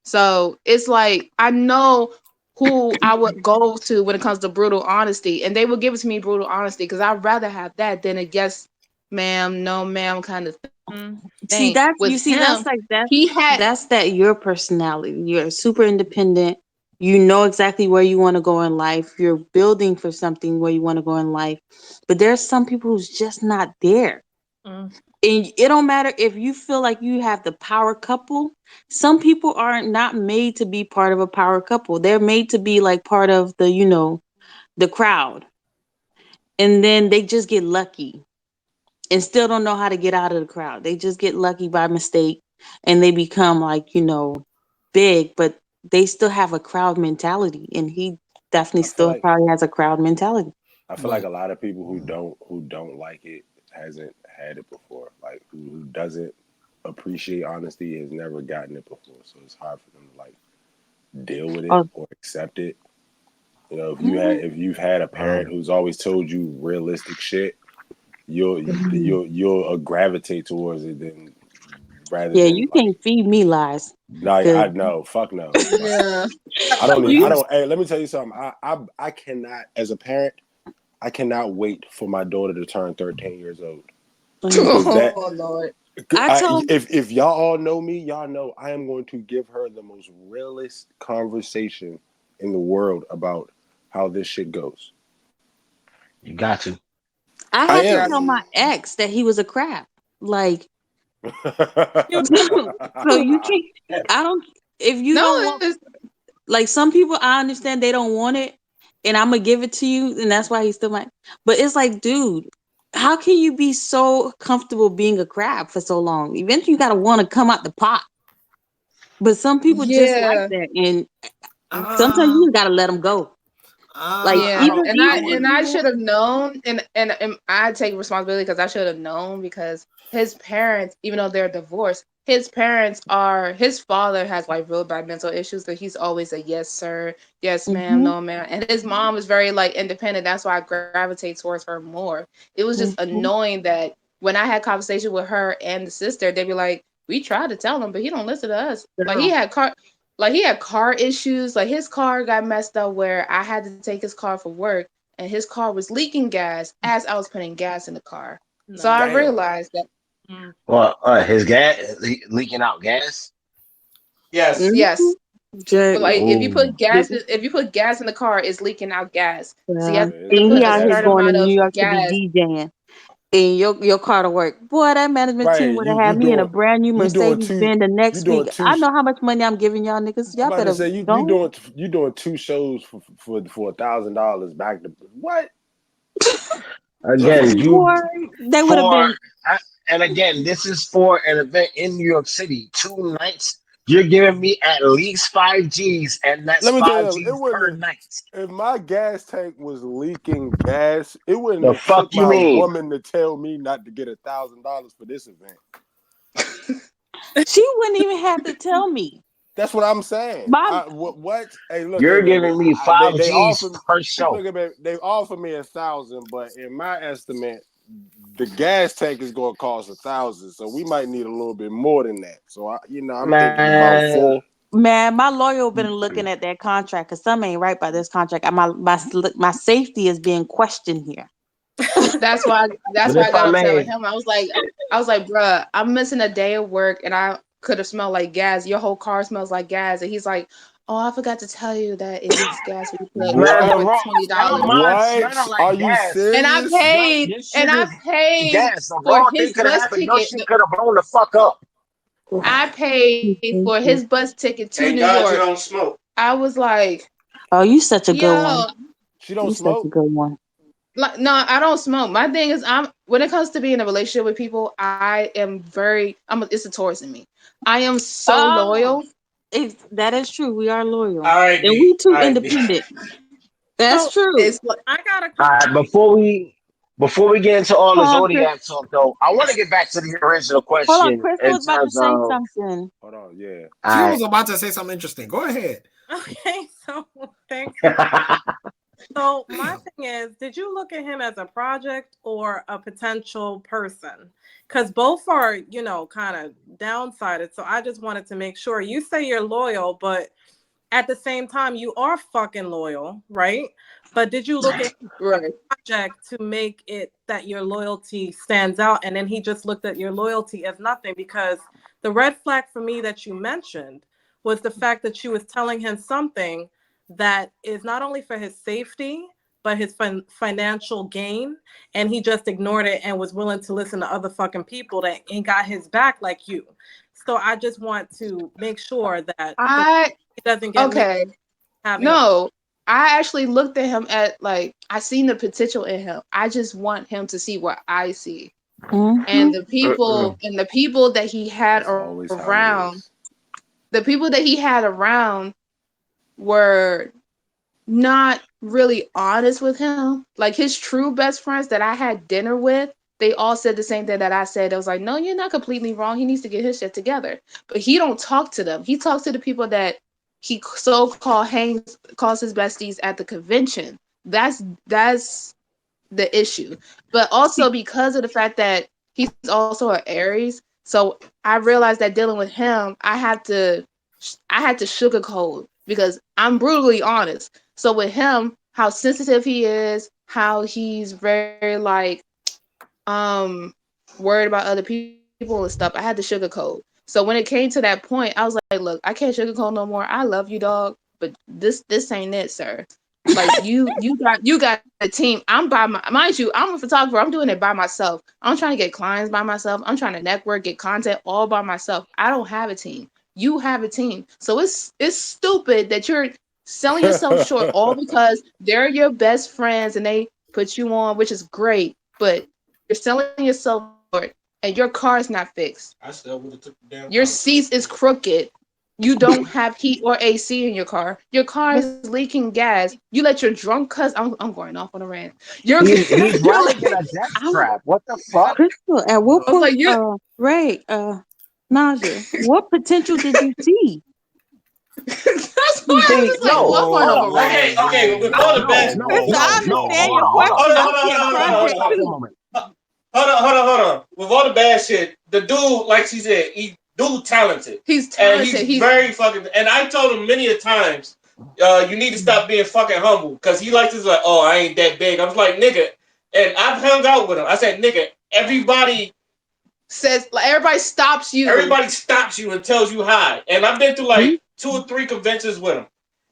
So it's like I know who I would go to when it comes to brutal honesty, and they will give it to me brutal honesty because I'd rather have that than a yes, ma'am, no, ma'am kind of Mm. See thing. that's With you see that's him, like that he had that's that your personality. You're super independent. You know exactly where you want to go in life. You're building for something where you want to go in life. But there's some people who's just not there. Mm. And it don't matter if you feel like you have the power couple. Some people are not made to be part of a power couple. They're made to be like part of the, the crowd. And then they just get lucky and still don't know how to get out of the crowd. They just get lucky by mistake and they become like, big, but they still have a crowd mentality. And he definitely I feel still like probably has a crowd mentality. I feel like a lot of people who don't like it hasn't had it before. Like who doesn't appreciate honesty has never gotten it before. So it's hard for them to like deal with it Oh, or accept it. You know, mm, if you've had a parent who's always told you realistic shit, you'll mhm. you'll gravitate towards it than rather Yeah, than you like can't feed me lies. no, Cause I know, fuck no. Like Yeah. I you, don't. Hey, let me tell you something. I cannot, as a parent, I cannot wait for my daughter to turn 13 years old because that Oh Lord. I told if y'all all know me, y'all know I am going to give her the most realist conversation in the world about how this shit goes. You got to. I I had to am. tell my ex that he was a crap. Like, You so you can't. I don't. If you No, don't want, it's like, some people, I understand they don't want it, and I'm gonna give it to you, and that's why he still might. But it's like, dude, how can you be so comfortable being a crab for so long? Eventually, you gotta want to come out the pot. But some people just like yeah. that, and sometimes you Um, just gotta let them go. Like, I Yeah, don't. and I I even and wouldn't. I if should have known, and I take responsibility because I should have known because his parents, even though they're divorced, his father has like real bad mental issues. That he's always a yes sir, yes ma'am, you, no ma'am, and his mom is very like independent. That's why I gravitate towards her more. It was just hmm annoying that when I had conversation with her and the sister, they'd be like, "We tried to tell him, but he don't listen to us." Like he had car issues. Like his car got messed up where I had to take his car for work and his car was leaking gas as I was putting gas in the car. So I no. Damn. realized that Mm. Well, his gas leaking out gas. Yes. yes. Jack, Like Oh, if you put gas in the car, it's leaking out gas. So you yeah. have Yeah, to And he put a out here gas. certain going to amount New of York to be gas. DJing. And your car to work. Boy, that management team Right. would have had me in a brand new You doing Mercedes two Benz the you next doing week. two I know how much money I'm giving y'all niggas. I'm Y'all about to better say go. you doing two shows for $1,000 back to what? again, you Boy, they would have for been. and again, this is for an event in New York City. 2 nights. You're giving me at least 5 G's, and that's Let me tell five you, it G's wouldn't per have night. if my gas tank was leaking gas, it wouldn't The have took fuck you my mean? woman to tell me not to get $1,000 for this event. She wouldn't even have to tell me. That's what I'm saying. My What? Hey, look, hey, You're baby. giving me They five they G's offered. per show. Look at baby. They offered me 1,000, but in my estimate, the gas tank is going to cost 1,000. So we might need a little bit more than that. So I'm thinking about Man, four. man, my lawyer been looking at that contract because something ain't right by this contract. My safety is being questioned here. That's but why I if got I upset with may, him. I was like, bruh, I'm missing a day of work and I could have smelled like gas. Your whole car smells like gas. And he's like, oh, I forgot to tell you that it leaks gas when you put man, the over What? raw, I don't $20. mind What? smelling like Are you gas. And I serious? Yo, paid this and shit I is paid gas. The for raw thing his could have bus happened. Your ticket. shit could have blown the fuck up. I paid for his bus ticket to Thank New God you York. don't smoke. I was like, Oh, you such a good yo, one. She don't You such a smoke. good one. like no, I don't smoke. My thing is I'm when it comes to being in a relationship with people, it's a Taurus in me. I am so Oh, loyal. that is true. We are loyal, All right, and D. we too All right, D. independent. That's So true. It's like I got a All question. right, before we get into all the Hold on, Chris. zodiac talk, though, I want to get back to the original Hold on, question Crystal in was about to terms say of. something. Hold on. Yeah. She I was about to say something interesting. Go ahead. Okay, so thanks for so my thing is, did you look at him as a project or a potential person? Because both are, kind of downsided. So I just wanted to make sure. You say you're loyal, but at the same time, you are fucking loyal, right? But did you look at a right. project to make it that your loyalty stands out? And then he just looked at your loyalty as nothing because the red flag for me that you mentioned was the fact that you was telling him something that is not only for his safety, but his financial gain. And he just ignored it and was willing to listen to other fucking people that ain't got his back like you. So I just want to make sure that he doesn't get okay. No, I actually looked at him at like I seen the potential in him. I just want him to see what I see. Mm-hmm. And the people that he had around, the people that he had around were not really honest with him. Like his true best friends that I had dinner with, they all said the same thing that I said. It was like, no, you're not completely wrong. He needs to get his shit together. But he don't talk to them. He talks to the people that he so-called calls his besties at the convention. That's the issue. But also because of the fact that he's also an Aries, so I realized that dealing with him, I had to sugarcoat because I'm brutally honest. So with him, how sensitive he is, how he's very like worried about other people and stuff, I had to sugarcoat. So when it came to that point, I was like, look, I can't sugarcoat no more. I love you, dog, but this ain't it, sir. Like you got a team. I'm by my mind you, I'm a photographer. I'm doing it by myself. I'm trying to get clients by myself. I'm trying to network, get content all by myself. I don't have a team. You have a team. So it's stupid that you're selling yourself short all because they're your best friends and they put you on, which is great, but you're selling yourself short and your car is not fixed. I still would have took the damn Your car. seats is crooked. You don't have heat or AC in your car. Your car is leaking gas. You let your drunk cousin. I'm going off on a rant. He's riding in a death trap. What the fuck? Crystal, at what I was like, point, Ray, Naja, what potential did you see? That's why I was just like, No, I'm going off a rant. Okay, with all the bad. Crystal, I understand your hold question. on. I see a project Stop for a too. moment. Hold on. With all the bad shit, the dude, like she said, dude talented. He's talented. And he's very fucking. And I told him many a times, you need to stop being fucking humble because he likes to like, oh, I ain't that big. I was like, nigga, and I've hung out with him. I said, nigga, everybody says like everybody stops you. Everybody stops you and tells you hi. And I've been to like 2 or 3 conventions with him.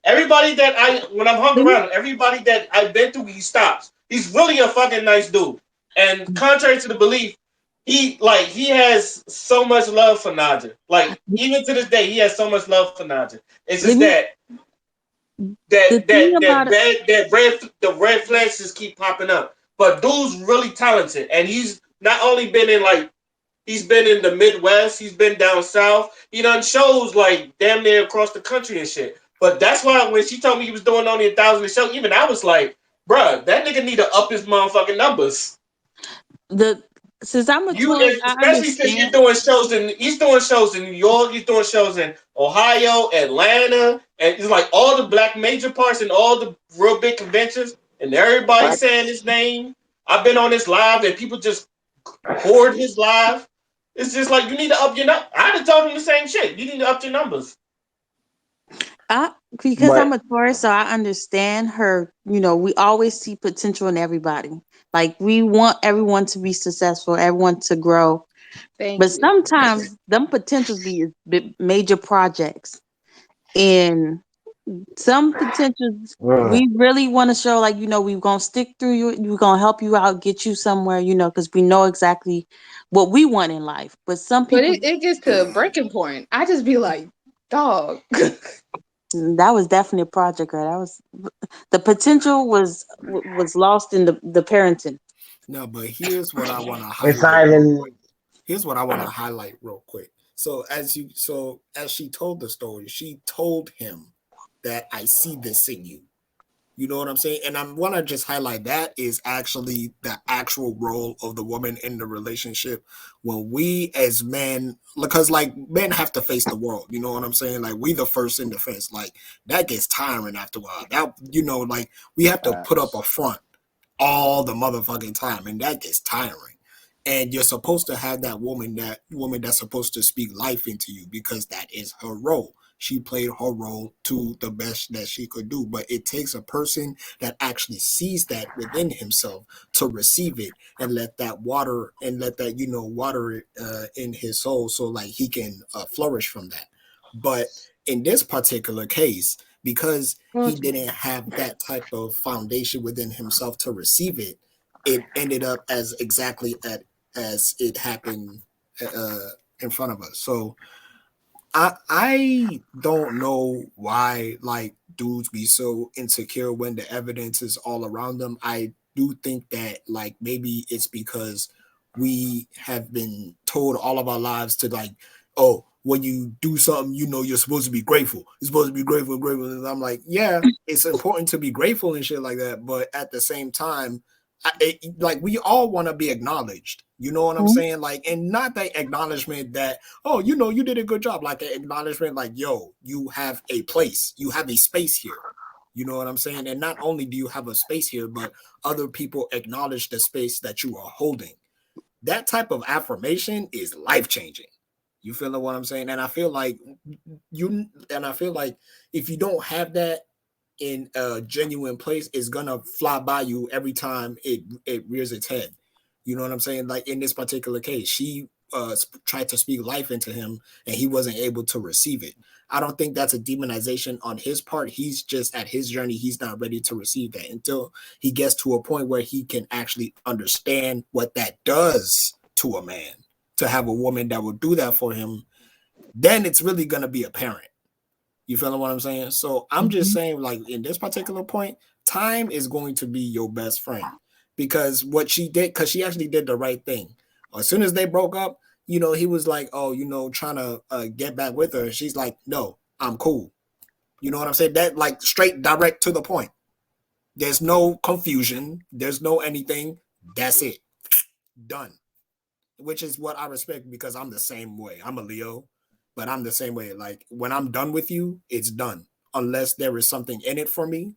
Everybody that when I'm hung around him, everybody that I've been to, he stops. He's really a fucking nice dude. And contrary to the belief, he has so much love for Naja. Like even to this day, he has so much love for Naja. It's just the red flags just keep popping up. But dude's really talented, and he's not only been in like. He's been in the Midwest. He's been down south. He done shows like damn near across the country and shit. But that's why when she told me he was doing only 1,000 a show, even I was like, bruh, that nigga need to up his motherfucking numbers. Since I'm a tourist, especially since he's doing shows in New York, he's doing shows in Ohio, Atlanta, and it's like all the black major parts and all the real big conventions, and everybody saying his name. I've been on his live and people just hoard his live. It's just like you need to up your numbers. I'd have told him the same shit. You need to up your numbers. Because I'm a tourist, so I understand her. You know, we always see potential in everybody. Like we want everyone to be successful, everyone to grow. But sometimes them potentials be major projects, and some potentials we really want to show. Like we're gonna stick through you. We're gonna help you out, get you somewhere. Because we know exactly what we want in life. But some people, it gets to a breaking point. I just be like, dog. That was definitely a project, right? That was the potential was lost in the parenting. No, but here's what I want to highlight. Here's what I want to highlight real quick. So as she told the story, she told him that I see this in you. You know what I'm saying? And I want to just highlight that is actually the actual role of the woman in the relationship. When we as men, because like men have to face the world, you know what I'm saying? Like we the first in defense, like that gets tiring after a while. That like we have to put up a front all the motherfucking time, and that gets tiring. And you're supposed to have that woman that's supposed to speak life into you because that is her role. She played her role to the best that she could do. But it takes a person that actually sees that within himself to receive it and let that water water it in his soul so like he can flourish from that. But in this particular case, because he didn't have that type of foundation within himself to receive it. It ended up as exactly as it happened in front of us. So I don't know why like dudes be so insecure when the evidence is all around them. I do think that like maybe it's because we have been told all of our lives to like, oh, when you do something, you know you're supposed to be grateful. You're supposed to be grateful, grateful. And I'm like, yeah, it's important to be grateful and shit like that. But at the same time, like we all want to be acknowledged. You know what I'm saying? Like, and not that acknowledgement that, oh, you know, you did a good job. Like an acknowledgement, like, yo, you have a place, you have a space here. You know what I'm saying? And not only do you have a space here, but other people acknowledge the space that you are holding. That type of affirmation is life changing. You feel what I'm saying? And I feel like if you don't have that in a genuine place, it's gonna fly by you every time it rears its head. You know what I'm saying? Like in this particular case, she tried to speak life into him and he wasn't able to receive it. I don't think that's a demonization on his part. He's just at his journey. He's not ready to receive that until he gets to a point where he can actually understand what that does to a man, to have a woman that will do that for him. Then it's really going to be apparent. You feeling what I'm saying? So I'm just saying, like, in this particular point, time is going to be your best friend because what she did, because she actually did the right thing. As soon as they broke up, you know, he was like, oh, you know, trying to get back with her. She's like, no, I'm cool. You know what I'm saying? That like straight, direct to the point. There's no confusion. There's no anything. That's it. Done. Which is what I respect because I'm the same way. I'm a Leo. But I'm the same way. Like when I'm done with you, it's done. Unless there is something in it for me.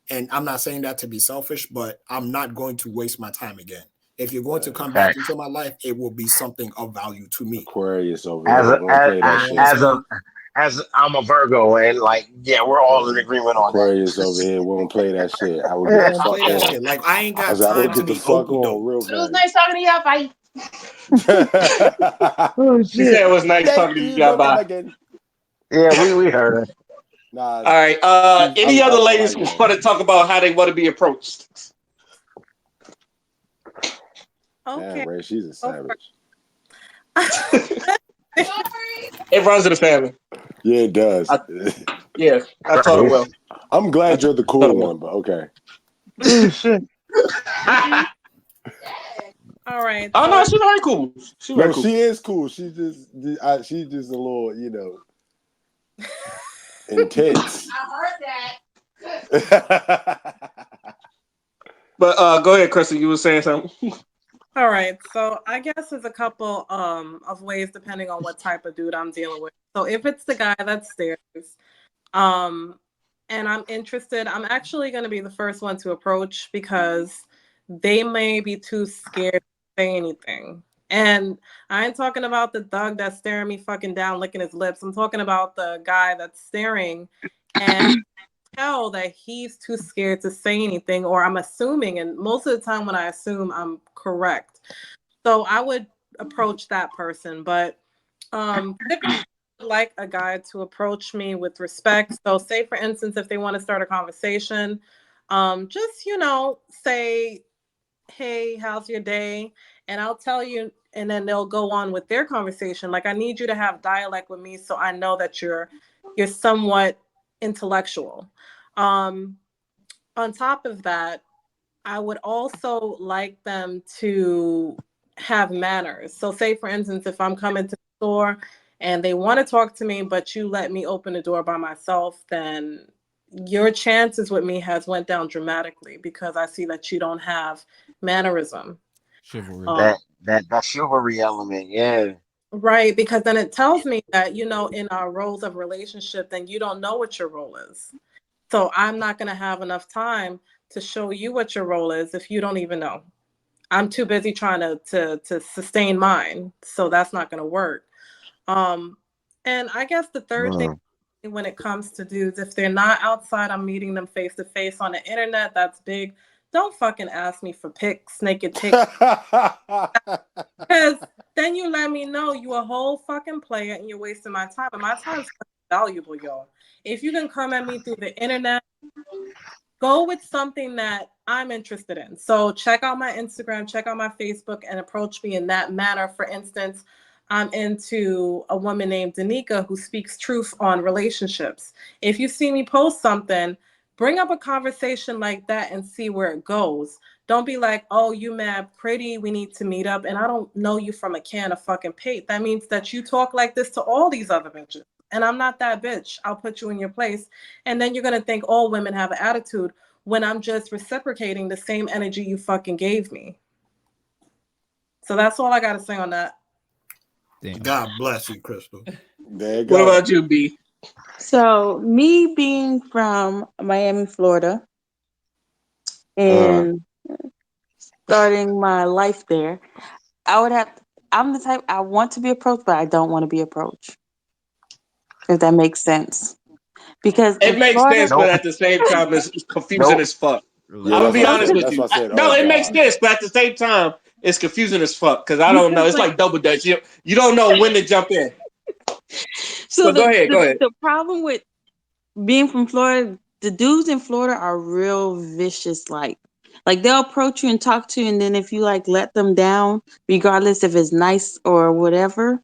And I'm not saying that to be selfish, but I'm not going to waste my time again. If you're going to come back into my life, it will be something of value to me. Aquarius over here. We don't play that shit. As I'm a Virgo and like, yeah, we're all in agreement on that. Aquarius over here. We don't play that shit. I would get the fuck on. Shit. Like I ain't got time to be okey-doke. It was nice talking to y'all. Bye. She said it was nice talking to you. Bye. Yeah, we heard her. Nah. All right. Any other ladies want to talk about how they want to be approached? Okay. Damn, Ray, she's a savage. It runs in the family. Yeah, it does. I taught her well. I'm glad you're the cool one, but okay. All right. Oh no, she's very cool. She is cool. She's just a little, you know, intense. I heard that. But go ahead, Kristen. You were saying something. All right. So I guess there's a couple of ways depending on what type of dude I'm dealing with. So if it's the guy that stares, and I'm interested, I'm actually going to be the first one to approach because they may be too scared to say anything. And I ain't talking about the thug that's staring me fucking down, licking his lips. I'm talking about the guy that's staring and tell that he's too scared to say anything, or I'm assuming, and most of the time when I assume, I'm correct. So I would approach that person, but typically like a guy to approach me with respect. So say for instance, if they want to start a conversation, just, you know, say, hey, how's your day? And I'll tell you, and then they'll go on with their conversation. Like, I need you to have dialect with me so I know that you're somewhat intellectual. On top of that, I would also like them to have manners. So say for instance, if I'm coming to the store and they want to talk to me, but you let me open the door by myself, then your chances with me has went down dramatically because I see that you don't have mannerism. Chivalry. That chivalry element, yeah. Right, because then it tells me that, you know, in our roles of relationship, then you don't know what your role is. So I'm not going to have enough time to show you what your role is if you don't even know. I'm too busy trying to sustain mine, so that's not going to work. And I guess the third thing when it comes to dudes, if they're not outside, I'm meeting them face to face on the internet. That's big. Don't fucking ask me for pics, naked pics, because then you let me know you a whole fucking player and you're wasting my time. And my time's valuable, y'all. If you can come at me through the internet, go with something that I'm interested in. So check out my Instagram, check out my Facebook, and approach me in that manner. For instance, I'm into a woman named Danica who speaks truth on relationships. If you see me post something, bring up a conversation like that and see where it goes. Don't be like, oh, you mad pretty, we need to meet up, and I don't know you from a can of fucking paint. That means that you talk like this to all these other bitches. And I'm not that bitch. I'll put you in your place. And then you're going to think all women have an attitude when I'm just reciprocating the same energy you fucking gave me. So that's all I got to say on that. Damn. God bless you, Crystal. There you go. What about you, B? So me being from Miami, Florida, and starting my life there, I'm the type, I want to be approached, but I don't want to be approached. If that makes sense. Because It in makes Florida, sense, but at the same time, it's confusing as fuck. Yeah, I'm gonna that's be what I honest said. with That's you. what I said. No, Oh it makes God. sense, but at the same time, it's confusing as fuck because I don't know. It's like double dutch. You don't know when to jump in. so But go ahead. the problem with being from Florida, the dudes in Florida are real vicious. Like they'll approach you and talk to you, and then if you like let them down, regardless if it's nice or whatever,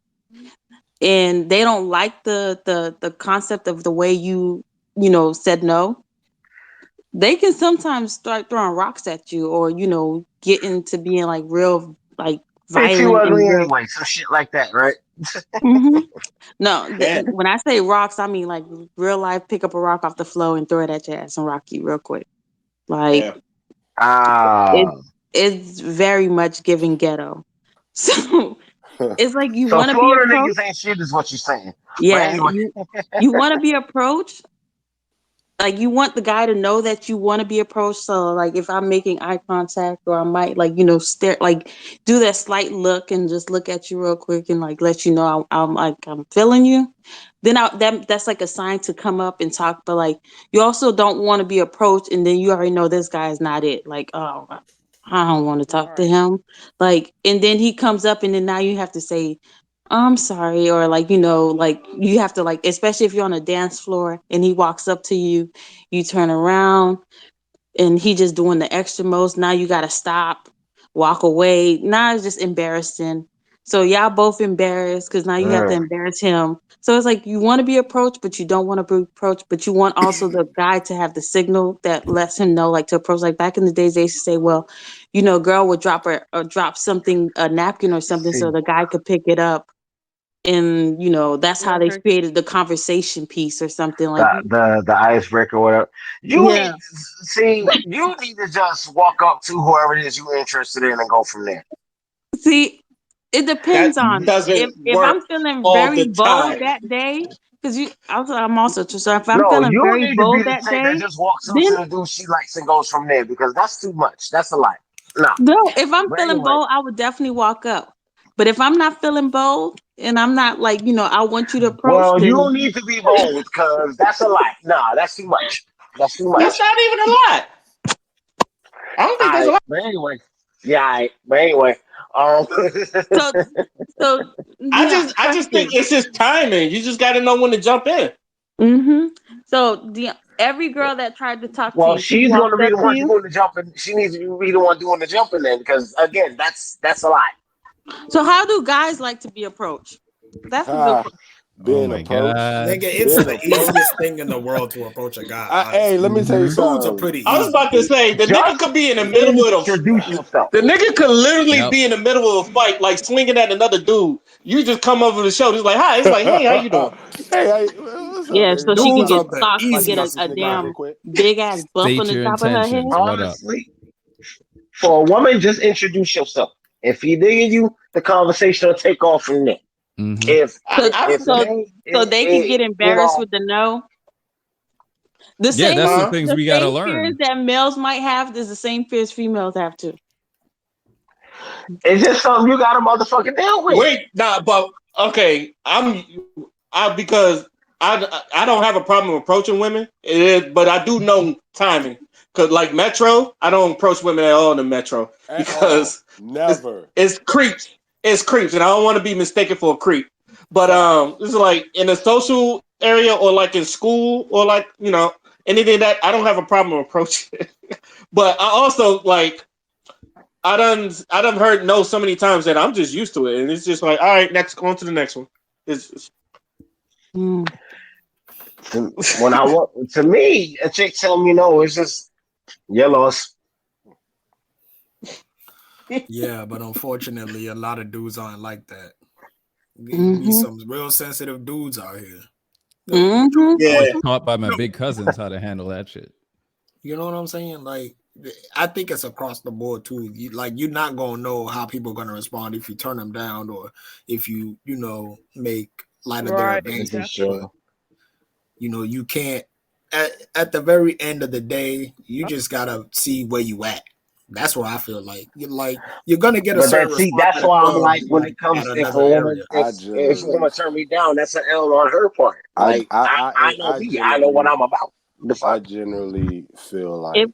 and they don't like the concept of the way you said no, they can sometimes start throwing rocks at you, or get into being like real like Bitch, you violent ugly and real. anyway. Some shit like that, right? Hmm. No, Damn. when I say rocks, I mean like real life. Pick up a rock off the floor and throw it at your ass and rock you real quick. Like it, it's very much giving ghetto. So it's like you So want to be Florida approached. niggas ain't shit, is what you're saying. But Yeah, anyway, you want to be approached. Like you want the guy to know that you want to be approached. So like if I'm making eye contact, or I might like stare, like do that slight look and just look at you real quick and like let you know I'm feeling you. Then that's like a sign to come up and talk. But like you also don't want to be approached and then you already know this guy is not it. Like, oh, I don't want to talk to him. Like, and then he comes up and then now you have to say, I'm sorry, or like like you have to, like, especially if you're on a dance floor and he walks up to you, you turn around and he just doing the extra most. Now you gotta stop, walk away. Now it's just embarrassing. So y'all both embarrassed because now you have to embarrass him. So it's like you want to be approached, but you don't want to be approached, but you want also the guy to have the signal that lets him know, like, to approach. Like back in the days, they used to say, well, girl would drop or drop something, a napkin or something, so the guy could pick it up. And that's how they created the conversation piece or something like. the icebreaker or whatever. You Yeah. need you need to just walk up to whoever it is you're interested in and go from there. See, it depends That on doesn't if I'm work feeling all very the bold time. that day, because I'm also so if I'm No, feeling you very need to be bold the that chick that day, just walks up then to the dude she likes and goes from there, because that's too much. That's a lot. Nah. no, if I'm But feeling anyway, bold, I would definitely walk up. But if I'm not feeling bold and I'm not like, I want you to approach, well, you then don't need to be bold because that's a lot. Nah, that's too much. That's too That's much. not even a lot. I don't think All that's a right, lot. but anyway, yeah. All right, but anyway, um, so I just think question. it's just timing. You just got to know when to jump in. Mm-hmm. So every girl that tried to talk to well, you, she she's going to walked be up the to one you. doing the jumping. She needs to be the one doing the jumping then, because again, that's a lot. So how do guys like to be approached? That's a good Ha, question. Oh being my approached. god. Nigga, it's Being the approached. easiest thing in the world to approach a guy, Hey, honestly. let me tell you Dudes are something. pretty I was easy. about to say the nigga Just could be in the middle introduce of yourself. the nigga could literally Yep. be in the middle of a fight, like swinging at another dude. You just come over the shoulder. It's like, hi. It's like, hey, how you doing? Hey, what's up, Yeah, baby? so she can Dudes get are the socked and Might get bust easiest this a nigga out real damn quick. big ass bump on State the your top of her head. intentions. What up? Honestly, for a woman, just introduce yourself. If he digging you, the conversation will take off from there. Mm-hmm. If So I if it so ain't, so they can get you embarrassed know, with the no. The Yeah, that's the same huh? things the we gotta same fears learn. that males might have is the same fears females have too. it's just something you got to motherfucking deal with. Wait, nah, but okay. I because I don't have a problem approaching women. It is, but I do know timing. Cause like Metro, I don't approach women at all in the Metro At all. because it's Never. it's creeps. It's creeps, and I don't want to be mistaken for a creep. But Facts. this is like in a social area or like in school or like, you know, anything that I don't have a problem approaching. But I also like I done heard no so many times that I'm just used to it, and it's just like, all right, next, go on to the next one. It's When I want to me, a chick tell me no, it's just you lost. Yeah, but unfortunately, a lot of dudes aren't like that. Be Mm-hmm. some real sensitive dudes out here. Mm-hmm. I was yeah, taught by my No, big cousins how to handle that shit. you know what I'm saying? Like, I think it's across the board too. Like, you're not gonna know how people are gonna respond if you turn them down or if you know, make light of their Right. This is advancement. That's But true. you can't. At the very end of the day, you just gotta see where you at. That's what I feel like. You're gonna get a But certain that see, response that's at a why I'm club, like, but when like it at comes if a another woman area. I if a woman generally, turn me down, that's an L on her part. Like I know I me, I know what generally, I'm about. The I fuck. generally feel If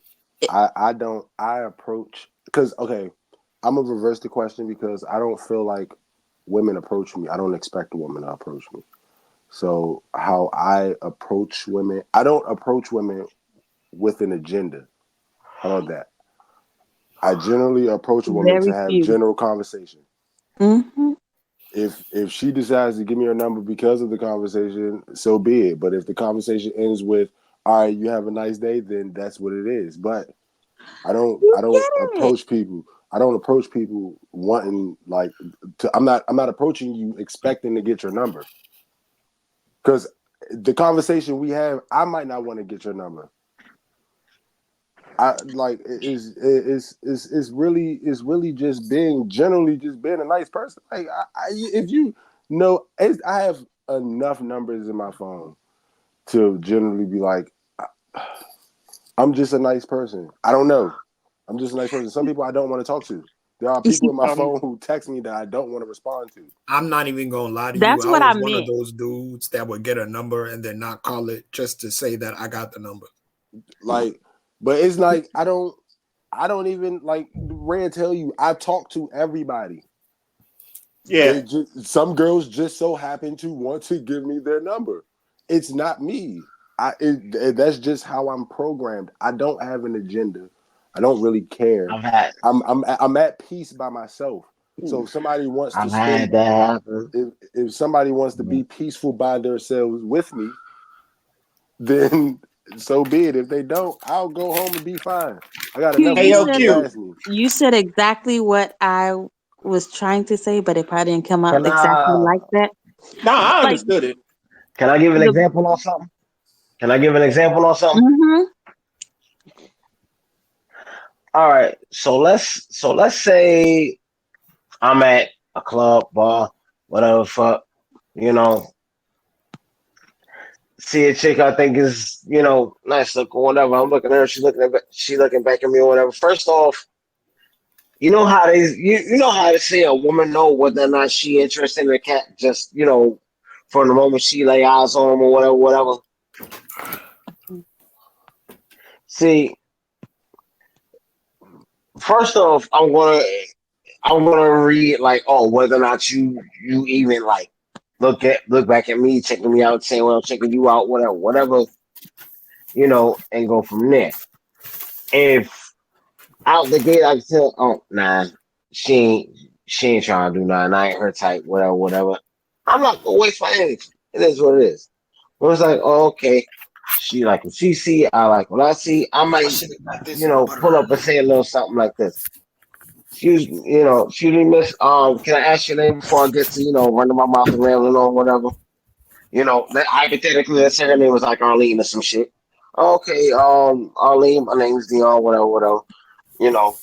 like I don't I approach because okay, I'm gonna reverse the question because I don't feel like women approach me. I don't expect a woman to approach me. So how I approach women, I don't approach women with an agenda. How about that? I generally approach women to very have few. general conversation. Mm-hmm. If she decides to give me her number because of the conversation, so be it. But if the conversation ends with, all right, you have a nice day, then that's what it is. But You I don't get it. approach people. I don't approach people wanting like to, I'm not approaching you expecting to get your number. Because the conversation we have, I might not want to get your number. I like it's really just being generally just being a nice person. Like if you know, I have enough numbers in my phone to generally be like, I'm just a nice person. I don't know. I'm just a nice person. Some people I don't want to talk to. There are You see, people in my um, phone who text me that I don't want to respond to. I'm not even gonna lie to you. that's I what I was one of meant. those dudes that would get a number and then not call it just to say that I got the number. Like, but it's like I don't even like Rand tell you I talk to everybody. yeah. They just some girls just so happen to want to give me their number. It's not me. That's just how I'm programmed. I don't have an agenda. I don't really care. I've had I'm at peace by myself. So if somebody wants to I've spend had that happen. if somebody wants to be peaceful by themselves with me, then so be it. If they don't, I'll go home and be fine. I got You enough Hey you yo, women said to Q. last me. you said exactly what I was trying to say, but it probably didn't come out Can exactly I like that. Nah, I Like understood it. can I give an the example on something? Can I give an example on something? mm-hmm. All right. So let's say I'm at a club, bar, whatever fuck, you know, see a chick I think is, nice look or whatever. I'm looking at her, she looking back at me or whatever. First off, you know how to say a woman know whether or not she interested in a cat just, from the moment she lay eyes on him or whatever. See, first off, I'm gonna read like, oh, whether or not you even like look back at me, checking me out, saying, well, I'm checking you out, whatever, and go from there. If out the gate I can tell, oh nah, she ain't she ain't trying to do nothing. I ain't her type, whatever. I'm not gonna waste my energy. It is what it is. But it's like, oh, okay. She like what she see, I like what I see. I I might, should have got this in pull butter. up and say a little something like this. Excuse me, miss. Can I ask your name before I get to, running my mouth and rambling on whatever? Hypothetically, let's say her name was like Arlene or some shit. Okay, Arlene, my name's Dion, whatever. You know,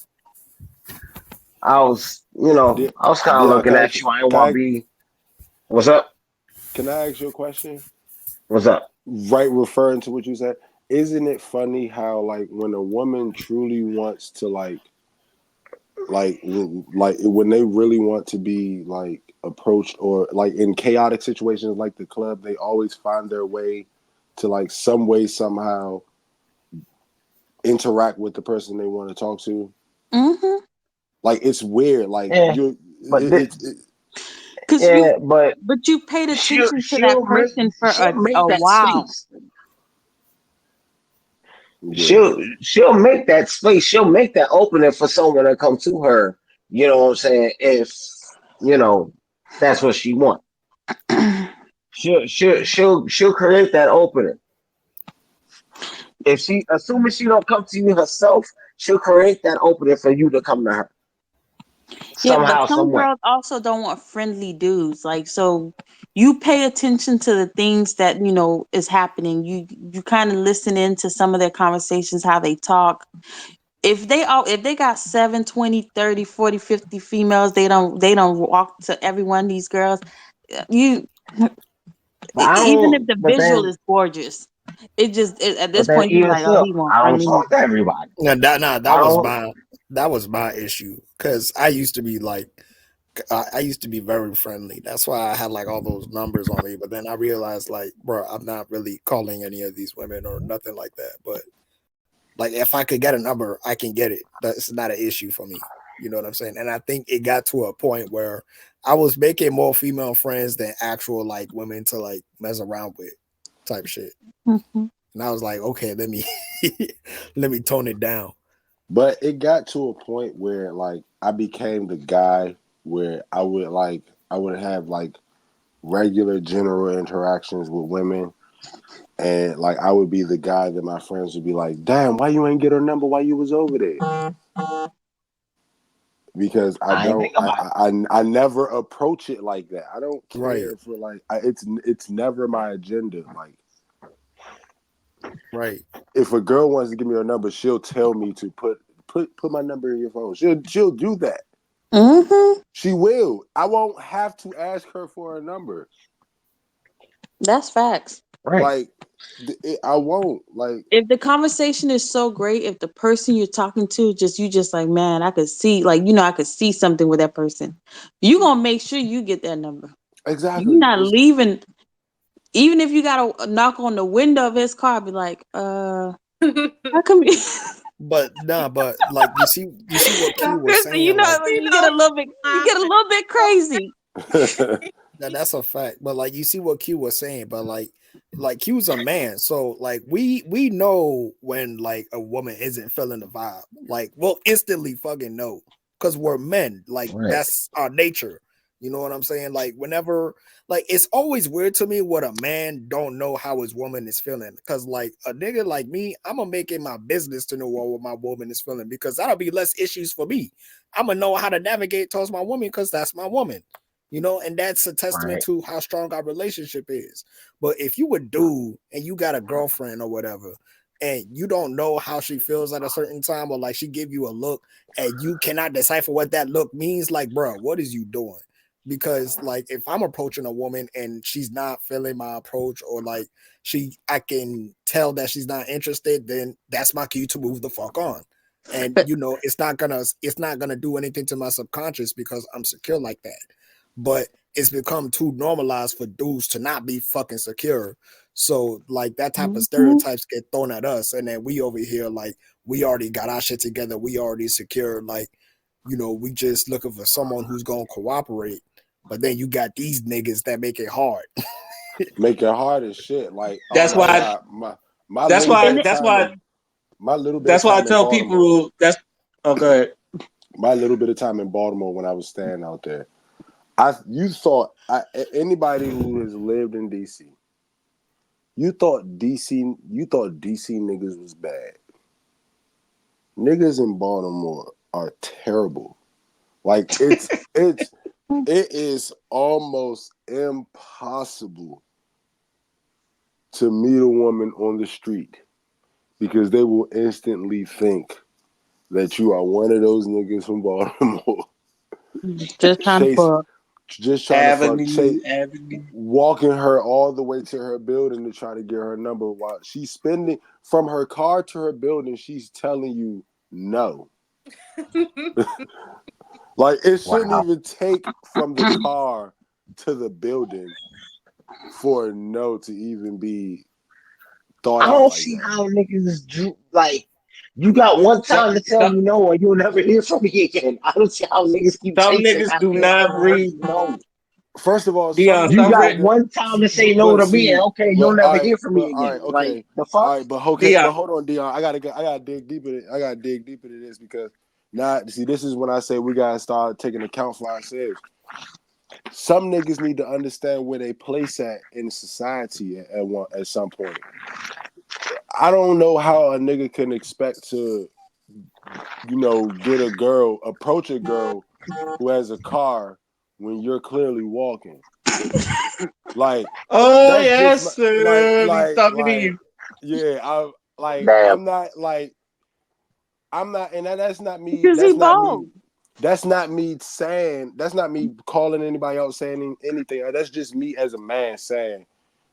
De- I was kind of Dion, looking at you. I didn't want to be. What's up? can I ask you a question? What's up? Right, referring to what you said, isn't it funny how like when a woman truly wants to like when they really want to be like approached or like in chaotic situations like the club, they always find their way to like some way somehow interact with the person they want to talk to. Mm-hmm. Like it's weird. Like Yeah, you, but it, it, it Because Yeah, but you paid attention to that person for she'll make a that while. space. Yeah. She'll make that space. She'll make that opening for someone to come to her. You know what I'm saying? If you know that's what she wants. She'll create that opening. If she, assuming she don't come to you herself, she'll create that opening for you to come to her Yeah, but somehow, some some way. girls also don't want friendly dudes. Like, so you pay attention to the things that, is happening. You kind of listen into some of their conversations, how they talk. If they got 7, 20, 30, 40, 50 females, they don't walk to every one of these girls. You But I even if don't. the visual is gorgeous, at But this then point you even like, oh, still, he want I I don't need. talk to everybody. That I was don't. my issue because I used to be like I used to be very friendly. That's why I had like all those numbers on me. But then I realized like, bro, I'm not really calling any of these women or nothing like that. But like, if I could get a number, I can get it. That's not an issue for me. You know what I'm saying? And I think it got to a point where I was making more female friends than actual like women to like mess around with, type shit. Mhm. And I was like, okay, let me let me tone it down. But it got to a point where like I became the guy where I would have like regular general interactions with women, and like I would be the guy that my friends would be like, "Damn, why you ain't get her number while you was over there?" Because I ain't think about it. I never approach it like that. I don't Right, care for like it's never my agenda. Like right. if a girl wants to give me her number, she'll tell me to put my number in your phone. She'll do that. Mm-hmm. She will. I won't have to ask her for a number. That's facts. Right. Like I won't. Like If the conversation is so great, if the person you're talking to you just like, man, I could see, like, I could see something with that person. You gonna make sure you get that number. You're exactly. not leaving, even if you gotta knock on the window of his car, be like, how come you But nah, but like you see what Q was Kristen, saying, like you get a little bit crazy. that's a fact. But like you see what Q was saying, but like Q's a man, so like we know when like a woman isn't feeling the vibe. Like we'll instantly fucking know because we're men. Like Right. that's our nature. You know what I'm saying? Like whenever like it's always weird to me what a man don't know how his woman is feeling. Cause like a nigga like me, I'm gonna make it my business to know what my woman is feeling because that'll be less issues for me. I'm gonna know how to navigate towards my woman because that's my woman. You know, and that's a testament Right. to how strong our relationship is. But if you a dude and you got a girlfriend or whatever, and you don't know how she feels at a certain time, or like she give you a look and you cannot decipher what that look means, like, bro, what is you doing? Because like if I'm approaching a woman and she's not feeling my approach, or like I can tell that she's not interested, then that's my cue to move the fuck on. And But you know, it's not gonna do anything to my subconscious because I'm secure like that. But it's become too normalized for dudes to not be fucking secure. So like that type of Mhm. stereotypes get thrown at us, and then we over here like we already got our shit together, we already secure. Like, you know, we just looking for someone who's gonna cooperate. But then you got these niggas that make it hard. make it hard as shit. Like oh That's my why. god, my That's little bit why. of That's time why. in my little bit of That's why I time in tell Baltimore. people. That's. Oh, go ahead. My little bit of time in Baltimore when I was staying out there. Anybody who has lived in DC, you thought DC niggas was bad. Niggas in Baltimore are terrible. Like it is almost impossible to meet a woman on the street because they will instantly think that you are one of those niggas from Baltimore. Just trying to Chase fuck. just trying to fuck Chase, Avenue. walking her all the way to her building to try to get her number while she's spending from her car to her building, she's telling you no. Like it shouldn't Wow. even take from the car to the building for a no to even be thought I out don't like see that. how niggas do like. You got one Some, time to tell some, me no, or you'll never hear from me again. I don't see how niggas keep some chasing niggas do after a not woman. read. No. First of all, some Dion, You niggas stop got it. need to, one time to say no but to me, and see, okay, but you'll all never right, hear from but me all again. right, Like okay, the all fuck? right, but okay, Dion. but hold on, Dion. I gotta dig deep in it. I gotta dig deep into this because now, see, this is when I say we gotta start taking account for ourselves. Some niggas need to understand where they place at in society at some point. I don't know how a nigga can expect to, approach a girl who has a car when you're clearly walking. Like Oh that's just yes, he's talking to like you. yeah. Damn. I'm not, and that's not me. Because he bold. That's not me saying. That's not me calling anybody out saying anything. That's just me as a man saying,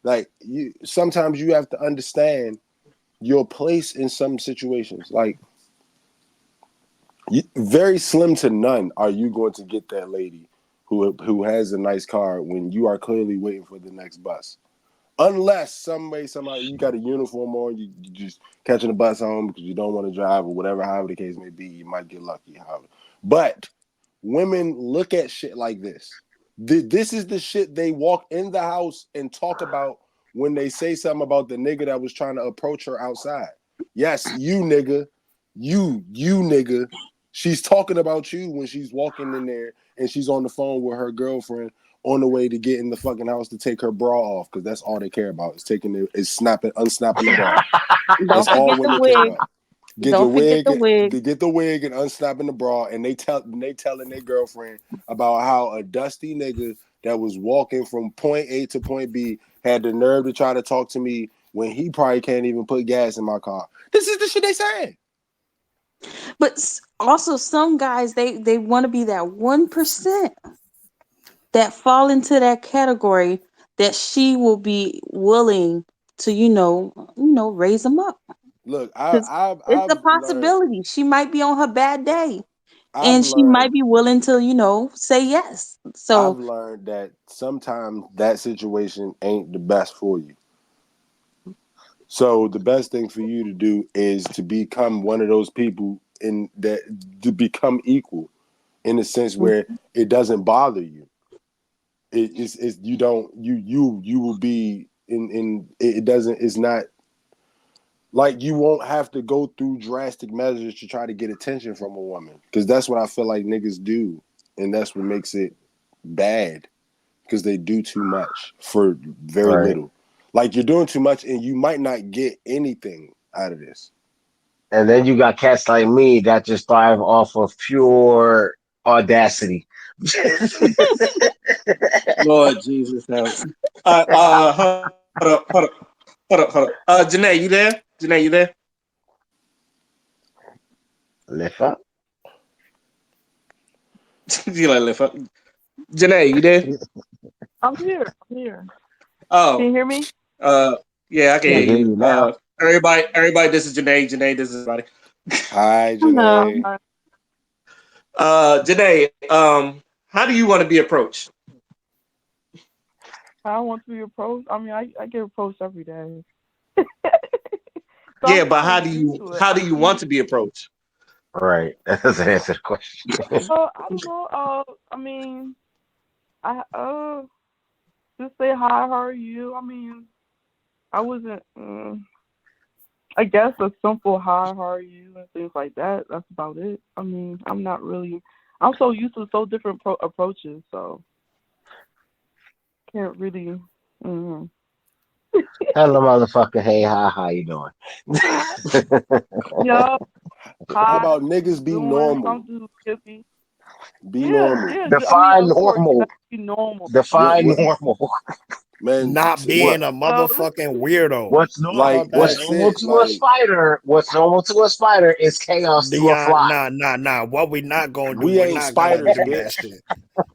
like you. Sometimes you have to understand your place in some situations. Like very slim to none are you going to get that lady who has a nice car when you are clearly waiting for the next bus. Unless somehow you got a uniform on, you just catching the bus home because you don't want to drive or whatever, however the case may be, you might get lucky. However, but women look at shit like this. This is the shit they walk in the house and talk about when they say something about the nigga that was trying to approach her outside. Yes, you nigga, you nigga. She's talking about you when she's walking in there and she's on the phone with her girlfriend on the way to get in the fucking house to take her bra off because that's all they care about is unsnapping the bra. That's Don't all forget the women care wig. about. Get the Don't forget wig, the wig. they get the wig and unsnapping the bra, and they telling their girlfriend about how a dusty nigga that was walking from point A to point B had the nerve to try to talk to me when he probably can't even put gas in my car. This is the shit they saying. But also, some guys they want to be that 1% that fall into that category that she will be willing to raise them up. Look, Because it's a possibility she might be on her bad day, I've and she might learned be willing to say yes. I've So learned that sometimes that situation ain't the best for you. So the best thing for you to do is to become one of those people to become equal in the sense where it doesn't bother you. It's you don't you will be in it doesn't it's not like you won't have to go through drastic measures to try to get attention from a woman because that's what I feel like niggas do, and that's what makes it bad because they do too much for very Right. little. Like you're doing too much and you might not get anything out of this. And then you got cats like me that just thrive off of pure audacity. Lord Jesus, help. Hold up. Janae, you there? Janae, you there? Lift up. You like lift up. Janae, you there? I'm here. I'm here. Can you Oh, hear me? uh, yeah, I can hear We Yeah. hear you. you now. Everybody, this is Janae. Janae, this is everybody. Hi, hello. Janae. Janae, how do you want to be approached? I want to be approached. I mean, I get approached every day. So Yeah, I'm but kind of used to it. how do I'm you want used. to be approached? Right. That doesn't answer the question. I don't know. I mean, I just say hi. How are you? I mean, I wasn't. I guess a simple hi. How are you? And things like that. That's about it. I mean, I'm not really. I'm so used to so different approaches, so can't really. Mm. Tell the motherfucker, hey, hi, how you doing? Yeah. How Hi. about niggas be Doing normal? something skippy. Be Yeah. normal. Yeah. I mean, Define of course, you normal. have to be normal. Define normal. Man, Not what being a So, motherfucking weirdo. What's How normal? like about that, What's that's nigga? normal it. to a Like spider? What's normal to a spider is chaos to a Dion, fly. nah. What we not gonna do? we We're ain't not gonna spiders, do that bitch. shit.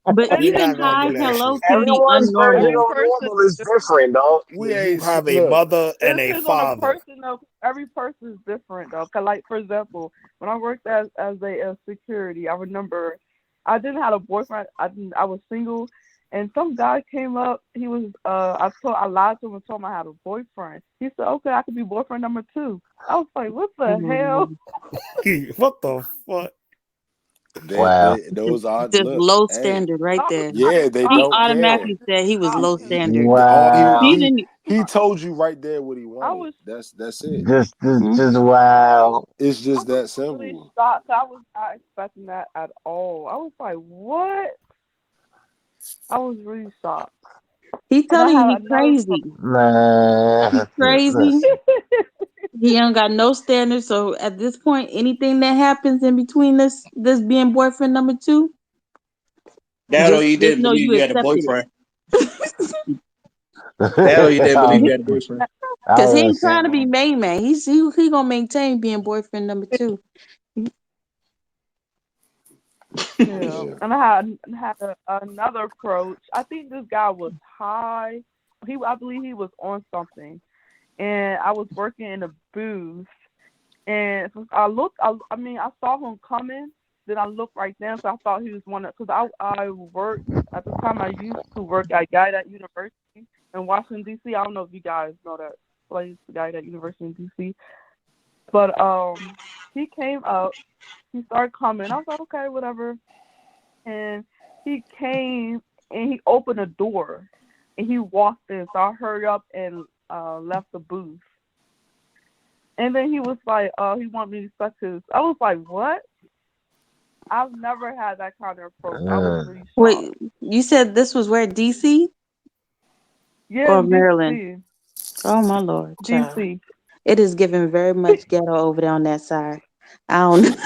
But We listen, even not gonna hi, do that hello shit. can be Everyone's version every unnormal. of person. normal is different, dog. We You ain't have a look. mother It and a depends on the father. person. Though every person is different, though. 'Cause like for example, when I worked as a security, I remember I didn't have a boyfriend. I was single, and some guy came up. He was I lied to him and told him I had a boyfriend. He said, "Okay, I could be boyfriend number 2." I was like, "What the hell?" What the fuck? Wow. Those are Just look. low Hey, standard right there. yeah, they He don't care. automatically said he was low standard. All He Wow. didn't. he told you right there what he I wanted. was That's it. Just wow. It's I just was that really simple. shocked. I was not expecting that at all. I was like, what? I was really shocked. He And I telling you had he another crazy. He Man. crazy. He ain't got no standards. So at this point, anything that happens in between this being boyfriend number two, That or he just didn't know believe you he had a accepted it. boyfriend. That or he didn't believe he had a Cause boyfriend. I he was ain't trying to be saying, main man. He gonna maintain being boyfriend number two. Yeah, Yeah. and I had another approach. I think this guy was high. I believe he was on something, and I was working in a booth, and so I looked. I mean, I saw him coming. Then I looked right then, so I thought he was one of. Because I worked at the time. I used to work at Guyot University in Washington D.C. I don't know if you guys know that place, Guyot University in D.C. But he came up. He started coming. I was like, okay, whatever. And he came and he opened a door and he walked in. So I hurried up and left the booth. And then he was like, he wanted me to suck his. I was like, what? I've never had that kind of approach. I was really shocked. Wait, you said this was where DC Yeah, or in Maryland? DC. Oh my lord, child. DC. It is giving very much ghetto over there on that side. I don't know.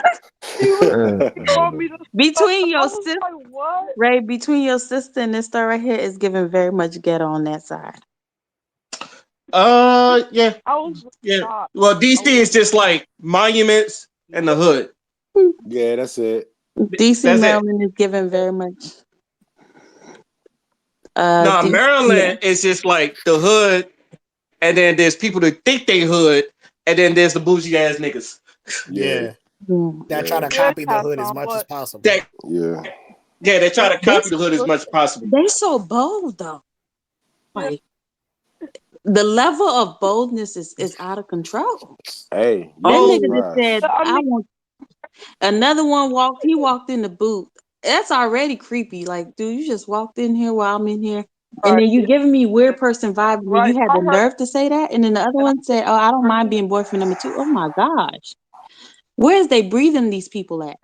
He want me to suck. Between I your was sister, like, what? Ray, between your sister and this star right here is giving very much ghetto on that side. Yeah, I was really yeah. shocked. Well, I DC was is really just like monuments and the hood. Yeah, that's it. DC, That's it. Maryland is giving very much. Now DC, yeah. Maryland is just like the hood, and then there's people that think they hood, and then there's the bougie ass niggas Yeah. That try to yeah, copy the have hood as some, much as but possible. that Yeah. yeah they try to They copy the hood as much as possible. they so bold though. Like the level of boldness is out of control. Hey, you'd That be nigga Oh, just surprised. said, I I mean, want another one walked, he walked in the booth. That's already creepy. Like, dude, you just walked in here while I'm in here. And right, then you giving me weird person vibes when right. you had I the heard, nerve to say that. And then the other and one said, oh, I don't mind being boyfriend number two. Oh my gosh. Where is they breathing these people at?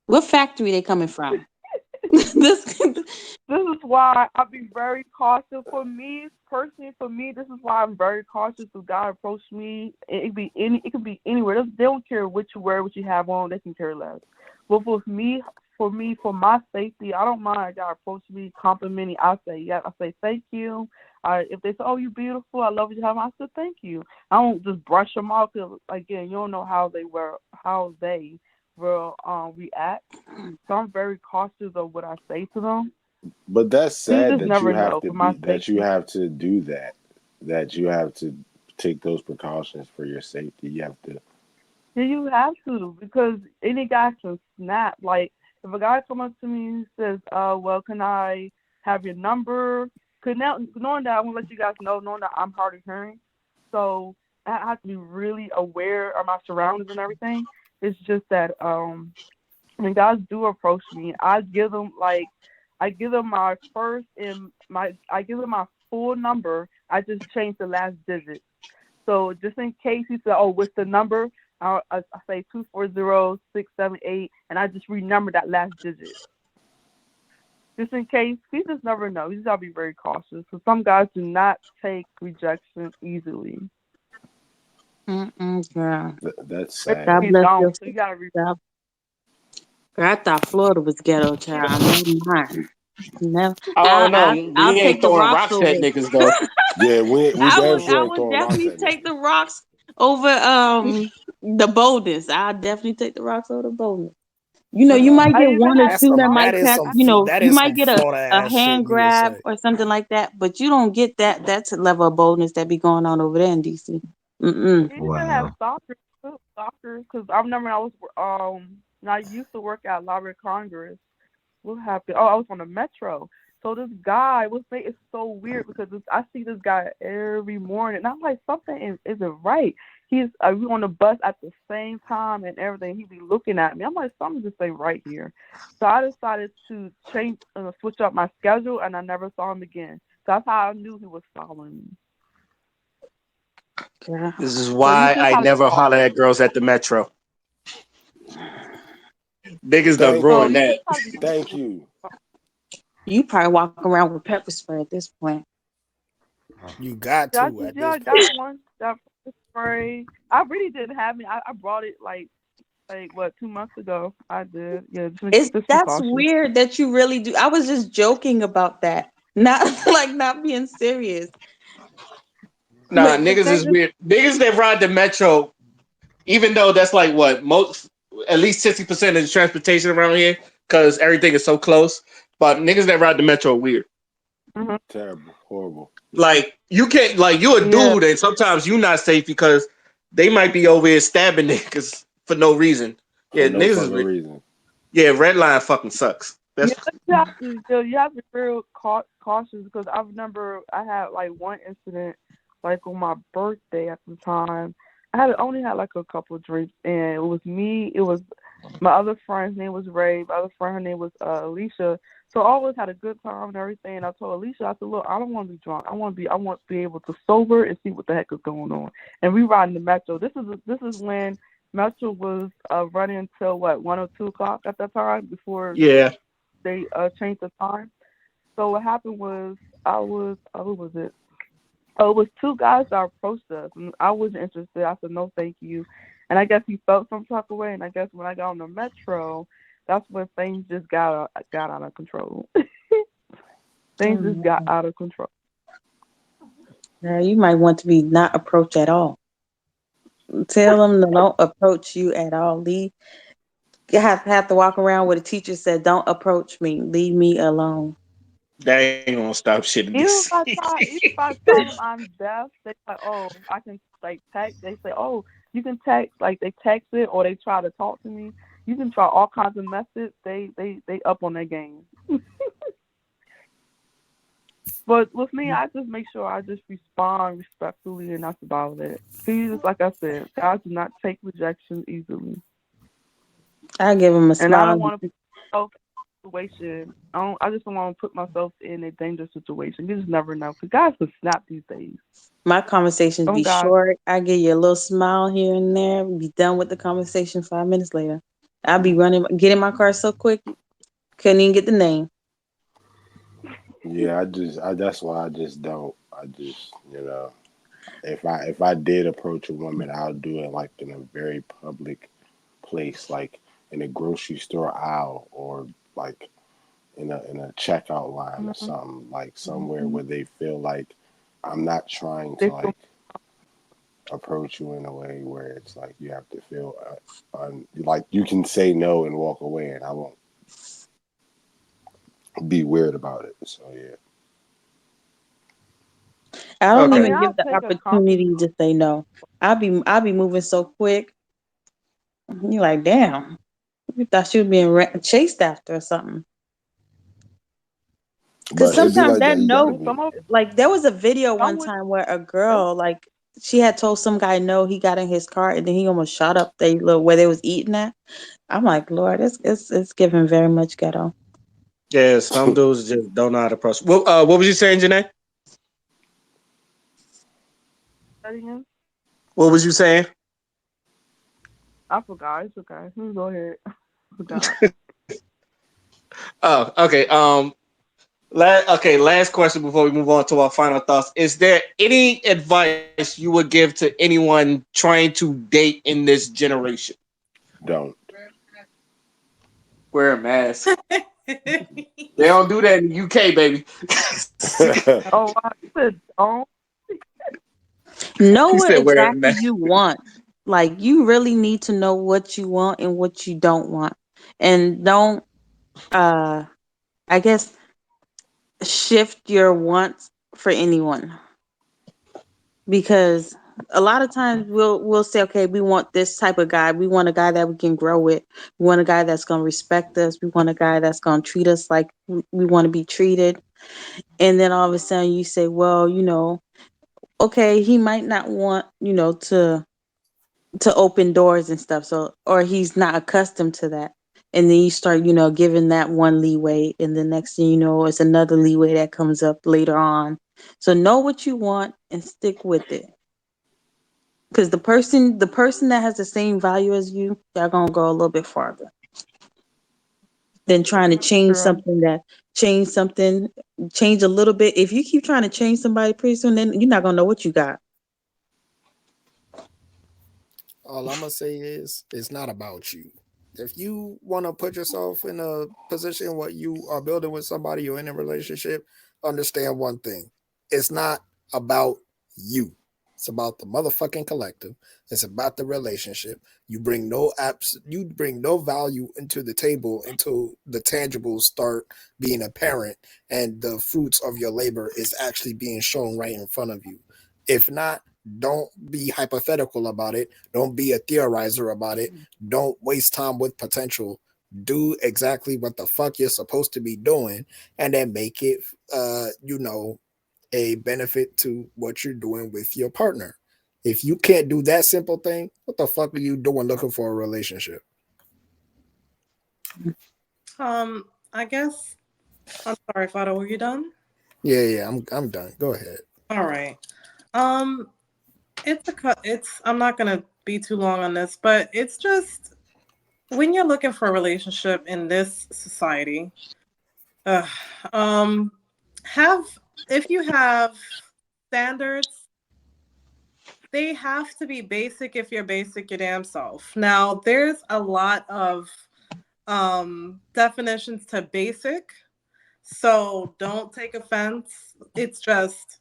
What factory they coming from? this this is why I be very cautious. For me, personally, this is why I'm very cautious. If God approach me, it could be anywhere. They don't care what you wear, what you have on. They can care less. But for my safety, I don't mind God approach me, complimenting. I say thank you. If they say, "Oh, you beautiful," I love what you have. I say thank you. I don't just brush them off because again, you don't know how they will react. So I'm very cautious of what I say to them. But that's You sad just that you never have know. to For my be that you safety, have to do that. That you have to take those precautions for your safety. You have to. yeah, you have to because any guy can snap. Like if a guy comes up to me and says, well, can I have your number?" Because now knowing that I want to let you guys know, knowing that I'm hard of hearing, so I have to be really aware of my surroundings and everything. It's just that when guys do approach me, I give them my first and I give them my full number. I just change the last digit. So just in case he said, "Oh, what's the number?" I say 240-678, and I just renumber that last digit. Just in case, you just never know. You just gotta be very cautious. So some guys do not take rejection easily. girl. That's Maybe sad. God he bless your don't. So you gotta sister. Girl, I thought Florida was ghetto, child. Never mind. Never. oh no, I'll we take ain't the throwing rocks rocks at over. niggas though. Yeah, we damn sure I ain't would throwing rocks definitely at me. take the rocks over the boldness. I'll definitely take the rocks over the boldness. You might I get even one or had That's two that some might catch, that you is might some get Florida a ass shit hand you would grab say. or something like that, but you don't get that's a level of boldness that be going on over there in DC. Mm-mm. You even have Wow. stalkers too. Stalkers, because I remember when I used to work at Library of Congress. What happened? Oh, I was on the metro. So this guy it's so weird because I see this guy every morning, and I'm like, something isn't right. he's we on the bus at the same time and everything. He be looking at me. I'm like, something just ain't right here. So I decided to change, switch up my schedule, and I never saw him again. So that's how I knew he was following me. Girl, This is So you why can I kind of never tell. holler at girls at the metro. Niggas done Thank So ruined you you. just that. gotta be Thank careful. you. you probably walk around with pepper spray at this point. You got Yeah, to at yeah, this I point. got one. That spray. I really didn't have it. I brought it like what 2 months ago. I did. Yeah, It's just be that's cautious. weird that you really do. I was just joking about that, not like not being serious. Nah, But niggas is weird. Niggas that ride the metro, even though that's like what most, at least 60% of the transportation around here, because everything is so close. But niggas that ride the metro are weird. Hmm. Terrible. Horrible. Like you can't, like you a Yeah. dude, and sometimes you not safe because they might be over here stabbing niggas for no reason. For Yeah, no niggas fucking is weird. reason. Yeah, red line fucking sucks. Yeah, That's you have to be real cautious because I remember I had like one incident like on my birthday at the time. I had only had like a couple of drinks and it was me. It was my other friend's name was Ray. My other friend, her name was Alicia. So I always had a good time and everything. And I told Alicia, I said, look, I don't want to be drunk. I want to be able to sober and see what the heck is going on. And we riding the metro. This is when metro was running until what 1 or 2 o'clock at that time before yeah. they changed the time. So what happened was I was who was it? Oh, it was two guys that approached us, and I wasn't interested. I said no, thank you. And I guess he felt some type of way. And I guess when I got on the metro, that's when things just got out of control. Things just got out of control. Girl, you might want to be not approach at all. Tell them to don't approach you at all. Leave. You have to walk around with a teacher said, "Don't approach me. Leave me alone." That ain't gonna stop shit in Even this. if I tell them I'm deaf, they like, oh, I can like text. They say, oh, you can text. Like they text it or they try to talk to me. You can try all kinds of methods. They up on their game. But with me, I just make sure I just respond respectfully, and that's about it. See, just like I said, guys do not take rejection easily, I give them a and I smile. don't want to put myself in a situation. I just don't want to put myself in a dangerous situation. You just never know, because guys can snap these days. My conversations Some be guys, short. I give you a little smile here and there. Be done with the conversation 5 minutes later. I'll be running, get in my car so quick, couldn't even get the name. Yeah, that's why I just don't. I just, if I did approach a woman, I'll do it like in a very public place, like in a grocery store aisle or like in a checkout line or mm-hmm. something, like somewhere where they feel like I'm not trying to they feel like approach you in a way where it's like you have to feel like you can say no and walk away, and I won't be weird about it. So yeah. I don't I Okay. mean, even I'll give the take a compliment. opportunity to say no. I'll be moving so quick. You're like, damn. You thought she was being chased after or something. Because But it be sometimes like that that. You I gotta no, mean, be. some of like there was a video some one would. time where a girl, like she had told some guy no, he got in his car and then he almost shot up they little where they was eating at. I'm like, Lord, it's giving very much ghetto. Yeah, some dudes just don't know how to approach. What was you saying, Janae? What was you saying? I forgot. It's okay. You go ahead. I forgot. Oh, okay. Last question before we move on to our final thoughts. Is there any advice you would give to anyone trying to date in this generation? Don't. Wear a mask. They don't do that in the UK, baby. Oh, I said don't. Know He what said wear a exactly mask. you want. Like you really need to know what you want and what you don't want. And don't I guess shift your wants for anyone. Because a lot of times we'll say, okay, we want this type of guy. We want a guy that we can grow with. We want a guy that's gonna respect us. We want a guy that's gonna treat us like we want to be treated. And then all of a sudden you say, well, okay, he might not want, to to open doors and stuff. So, or he's not accustomed to that. And then you start, giving that one leeway, and the next thing you know, it's another leeway that comes up later on. So know what you want and stick with it. Because the person that has the same value as you, they're gonna go a little bit farther than trying to True. change something, change a little bit. If you keep trying to change somebody pretty soon, then you're not gonna know what you got. All I'm gonna say is it's not about you. If you want to put yourself in a position where you are building with somebody, you're in a relationship, understand one thing. It's not about you. It's about the motherfucking collective. It's about the relationship. You bring no value into the table until the tangibles start being apparent and the fruits of your labor is actually being shown right in front of you. If not, don't be hypothetical about it. Don't be a theorizer about it. Don't waste time with potential. Do exactly what the fuck you're supposed to be doing, and then make it, a benefit to what you're doing with your partner. If you can't do that simple thing, what the fuck are you doing looking for a relationship? I guess I'm sorry, Fado, were you done? Yeah, I'm done. Go ahead. All right. Um, it's I'm not gonna be too long on this, but it's just when you're looking for a relationship in this society, uh, um, have if you have standards, they have to be basic. If you're basic your damn self. Now, there's a lot of definitions to basic, so don't take offense. It's just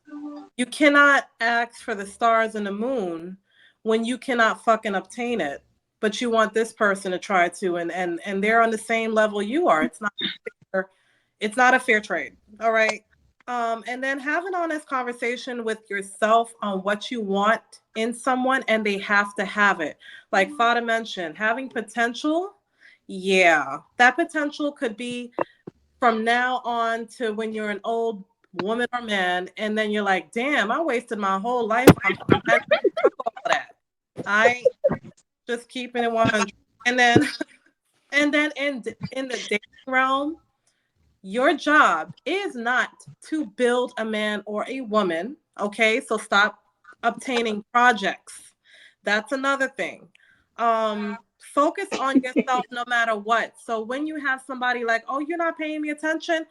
you cannot ask for the stars and the moon when you cannot fucking obtain it, but you want this person to try to, and they're on the same level you are. Fair, it's not a fair trade. All right. And then have an honest conversation with yourself on what you want in someone, and they have to have it. Like Fada mentioned, having potential. Yeah, that potential could be from now on to when you're an old woman or man, and then you're like, damn, I wasted my whole life on and fuck all that. I just keeping it 100. And then in the dating realm, your job is not to build a man or a woman. Okay, so stop obtaining projects. That's another thing. Focus on yourself no matter what. So when you have somebody like, oh, you're not paying me attention,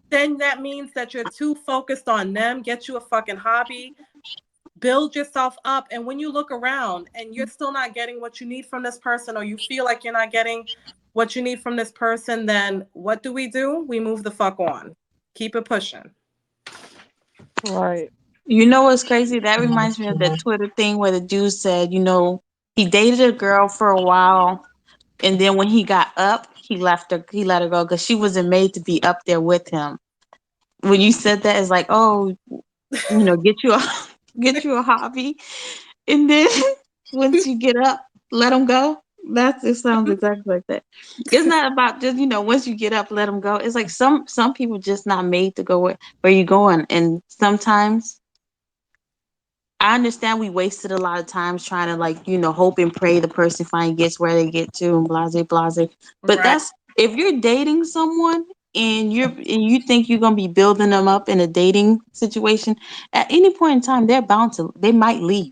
then that means that you're too focused on them. Get you a fucking hobby, build yourself up. And when you look around and you're still not getting what you need from this person, or you feel like you're not getting what you need from this person, then what do? We move the fuck on. Keep it pushing. Right. You know what's crazy? That reminds me of that Twitter thing where the dude said, he dated a girl for a while, and then when he got up, he left her. He let her go because she wasn't made to be up there with him. When you said that, it's like, oh, get you a get you a hobby, and then once you get up, let them go. It sounds exactly like that. It's not about just once you get up, let them go. It's like some people just not made to go where you going, and sometimes I understand we wasted a lot of times trying to hope and pray the person finally gets where they get to and blase blase. But Right. that's if you're dating someone and you think you're gonna be building them up in a dating situation, at any point in time they might leave.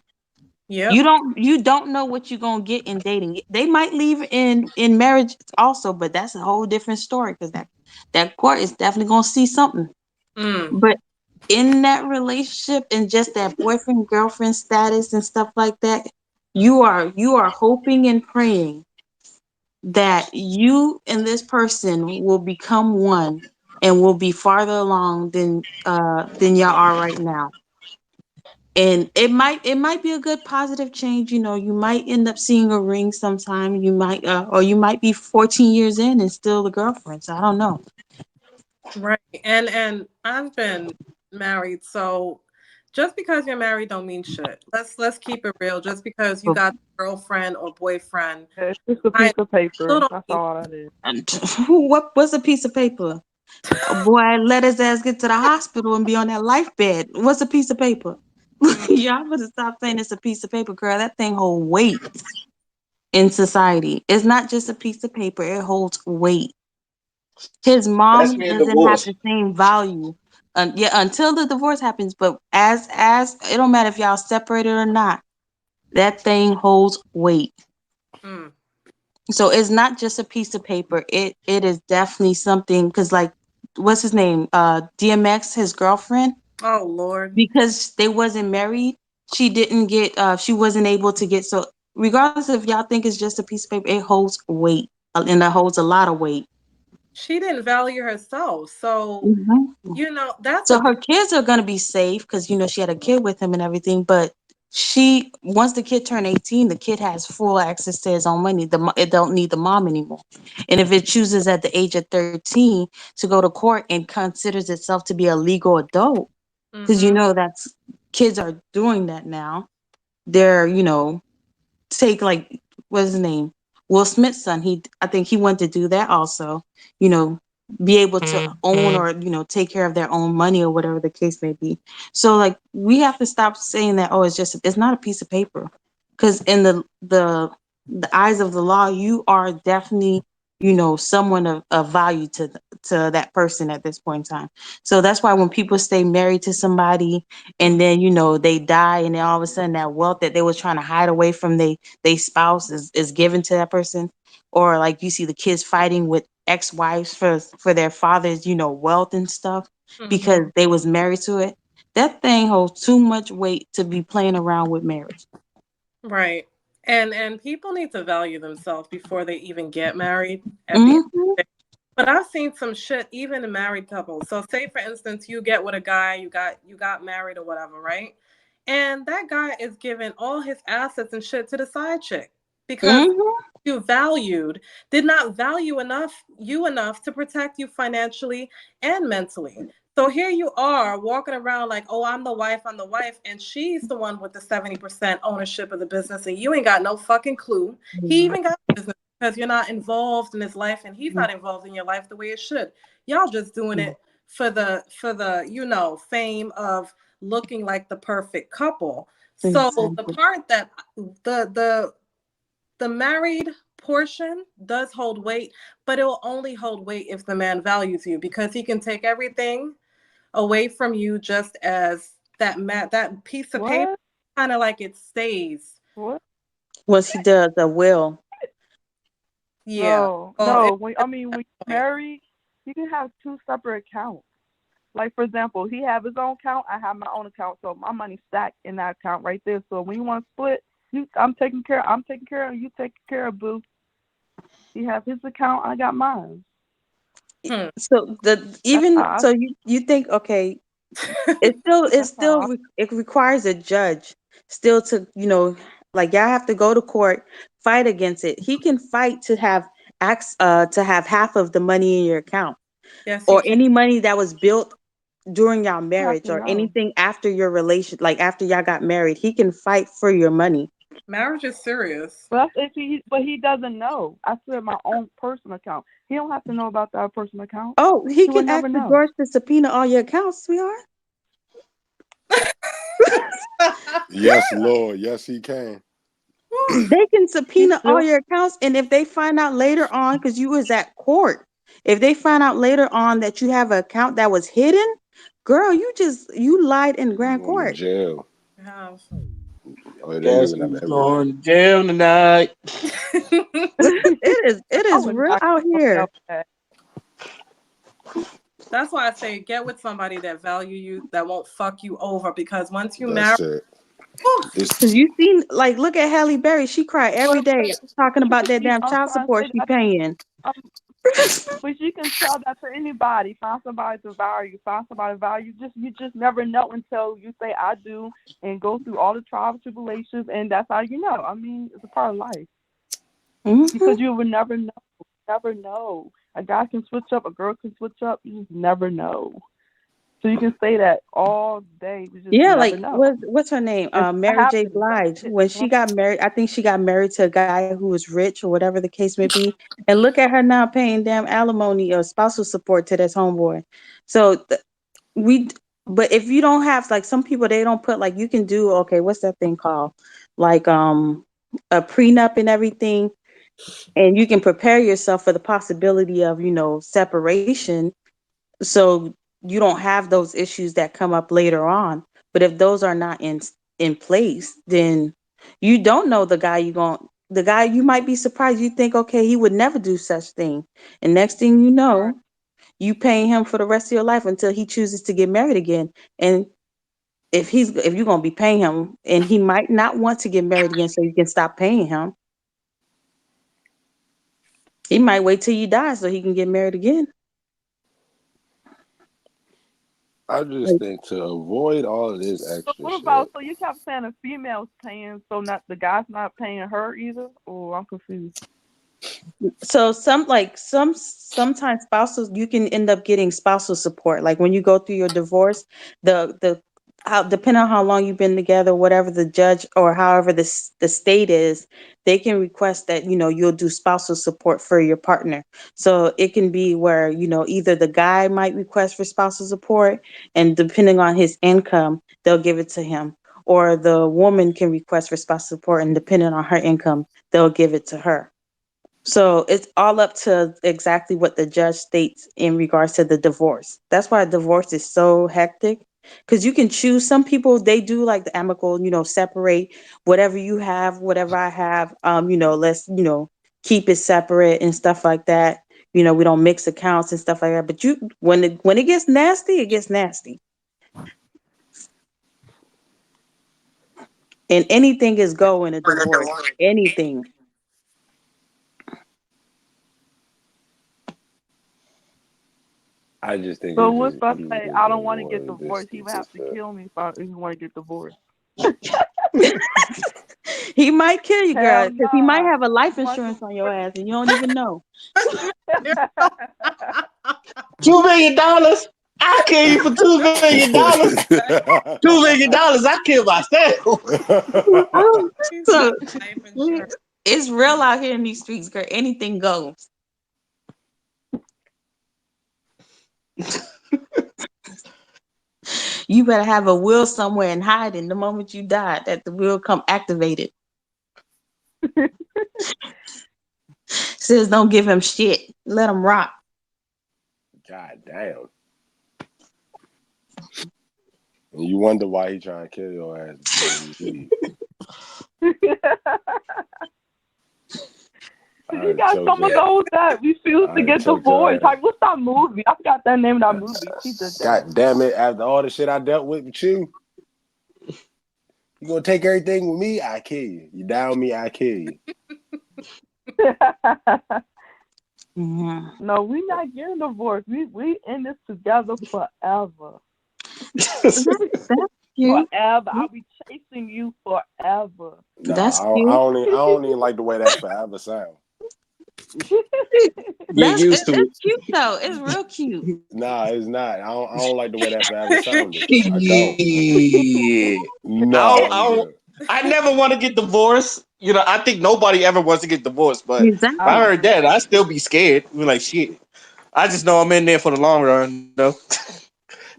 Yep. You don't know what you're gonna get in dating. They might leave in marriage also, but that's a whole different story because that court is definitely gonna see something. Mm. But in that relationship and just that boyfriend girlfriend status and stuff like that, you are hoping and praying that you and this person will become one and will be farther along than y'all are right now. And it might be a good positive change. You might end up seeing a ring sometime. You might or you might be 14 years in and still the girlfriend. So I don't know. Right. And I've been married, so just because you're married don't mean shit. Let's keep it real. Just because you got a girlfriend or boyfriend, It's just a I piece of still paper. don't That's mean all that is. And what's a piece of paper? A boy let his ass get to the hospital and be on that life bed. What's a piece of paper? Y'all better stop saying it's a piece of paper, girl. That thing hold weight in society. It's not just a piece of paper, it holds weight. His That's mom me a doesn't have divorce. the same value. Yeah, until the divorce happens, but as it don't matter if y'all separated or not, that thing holds weight. Mm. So it's not just a piece of paper. It is definitely something because like what's his name? DMX, his girlfriend, Oh Lord. because they wasn't married, she wasn't able to get so regardless if y'all think it's just a piece of paper, it holds weight. And it holds a lot of weight. She didn't value herself. So, Mhm. that's So a her kids are gonna be safe because she had a kid with him and everything. But she once the kid turned 18, the kid has full access to his own money. It don't need the mom anymore. And if it chooses at the age of 13 to go to court and considers itself to be a legal adult, because mm-hmm. that's kids are doing that now. They're take like what's his name, Will Smith's son. I think he wanted to do that also. You know, be able to own or take care of their own money or whatever the case may be. So like we have to stop saying that it's not a piece of paper, because in the eyes of the law, you are definitely someone of value to that person at this point in time. So that's why when people stay married to somebody and then they die and then all of a sudden that wealth that they was trying to hide away from they spouse is given to that person, or like you see the kids fighting with ex-wives for their father's wealth and stuff Mm-hmm. because they was married to it. That thing holds too much weight to be playing around with marriage. Right. And people need to value themselves before they even get married at the end of Hmm. the day. But I've seen some shit even in married couples. So say for instance you get with a guy, you got married or whatever, right? And that guy is giving all his assets and shit to the side chick because Hmm. you valued did not value enough to protect you financially and mentally. So here you are walking around like, oh, I'm the wife, and she's the one with the 70% ownership of the business, and you ain't got no fucking clue. He even got business because you're not involved in his life, and he's not involved in your life the way it should. Y'all just doing it for the fame of looking like the perfect couple. So the Exactly. part that the the married portion does hold weight, but it will only hold weight if the man values you because he can take everything away from you just as that piece of paper, What? kind of like it stays. What? Once he does the will. Yeah. No, Well, no. it, When you're married, you can have two separate accounts. Like for example, he have his own account, I have my own account, so my money's stacked in that account right there. So when you want to split, I'm taking care of you, taking care of boo. He have his account, I got mine. hmm. So That's even how. so you think okay, That's how. it requires a judge still to like y'all have to go to court, fight against it. He can fight to have to have half of the money in your account Yes, he or can. any money that was built during y'all You have marriage to or know. anything after your relation, like after y'all got married. He can fight for your money. Marriage is serious. But he doesn't know. I said my own personal account. He don't have to know about that personal account. Oh, he He would can never ask the know. George to subpoena all your accounts, sweetheart. Yes, Lord. Yes, he can. They can He subpoena all still your accounts, and if they find out later on, because you was at court, if they find out later on that you have an account that was hidden, girl, you lied in You grand going to court. jail. Have. Oh, they Guess giving up who's everything. going to jail tonight? It I is would real not out go here. up that. That's why I say get with somebody that value you, that won't fuck you over. Because once you marry, That's it. whew, This Cause you seen, like, look at Halle Berry. She cry every day talking about that damn I'm child trying to support say she that. paying. Um, but you can tell that to anybody. Find somebody to value. Find somebody to value. You just never know until you say I do and go through all the trials and tribulations, and that's how you know. I mean, it's a part of life Hmm. because you would never know. Never know. A guy can switch up. A girl can switch up. You just never know. So you can say that all day. You just Yeah, never like know. what's her name? Until it Mary J. happens. That's Blige. it. When she got married, I think she got married to a guy who was rich or whatever the case may be. And look at her now paying damn alimony or spousal support to this homeboy. So we But if you don't have like some people, they don't put like you can do okay. What's that thing called? Like a prenup and everything, and you can prepare yourself for the possibility of separation, so you don't have those issues that come up later on. But if those are not in place, then you don't know the guy you might be surprised. You think, okay, he would never do such thing, and next thing you know, you paying him for the rest of your life until he chooses to get married again. And if you're gonna be paying him, and he might not want to get married again, so you can stop paying him. He might wait till you die so he can get married again. I just think to avoid all of this So extra what shit. about? So you kept saying the female's paying, so not the guy's not paying her either. Oh, I'm confused. So sometimes spousal, you can end up getting spousal support. Like when you go through your divorce, the how, depending on how long you've been together, whatever the judge or however the state is, they can request that you'll do spousal support for your partner. So it can be where either the guy might request for spousal support, and depending on his income, they'll give it to him, or the woman can request for spousal support, and depending on her income, they'll give it to her. So it's all up to exactly what the judge states in regards to the divorce. That's why divorce is so hectic, because you can choose. Some people, they do like the amicable, separate whatever you have, whatever I have. Let's keep it separate and stuff like that. We don't mix accounts and stuff like that. But when it gets nasty, it gets nasty, and anything is go in a divorce. Anything. I just think So it's what's just I easier say? I don't want to than get what this divorced. He would this have to kill me if you want to get divorced. He might kill you, girl, Hell because he might nah. have a life You want insurance on your ass and you don't even know. $2 million. I kill you for $2 million. $2 million. I kill myself. So it's real out here in these streets, girl. Anything goes. You better have a will somewhere and hide it the moment you die, that the will come activated. Says don't give him shit. Let him rock. God damn. And you wonder why he trying to kill your ass before you leave. You got some of those that refuse to get divorced. Like, what's that movie? I forgot that name of that movie. She did that. God damn it! After all the shit I dealt with you, you gonna take everything with me? I kill you. You down me? I kill you. No, we not getting divorced. We in this together forever. That's cute. Forever. I'll be chasing you forever. Nah, That's I don't even like the way that forever sound. Used to It's cute though. It's real cute. Nah, it's not. I don't like the way that forever sounded. I don't. Yeah. No, I'm good. I never want to get divorced. I think nobody ever wants to get divorced, but if Exactly. I heard that, I'd still be scared. Be like, shit. I just know I'm in there for the long run, though.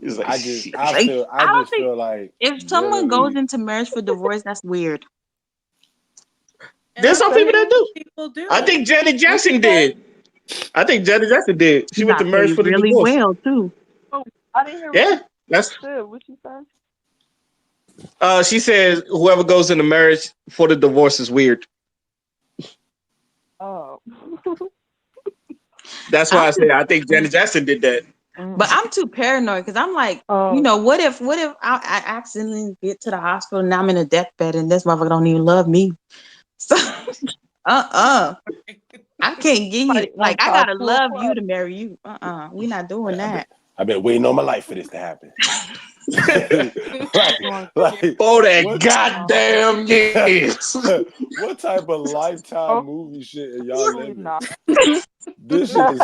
It's like, I shit. just feel like if someone goes into marriage for divorce, that's weird. There's some people that do. People do. I think Janet Jackson did. She You went to got marriage paid for the really divorce. well too. Oh, I didn't hear Yeah, what that's. she said. What she said? She says whoever goes into marriage for the divorce is weird. Oh. That's why I say I think Janet Jackson did that. But I'm too paranoid because I'm like, what if I accidentally get to the hospital and I'm in a deathbed and this motherfucker don't even love me? So I can't get you. Like, I gotta love you to marry you. We're not doing that. I've been waiting all my life for this to happen. For that goddamn years. What type of lifetime movie shit are y'all living? This shit is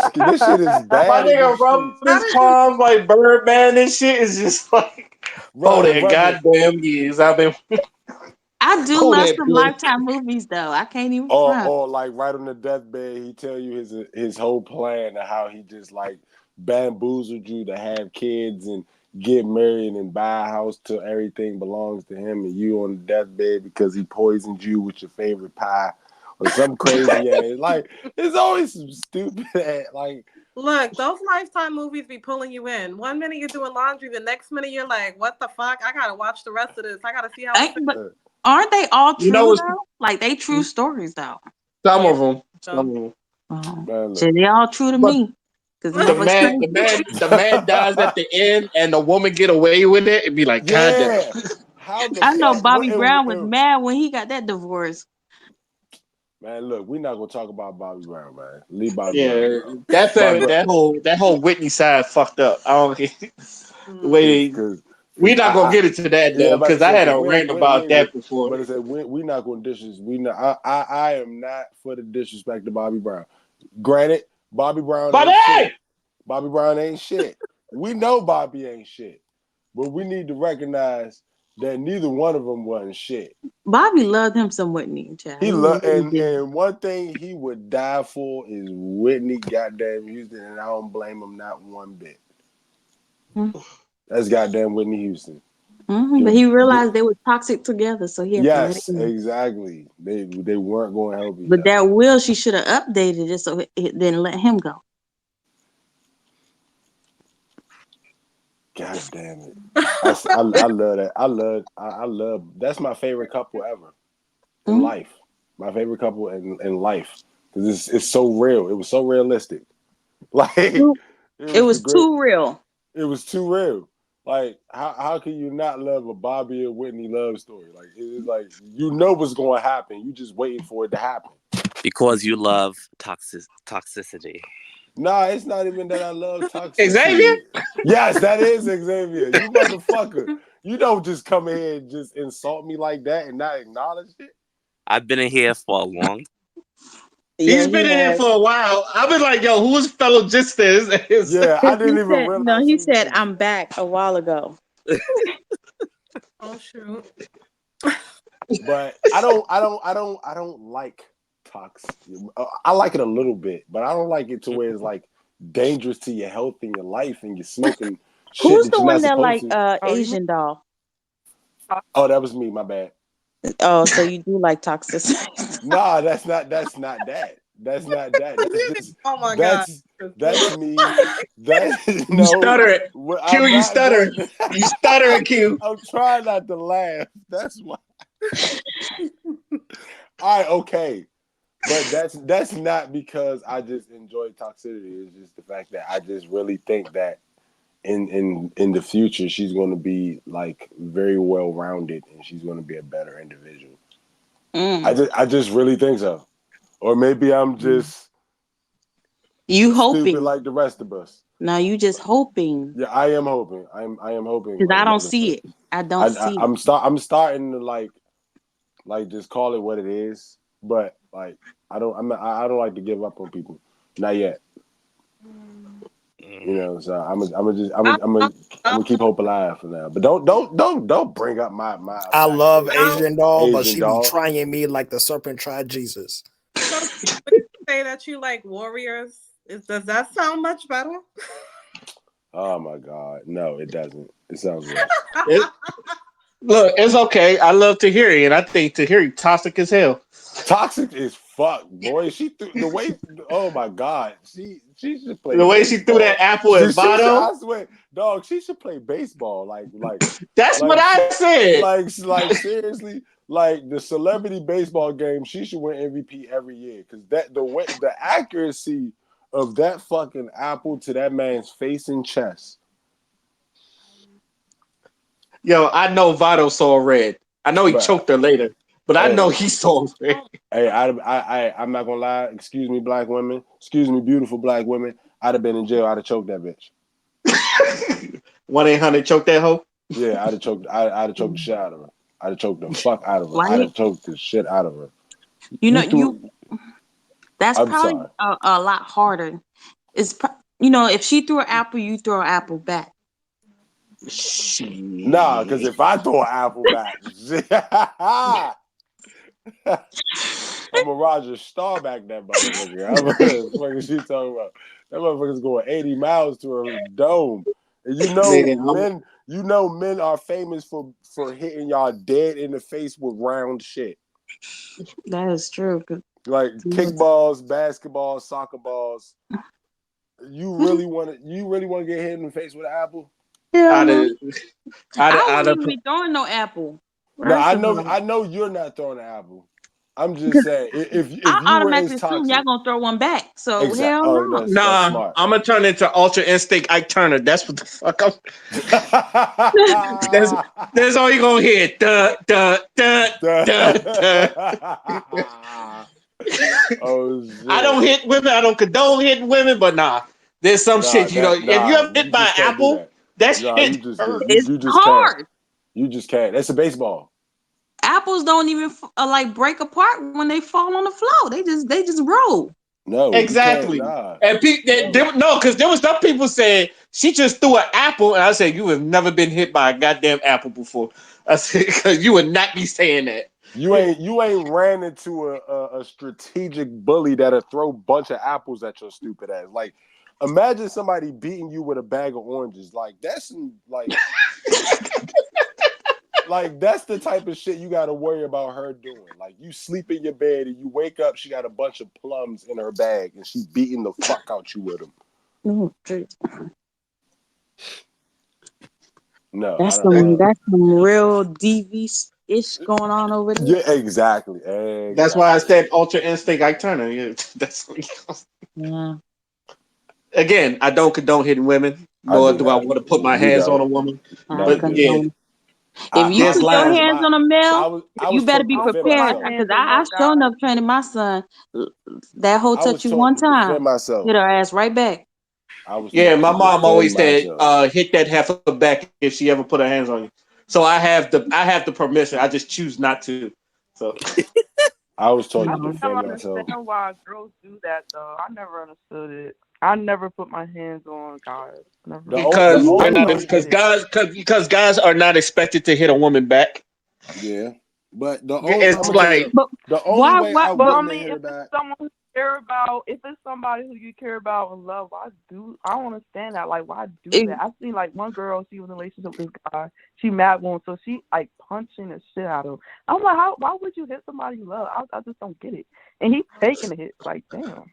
bad. My in nigga these rub streets. his palms like Birdman and shit is just like for that goddamn years. I've been. I do love some Lifetime movies though. I can't even front. Or like right on the deathbed, he tell you his whole plan of how he just like bamboozled you to have kids and get married and buy a house till everything belongs to him and you on the deathbed because he poisoned you with your favorite pie or some crazy ass. Like, it's always some stupid ass, like. Look, those Lifetime movies be pulling you in. 1 minute you're doing laundry, the next minute you're like, what the fuck? I gotta watch the rest of this. I gotta see how it's But aren't they all You true know what's though? Like they true stories though. some Yeah. of them. Some of them. Man, So look. they all true to But me. Cause the motherfuckers the man dies at the end, and the woman get away with it, and be like, God damn. Yeah. How the I know fuck? Bobby Brown was mad when he got that divorce. Man, look, we're not gonna talk about Bobby Brown, man. Leave Bobby Brown Yeah, alone. Bobby that whole Whitney side fucked up. I don't the way because we're not gonna I get into that yeah, though, about to because I say had because a rant about that before. but I said we not gonna dishes. We not. I am not for the disrespect to Bobby Brown. Granted, Bobby Brown Bobby! ain't shit. Bobby Brown ain't shit. We know Bobby ain't shit, but we need to recognize that neither one of them wasn't shit. Bobby loved him some Whitney, child. He really did. and one thing he would die for is Whitney goddamn Houston, and I don't blame him not one bit. That's goddamn Whitney Houston. But he realized they were toxic together, so he had to let it Yes, go. exactly. They weren't going to help each But other. that will, she should have updated it so it didn't let him go. God damn it! I love that. I love. That's my favorite couple ever in life. My favorite couple in life because it's so real. It was so realistic. Like it was too real. It was too real. Like how can you not love a Bobby and Whitney love story? Like it's like you know what's going to happen. You just waiting for it to happen. Because you love toxicity. Nah, it's not even that I love toxicity. Xavier? Yes, that is Xavier. You motherfucker. You don't just come in here and just insult me like that and not acknowledge it. I've been in here for a long time. He's been in here for a while. I've been like, yo, who's fellow just is? Yeah, I didn't even realize. No, he said, I'm back a while ago. Oh shoot. But I don't like toxic. I like it a little bit, but I don't like it to where it's like dangerous to your health and your life and you're smoking shit Who's that the you're one not that supposed like to. Asian doll? Oh, that was me, my bad. Oh, so you do like toxicity. Nah, that's not that. That's not that. That's just Oh my God. that's me. That You no stuttering. Q, I'm you not stuttering. going You stuttering, Q. I'm trying not to laugh. That's why. All right, okay. But that's not because I just enjoy toxicity. It's just the fact that I just really think that in the future she's going to be like very well rounded and she's going to be a better individual. I just really think so. Or maybe I'm just you stupid hoping like the rest of us. No, you just hoping. Yeah, I am hoping. I am hoping. Because Like I don't mother see it. I don't see it. I'm starting to like just call it what it is. But like I don't like to give up on people. Not yet. You know, so I'm gonna keep hope alive for now. But don't bring up my I love Asian doll, but Asian she doll. be trying me like the serpent tried Jesus. So when you say that you like warriors, does that sound much better? Oh my God. No, it doesn't. It sounds worse. Look, it's okay. I love Tahiri, and I think Tahiri toxic as hell. Toxic as fuck, boy. She threw the way. Oh my God. She should play The way she threw baseball. that apple at Should, Vado. I swear, dog. She should play baseball. That's what I said. Like seriously. Like the celebrity baseball game, she should win MVP every year because the accuracy of that fucking apple to that man's face and chest. Yo, I know Vado saw red. I know he choked her later, but I know he saw red. Hey, I'm not gonna lie. Excuse me, black women. Excuse me, beautiful black women. I'd have been in jail. I'd have choked that bitch. 1-800 choke that hoe. Yeah, I'd have choked. I'd have choked the shit out of her. I'd have choked the fuck out of her. Why I'd you- have choked the shit out of her. That's I'm probably sorry. a lot harder. If she threw an apple, you throw an apple back. Nah, because if I throw an apple back, I'm a Roger Staubach that motherfucker. What is she talking about? That motherfucker's going 80 miles to a dome. And Nigga, men are famous for hitting y'all dead in the face with round shit. That is true. Like kickballs, basketballs, soccer balls. You really want to get hit in the face with an apple? Hell no. I wouldn't even be throwing no apple. No, I know you're not throwing an apple. I'm just saying if I you were as automatically assume y'all toxic. gonna throw one back. So Exactly. hell Oh, no. that's Nah, smart. I'm gonna turn into Ultra Instinct Ike Turner. That's what the fuck I'm. That's all you gonna hear. Duh, duh, duh, duh, duh. Oh shit. I don't hit women. I don't condone hitting women, but nah, there's some shit. If you ever hit by an just can't do apple, that Nah, shit you just hurts. It's you just hard. can't. You just can't. That's a baseball. Apples don't even like break apart when they fall on the floor. They just roll. No, Exactly. You can't, And because there was some people saying she just threw an apple, and I said you have never been hit by a goddamn apple before. I said because you would not be saying that. You ain't ran into a strategic bully that'll throw a bunch of apples at your stupid ass. Like, imagine somebody beating you with a bag of oranges. Like that's like that's the type of shit you got to worry about her doing. Like you sleep in your bed and you wake up, she got a bunch of plums in her bag and she beating the fuck out you with them. No, that's some real DV-ish going on over there. Yeah, exactly. That's why I said Ultra Instinct Ike Turner. Yeah, that's yeah. Again, I don't condone hitting women, nor do I want to put my hands on a woman. But yeah, If you there's put your lines. hands on a male, you better be prepared. myself. Because I sure enough trained my son. That hoe touch you one time, myself. hit her ass right back. Yeah, my mom always said, hit that heifer back if she ever put her hands on you. So I have the permission. I just choose not to. So I was taught I to never defend myself. understand why girls do that though. I never understood it. I never put my hands on guys. Never. Because guys are not expected to hit a woman back. Yeah, but the it's like only way I But I wouldn't mean, hit her if back. it's someone who you care about, if it's somebody who you care about and love, I don't understand that. Like, why do that? I've seen like one girl, she was in a relationship with this guy. She mad with him, so she like punching the shit out of him. I'm like, why would you hit somebody you love? I just don't get it. And he's taking the hits. Like, damn.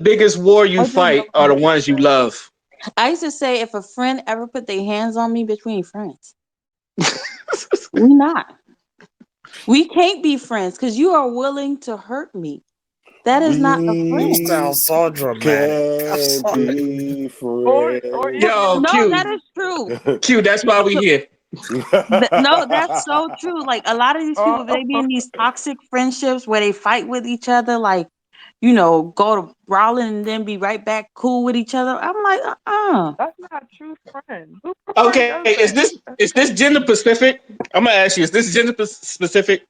Biggest war you fight are the ones you love. I used to say if a friend ever put their hands on me between friends, we not. We can't be friends because you are willing to hurt me. That is not a friend. You sound so dramatic. I'm sorry. Yo, no, Q. that is true. Q, that's why we here. No, that's so true. Like a lot of these people, they be in these toxic friendships where they fight with each other, like, go to brawling and then be right back cool with each other. I'm like, That's not a true friend. Who Okay, is this gender specific? I'm gonna ask you, is this gender specific?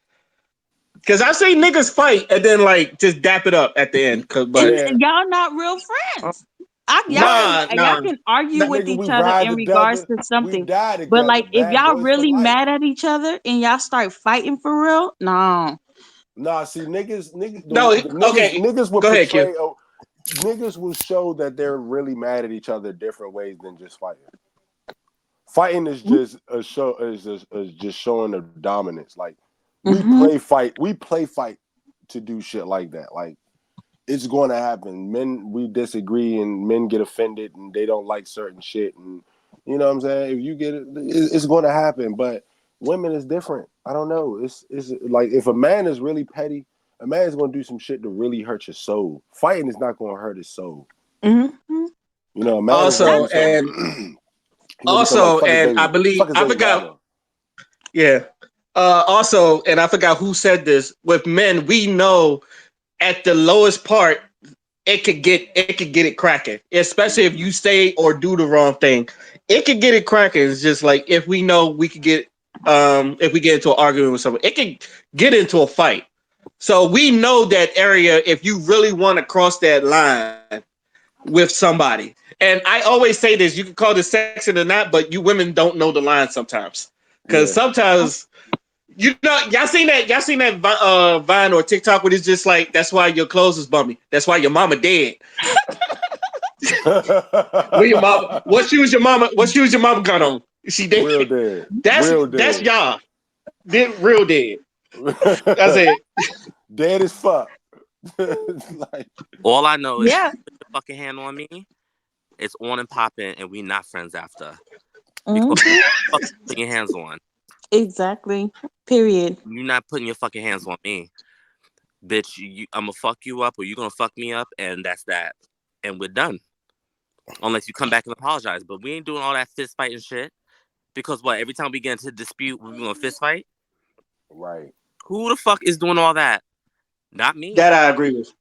Because I say niggas fight and then like just dap it up at the end. Y'all not real friends. Y'all can argue with each other in regards to something, but like if y'all really mad at each other and y'all start fighting for real, no. Nah, see, niggas will Go ahead, portray. Q. Niggas will show that they're really mad at each other different ways than just fighting. Fighting is just a show is just showing the dominance. Like we play fight to do shit like that. Like it's going to happen. We disagree and men get offended and they don't like certain shit and you know what I'm saying. If you get it, it's going to happen. But women is different. I don't know. It's like if a man is really petty, a man is going to do some shit to really hurt your soul. Fighting is not going to hurt his soul. Mm-hmm. You know, a man also is and I believe I forgot. Yeah. Also, and I forgot who said this. With men, we know at the lowest part, it could get it cracking. Especially if you say or do the wrong thing, it could get it cracking. It's just like if we know we could get if we get into an argument with someone, it could get into a fight. So we know that area if you really want to cross that line with somebody. And I always say this: you can call this sexing or not, but you women don't know the line sometimes because sometimes. Y'all seen that Vine or TikTok where it's just like, that's why your clothes is bummy. That's why your mama dead. Where your mama? What shoes your mama? What shoes your mama got on? She dead. Real dead. That's Real dead. y'all. Real dead. That's it. Dead as fuck. Like, all I know is Yeah. you put your fucking hand on me, it's on and popping, and we not friends after. Mhm. Because fuck you putting your hands on. Exactly. Period. You're not putting your fucking hands on me. Bitch, I'm gonna fuck you up or you gonna fuck me up, and that's that. And we're done. Unless you come back and apologize. But we ain't doing all that fist fighting shit. Because what? Every time we get into a dispute, we're gonna fist fight? right. Who the fuck is doing all that? Not me. That I agree with.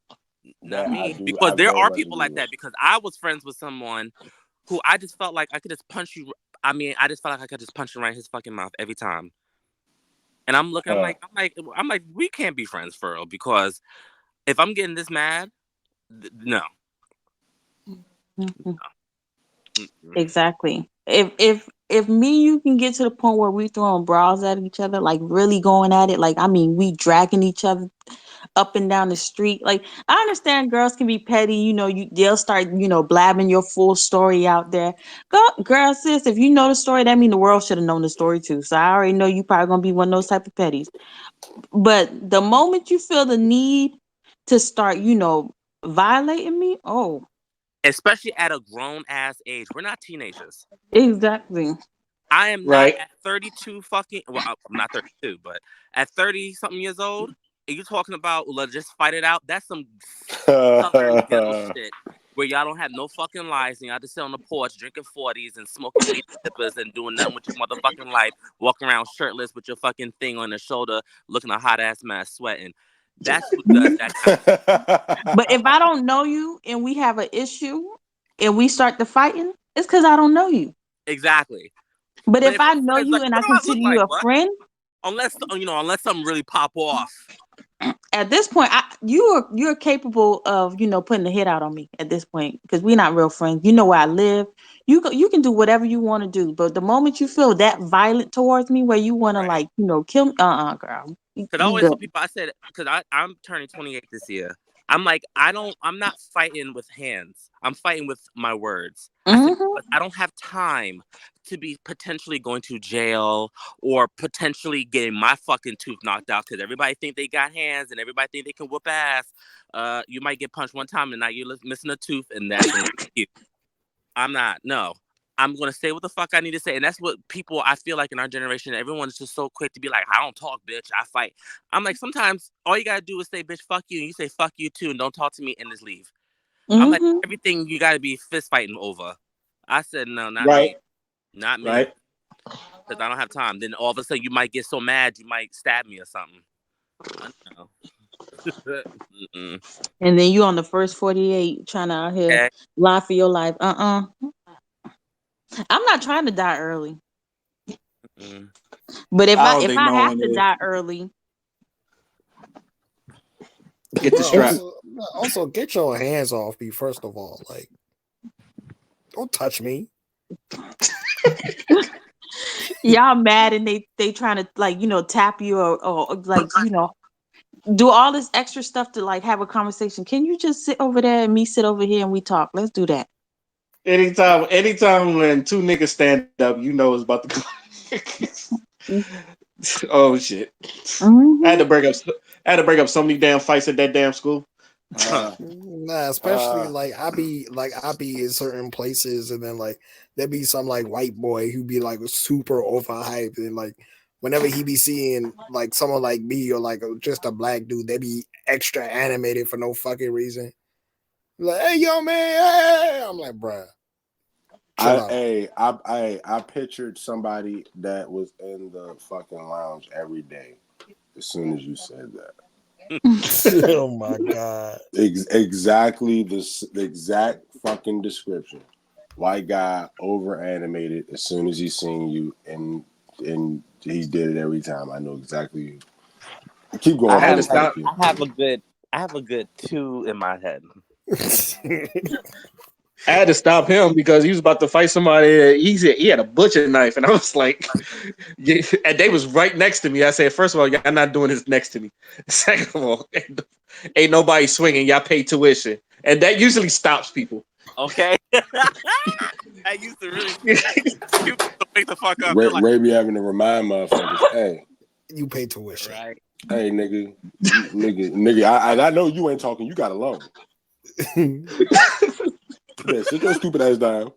Not That me. I do. Because I there very are much people agree like with. that. Because I was friends with someone who I just felt like I could just punch you. I mean, I just felt like I could just punch him right in his fucking mouth every time. And I'm looking, I'm like, we can't be friends for real. Because if I'm getting this mad, no. Mhm. Mm-mm. Exactly. If me and you can get to the point where we throwing bras at each other, like really going at it, like I mean, we dragging each other up and down the street. Like I understand girls can be petty, they'll start, blabbing your full story out there. Girl, sis, if you know the story, that mean the world should have known the story too. So I already know you probably gonna be one of those type of petties. But the moment you feel the need to start, violating me, oh, Especially at a grown ass age. We're not teenagers. exactly. I am not Right. at 32 fucking. Well, I'm not 32, but at 30 something years old, and you talking about let's just fight it out. That's some southern ghetto shit where y'all don't have no fucking lives and y'all just sit on the porch drinking 40s and smoking weed zippers and doing nothing with your motherfucking life, walking around shirtless with your fucking thing on the shoulder, looking a hot ass mess, sweating. That's who does that kind of. But if I don't know you and we have an issue and we start the fighting, it's because I don't know you. Exactly. But But if if I we're know friends, you like, and what I do I consider look you like? a What? friend, Unless something really pop off. at this point, you're capable of putting a hit out on me at this point because we're not real friends. You know where I live. You can do whatever you want to do, but the moment you feel that violent towards me, where you want to Right. kill me, girl, Because I we always good. tell people, I said, because I'm turning 28 this year. I'm like, I'm not fighting with hands. I'm fighting with my words. I said, Hmm. but I don't have time to be potentially going to jail or potentially getting my fucking tooth knocked out because everybody think they got hands and everybody think they can whoop ass. You might get punched one time and now you're missing a tooth and that's you. I'm not. No. I'm going to say what the fuck I need to say. And that's what people, I feel like in our generation, everyone's just so quick to be like, I don't talk, bitch. I fight. I'm like, sometimes all you got to do is say, bitch, fuck you. And you say, fuck you too. And don't talk to me and just leave. I'm like, Hmm. everything you got to be fist fighting over. I said, no, not Right. me. Not me. Right. Because I don't have time. Then all of a sudden you might get so mad, you might stab me or something. I know. And then you on the first 48 trying to out here Okay. lie for your life. I'm not trying to die early. Mm-mm. But if I I don't if think I no have one to is. die early, Get the But strap. also get your hands off me first of all. Like, don't touch me. y'all mad and they trying to tap you or do all this extra stuff to have a conversation. Can you just sit over there and me sit over here and we talk? Let's do that. Anytime when two niggas stand up, you know it's about to go. Oh shit! I had Mm-hmm. to break up. I had to break up so many damn fights at that damn school. Nah, especially I be in certain places and then there be some white boy who be super overhyped and whenever he be seeing someone like me or just a black dude, they be extra animated for no fucking reason. Like, hey yo man, hey! I'm like, bruh. I pictured somebody that was in the fucking lounge every day as soon as you said that. Oh my god. Exactly the exact fucking description. White guy over animated as soon as he's seen you and he did it every time. I know exactly. Keep I going. I had to know stop. thank you. I have a good two in my head. I had to stop him because he was about to fight somebody. He had a butcher knife, and I was like, yeah, and they was right next to me. I said, first of all, y'all not doing this next to me. Second of all, ain't nobody swinging. Y'all pay tuition, and that usually stops people. Okay. I used to really you wake the fuck up. They're like, Ray be having to remind motherfuckers, hey, You pay tuition. right. hey, nigga. I know you ain't talking. You got a loan. Yeah, sit your stupid ass down.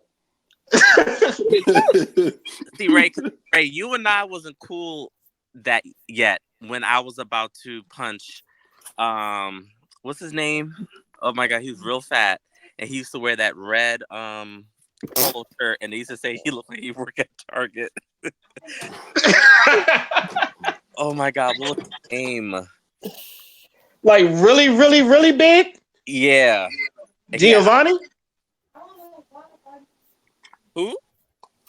See, Ray, you and I wasn't cool that yet when I was about to punch what's his name? Oh my god, he was real fat. And he used to wear that red polo shirt, and they used to say he looked like he worked at Target. Oh my god, what was his name? Like really, really, really big? Yeah. Giovanni? Who?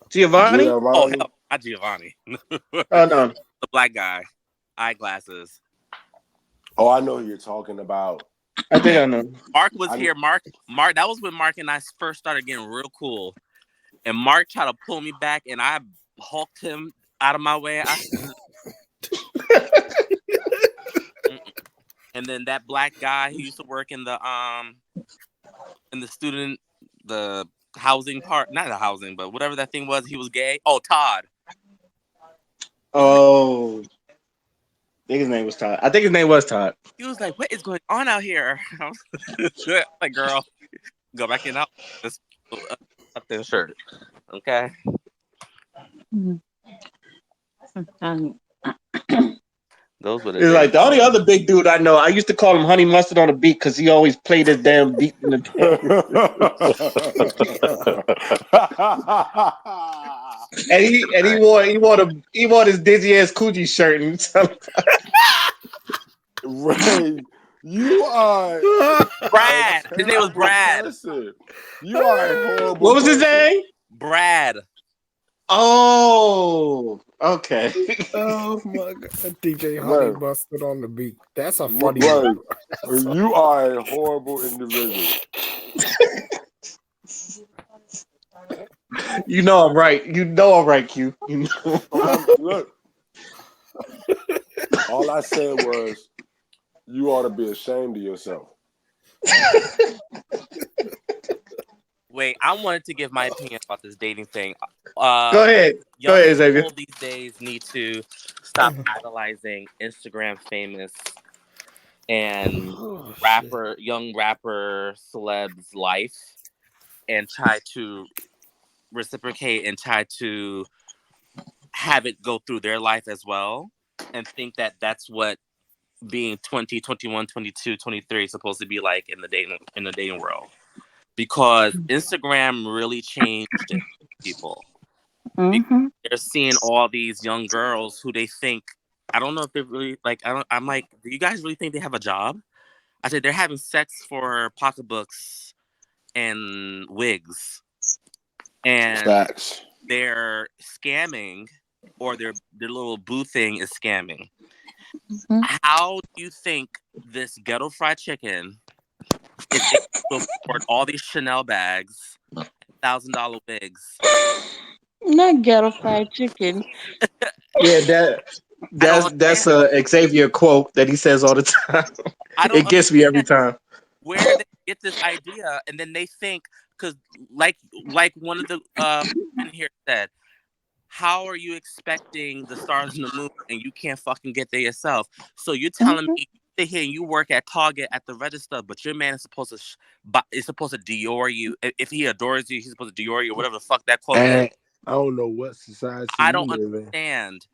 Giovanni? Oh hell, not Giovanni. Oh no. The black guy. Eyeglasses. Oh, I know who you're talking about. I think I know. Mark was here. Mark, that was when Mark and I first started getting real cool. And Mark tried to pull me back, and I hulked him out of my way. And then that black guy who used to work in the housing part, not the housing, but whatever that thing was, he was gay. Oh, Todd. Oh. I think his name was Todd. He was like, "What is going on out here?" I was like, "Girl, go back in out. This up their shirt, okay?" Those were the It's days. like the only other big dude I know. I used to call him Honey Mustard on the beat because he always played his damn beat in the and he wore his dizzy ass Coogee shirt and stuff. Ray, you are Brad. His name was Brad. Person. You are a horrible. What was his name? Brad. Oh, okay. Oh my god, DJ Honey Busted on the beat. That's a funny one. One. You are a horrible individual. You know I'm right. You know I'm right, Q. You know. Look, all I said was, you ought to be ashamed of yourself. Wait, I wanted to give my opinion about this dating thing. Go ahead. Go ahead, Xavier. People these days need to stop idolizing Instagram famous and young rapper celebs' life and try to reciprocate and try to have it go through their life as well and think that that's what being 20, 21, 22, 23 is supposed to be like in the dating world. Because Instagram really changed people. Mm-hmm. They're seeing all these young girls who they think, I don't know if they really like. I'm like, do you guys really think they have a job? I said they're having sex for pocketbooks and wigs, and Facts. they're scamming, or their little boo thing is scamming. Mm-hmm. How do you think this ghetto fried chicken is able to afford all these Chanel bags, $1,000 wigs? Not ghetto fried chicken. Yeah, that's a Xavier quote that he says all the time. It gets me every time. Where they get this idea, and then they think, because like one of the in here said, how are you expecting the stars and the moon and you can't fucking get there yourself? So you're telling me you sit here and you work at Target at the register, but your man is supposed to Dior you. If he adores you, he's supposed to Dior you, or whatever the fuck that quote is. I don't know what society I don't understand.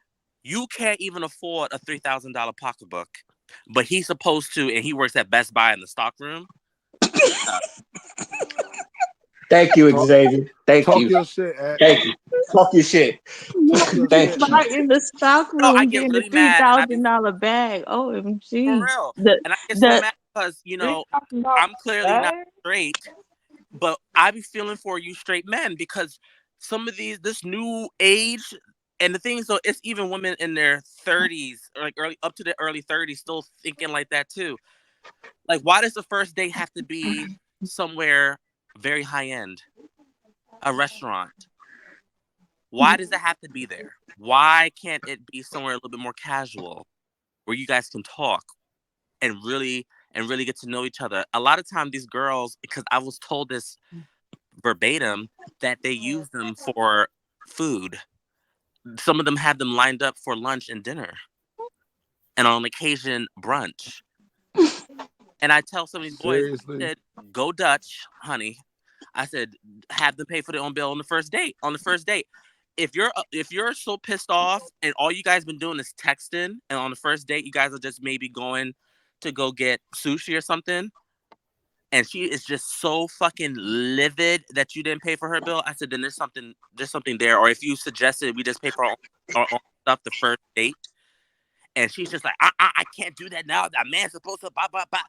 You can't even afford a $3,000 pocketbook, but he's supposed to, and he works at Best Buy in the stock room. Thank you, Xavier. Thank you. Talk your shit. Thank you. Talk your shit. Thank you. Buy in the stock room, I get getting really a mad. $3,000 bag. OMG. For real. And I get so mad because, I'm clearly not straight, but I be feeling for you straight men because some of this new age, and the thing is, though, it's even women in their 30s, or like up to the early 30s, still thinking like that too. Like, why does the first date have to be somewhere very high end, a restaurant? Why does it have to be there? Why can't it be somewhere a little bit more casual, where you guys can talk and really get to know each other? A lot of times, these girls, because I was told this verbatim that they use them for food. Some of them have them lined up for lunch and dinner, and on occasion brunch. And I tell some of these boys, I Seriously? said, "Go Dutch, honey." I said, "Have them pay for their own bill on the first date." On the first date, if you're so pissed off and all you guys been doing is texting, and on the first date you guys are just maybe going to go get sushi or something, and she is just so fucking livid that you didn't pay for her bill, I said, then there's something there. Or if you suggested we just pay for our own stuff the first date, and she's just like, I can't do that now. That man's supposed to blah blah blah.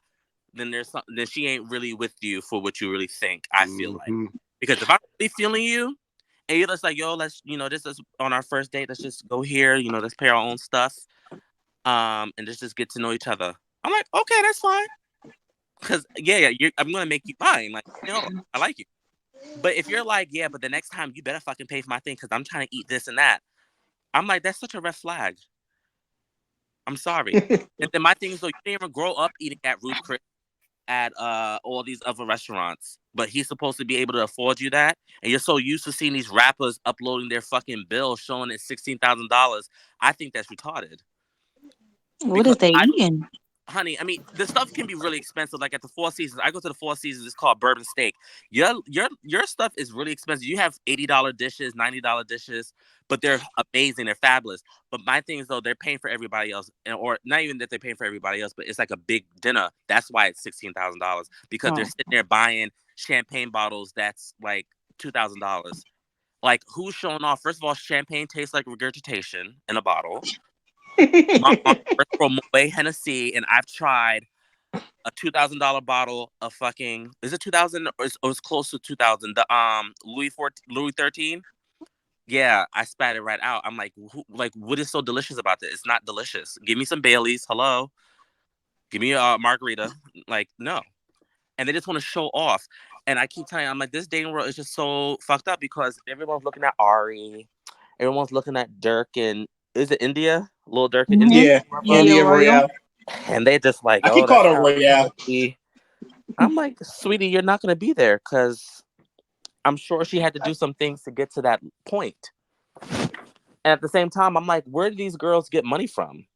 Then there's something. Then she ain't really with you for what you really think. I feel like, because if I'm really feeling you, and you're just like, yo, let's this is on our first date. Let's just go here. Let's pay our own stuff. And just get to know each other. I'm like, okay, that's fine. Cause I'm gonna make you mine. Like, I like you. But if you're like, yeah, but the next time you better fucking pay for my thing because I'm trying to eat this and that. I'm like, that's such a red flag. I'm sorry. And then my thing is, though, you didn't even grow up eating at Ruth Chris at all these other restaurants, but he's supposed to be able to afford you that, and you're so used to seeing these rappers uploading their fucking bill showing it $16,000. I think that's retarded. What is they eating? Honey, I mean, the stuff can be really expensive. Like at the Four Seasons, I go to the Four Seasons. It's called Bourbon Steak. Your stuff is really expensive. You have $80 dishes, $90 dishes, but they're amazing. They're fabulous. But my thing is though, they're paying for everybody else, or not even that they're paying for everybody else, but it's like a big dinner. That's why it's $16,000 because they're sitting there buying champagne bottles. That's like $2,000. Like, who's showing off? First of all, champagne tastes like regurgitation in a bottle. My mom works for Moet Hennessy, and I've tried a $2,000 bottle of fucking. Is it 2000 or it's close to 2000? The Louis 13. Yeah, I spat it right out. I'm like, what is so delicious about this? It's not delicious. Give me some Baileys. Hello, give me a margarita. Like, no, and they just want to show off. And I keep telling you, I'm like, this dating world is just so fucked up because everyone's looking at Ari, everyone's looking at Dirk, and is it India? Little Dirk in India? Yeah, India Royale. And they just like, I oh, can call that's her how it's Royale. gonna be. I'm like, sweetie, you're not gonna be there because I'm sure she had to do some things to get to that point. And at the same time, I'm like, where do these girls get money from?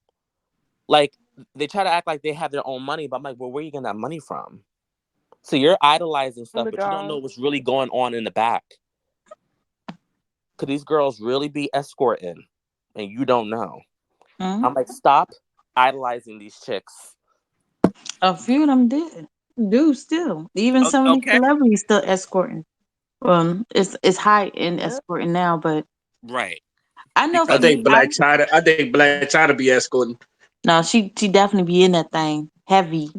Like, they try to act like they have their own money, but I'm like, well, where are you getting that money from? So you're idolizing stuff, but you don't know what's really going on in the back. Could these girls really be escorting and you don't know? Mm-hmm. I'm like, stop idolizing these chicks. A few of them do still. Even some of these celebrities still escorting. It's high in escorting now, but right. I know I for me, think Black China be escorting. no, she definitely be in that thing heavy.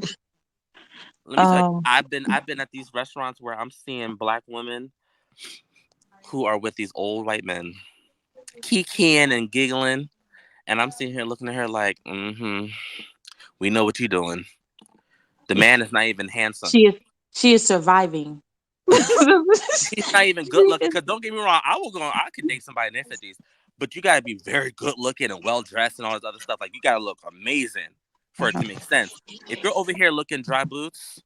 Let me tell you, I've been at these restaurants where I'm seeing black women who are with these old white men, kikiing and giggling, and I'm sitting here looking at her like, we know what you're doing. The man is not even handsome. She is surviving. He's not even good looking. Because don't get me wrong, I could date somebody in their 50s, but you gotta be very good looking and well dressed and all this other stuff. Like, you gotta look amazing for it to make sense. If you're over here looking dry boots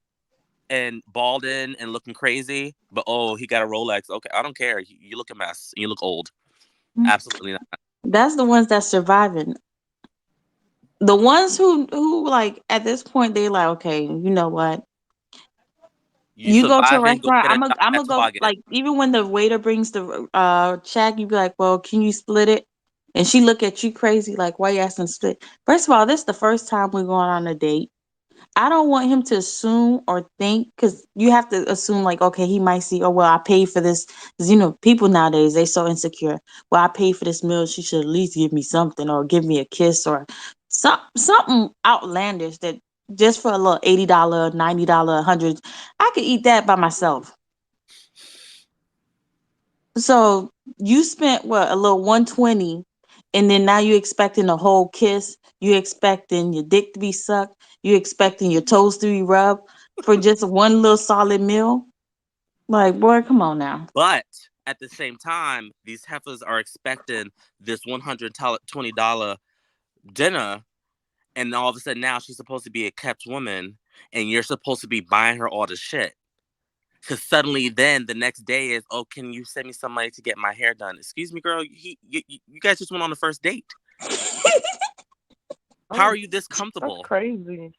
and balding and looking crazy, but he got a Rolex. Okay, I don't care. You look a mess. You look old. Absolutely not. That's the ones that's surviving. The ones who like at this point they like, okay, you know what? You go to a surviving, go restaurant, get a I'm job gonna at go, Target. like, even when the waiter brings the check, you be like, well, can you split it? And she look at you crazy, like, why you asking to split? First of all, this is the first time we're going on a date. I don't want him to assume or think, because you have to assume, like, okay, he might see, oh, well, I paid for this. Because, people nowadays, they so insecure. Well, I paid for this meal. She should at least give me something or give me a kiss or something outlandish that just for a little $80, $90, $100, I could eat that by myself. So you spent, what, a little 120, and then now you expecting a whole kiss. You expecting your dick to be sucked. You expecting your toes to be rubbed for just one little solid meal. Like, boy, come on now. But at the same time, these heifers are expecting this $120 dinner, and all of a sudden now she's supposed to be a kept woman, and you're supposed to be buying her all the shit. Because suddenly, then the next day is, oh, can you send me some money to get my hair done? Excuse me, girl. You guys just went on the first date. How are you this That's comfortable? crazy.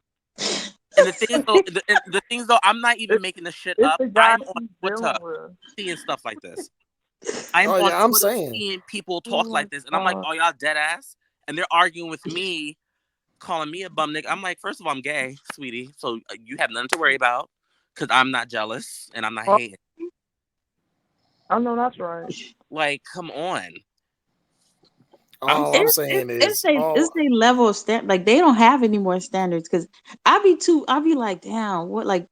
And the things though, I'm not even It, making this shit it's up. the guy I'm on he's Twitter dealing with. seeing stuff like this. I'm Oh on yeah, I'm Twitter saying. seeing people Oh talk my like this, and I'm like, god. oh, y'all dead ass, and they're arguing with me, calling me a bum nigga. I'm like, first of all, I'm gay, sweetie, so you have nothing to worry about, because I'm not jealous and I'm not Oh, hating. I know that's right. Like, come on. I'm All I'm sorry. saying It's is, a level of like they don't have any more standards because I be like, damn, what like,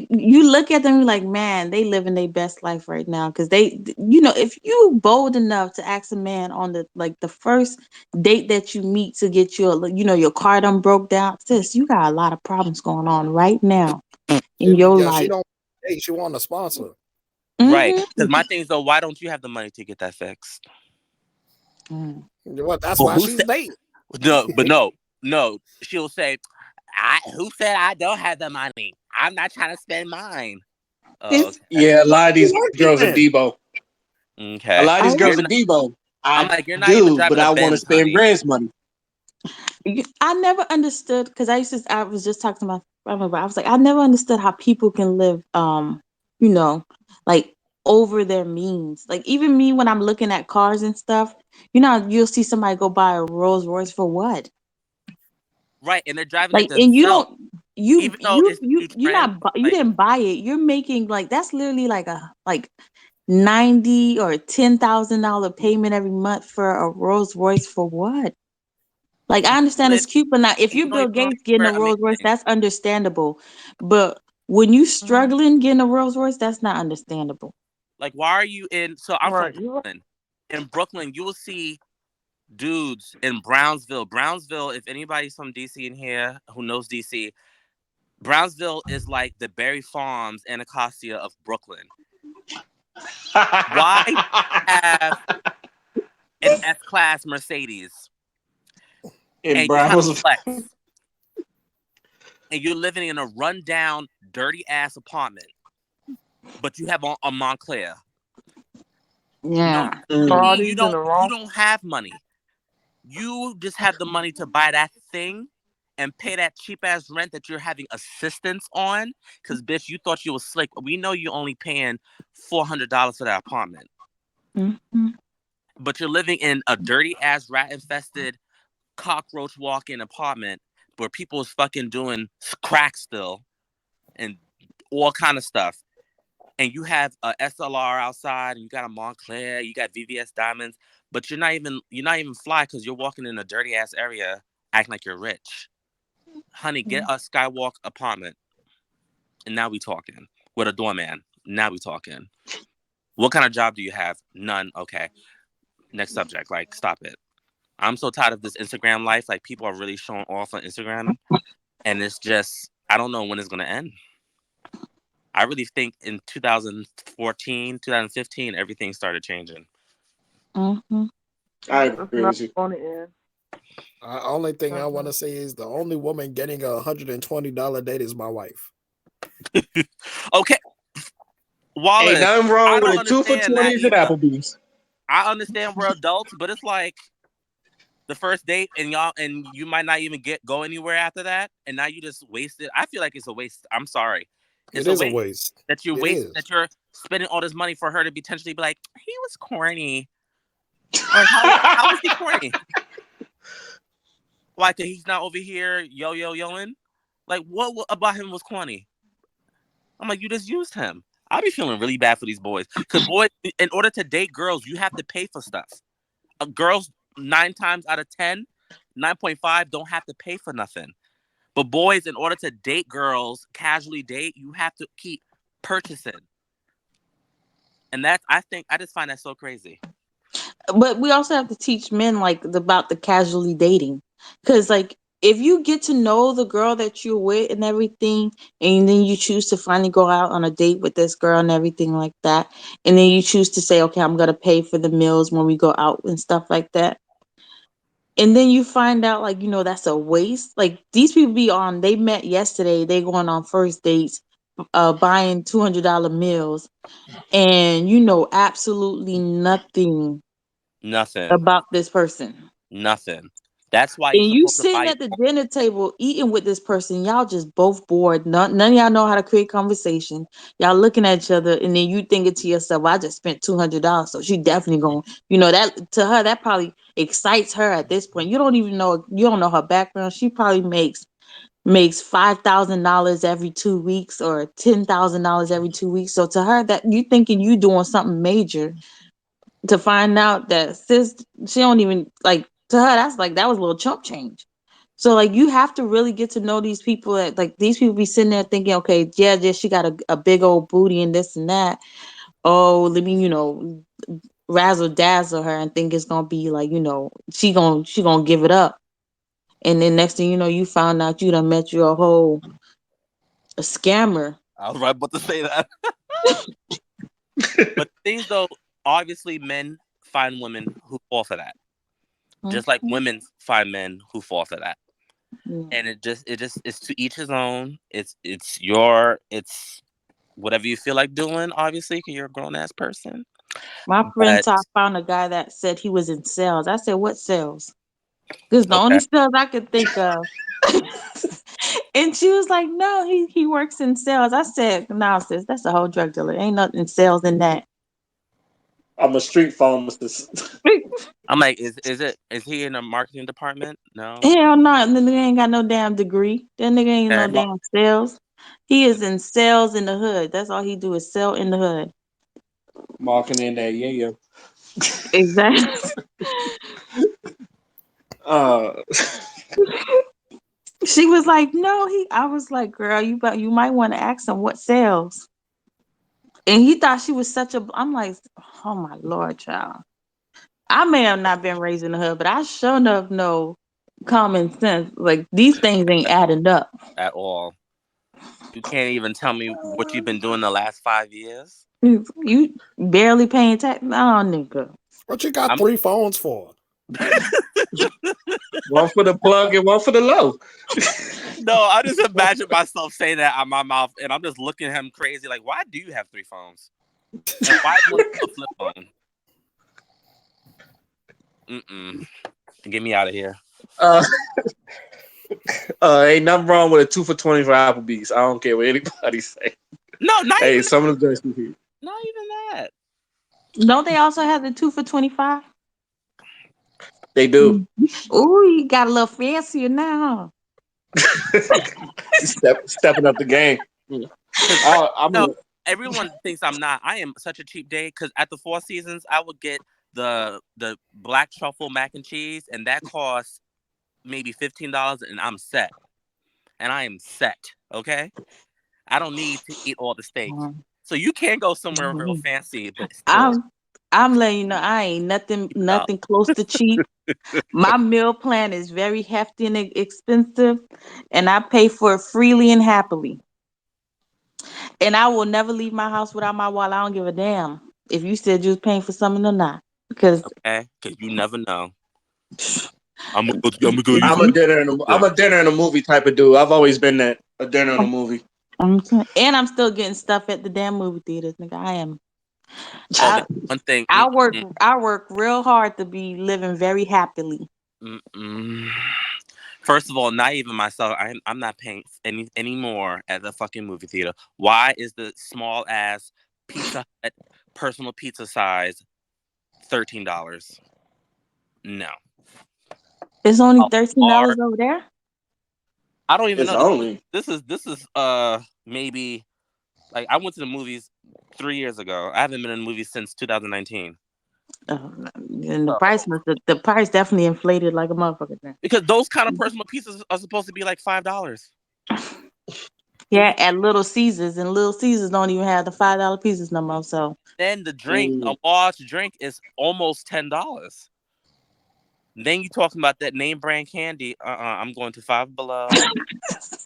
you look at them you're like, man, they living their best life right now because if you bold enough to ask a man on the first date that you meet to get your car done broke down, sis, you got a lot of problems going on right now in your yeah, she life. don't. Hey, she want a sponsor. Right, Mm-hmm. because my thing is though, why don't you have the money to get that fixed? Well, that's But why who she's said dating. no? She'll say, who said I don't have the money? I'm not trying to spend mine. Oh, It's okay. Yeah, a lot of these Working girls are then. Debo. A Okay. lot of these You're girls are not, Debo. I'm I like, you're not even do, but driving a I want to Benz, spend honey. Brand's money. I never understood because I was just talking to my family, but I was like, I never understood how people can live, you know, like over their means. Like even me when I'm looking at cars and stuff, you'll see somebody go buy a Rolls Royce for what? Right, and they're driving it Like, and you themselves, don't, you even though you it's you new you're trend. not, you Like, didn't buy it. You're making like that's literally like 90 or $10,000 payment every month for a Rolls Royce for what? Like I understand live, it's cute, but now if and you you're don't Bill even Gates getting a remember Rolls Royce, amazing. that's understandable. But when you Mm-hmm. struggling getting a Rolls Royce, that's not understandable. Like, why are you in? So I'm from Right. You right. Brooklyn. In Brooklyn, you will see dudes in Brownsville. Brownsville, if anybody's from DC in here who knows DC, Brownsville is like the Berry Farms Anacostia of Brooklyn. Why do you have an S-Class Mercedes In and you're trying to Browns. flex and you're living in a rundown, dirty ass apartment, but you have a Montclair? No, Yeah. to me, Parties in the you wrong. don't have money. You just have the money to buy that thing and pay that cheap ass rent that you're having assistance on. Cause bitch, you thought you was slick. We know you only paying $400 for that apartment. Mm-hmm. But you're living in a dirty ass rat infested cockroach walking apartment where people is fucking doing crack still and all kind of stuff. And you have a SLR outside, and you got a Montclair, you got VVS diamonds, but you're not even fly because you're walking in a dirty ass area, acting like you're rich. Honey, get a Skywalk apartment, and now we talking with a doorman. Now we talking. What kind of job do you have? None. Okay. Next subject. Like, stop it. I'm so tired of this Instagram life. Like, people are really showing off on Instagram, and it's just I don't know when it's gonna end. I really think in 2014, 2015, everything started changing. Mm-hmm. I That's agree not with you. on the end. Only thing I want Mm-hmm. to say is the only woman getting $120 date is my wife. Okay, Ain't Wallace, nothing I wrong with don't a two for understand that 20s at either. Applebee's. I understand we're adults, but it's like the first date and you might not even go anywhere after that, and now you just wasted. I feel like it's a waste. I'm sorry, It it's a is a waste waste. that It is. you're spending all this money for her to potentially be like he was corny. Like how was he corny? Like he's not over here yoing. Like what about him was corny? I'm like, you just used him. I be feeling really bad for these boys. Because boys, in order to date girls, you have to pay for stuff. Girls, 9 times out of 10, 9.5 don't have to pay for nothing. But boys, in order to date girls, casually date, you have to keep purchasing. And I just find that so crazy. But we also have to teach men like about the casually dating, because like if you get to know the girl that you're with and everything, and then you choose to finally go out on a date with this girl and everything like that, and then you choose to say, okay, I'm gonna pay for the meals when we go out and stuff like that, and then you find out that's a waste. Like these people they met yesterday, they going on first dates, buying $200 meals, and you know absolutely nothing Nothing. about this person. Nothing. That's why you're And you supposed to sitting buy. at the dinner table eating with this person, y'all just both bored. None of y'all know how to create conversation. Y'all looking at each other, and then you thinking to yourself, "I just spent $200, so she definitely going." You know that to her, that probably excites her at this point. You don't even know. You don't know her background. She probably makes $5,000 every 2 weeks or $10,000 every 2 weeks. So to her, that you thinking you doing something major, to find out that sis, she don't even like, to her that's like that was a little chump change. So like you have to really get to know these people, that like these people be sitting there thinking, okay, yeah, she got a big old booty and this and that. Oh, let me, razzle dazzle her and think it's gonna be like, she gonna give it up. And then next thing you know, you found out you done met your whole a scammer. I was right about to say that. But things though, obviously, men find women who fall for that, just like Mhm. women find men who fall for that. Yeah. And it's to each his own. It's whatever you feel like doing. Obviously, because you're a grown ass person. My friend But top found a guy that said he was in sales. I said, what sales? Because the only okay, sales I could think of. And she was like, no, he works in sales. I said, no, sis, that's a whole drug dealer. Ain't nothing sales in that. I'm a street pharmacist. I'm like, is he in the marketing department? No. Hell no, the nigga ain't got no damn degree. That nigga ain't no Okay. damn sales. He is in sales in the hood. That's all he do is sell in the hood. Marking in that, yeah. Exactly. Uh, She was like, no, I was like, girl, you might want to ask him what sales. And he thought she was such a, I'm like, oh my Lord, child. I may have not been raised in the hood, but I sure enough know common sense. Like these things ain't adding up. At all. You can't even tell me what you've been doing the last 5 years. You barely paying tax. No, nigga. What you got I'm 3 phones for? one for the plug and one for the low. No, I just imagine myself saying that out my mouth, and I'm just looking at him crazy. Like, why do you have 3 phones? And why is one a flip phone? Get me out of here. Uh, ain't nothing wrong with a 2 for 20 for Applebee's. I don't care what anybody say. No, not Hey, even some of the joints we here. not even that. Don't they also have the 2 for 25? They do. Oh, you got a little fancier now. Stepping up the game. Because I'm no, a, everyone thinks I'm not. I am such a cheap date. Because at the Four Seasons, I would get the black truffle mac and cheese, and that costs maybe $15, and I'm set. And I am set. Okay, I don't need to eat all the steak. So you can go somewhere real fancy, but still, I'm letting you know I ain't nothing no. close to cheap. My meal plan is very hefty and expensive, and I pay for it freely and happily. And I will never leave my house without my wallet. I don't give a damn if you said you was paying for something or not. Because Okay, because you never know. I'm gonna go use I'm my. a dinner and a movie type of dude. I've always been that, a dinner and a movie. and I'm still getting stuff at the damn movie theaters, nigga. I am. Oh, I that's one thing. I work I work real hard to be living very happily. First of all, not even myself. I'm not paying any more at the fucking movie theater. Why is the small ass Pizza Hut personal pizza size $13? No. It's only A $13 large. over there. I don't even It's know. only. This is maybe like I went to the movies 3 years ago. I haven't been in the movies since 2019. And the price So, the price definitely inflated like a motherfucker now. because those kind of personal pizzas are supposed to be like $5. Yeah, at Little Caesars, and Little Caesars don't even have the $5 pieces no more. So Then the drink, a large drink, is almost $10. Then you talking about that name brand candy. I'm going to Five Below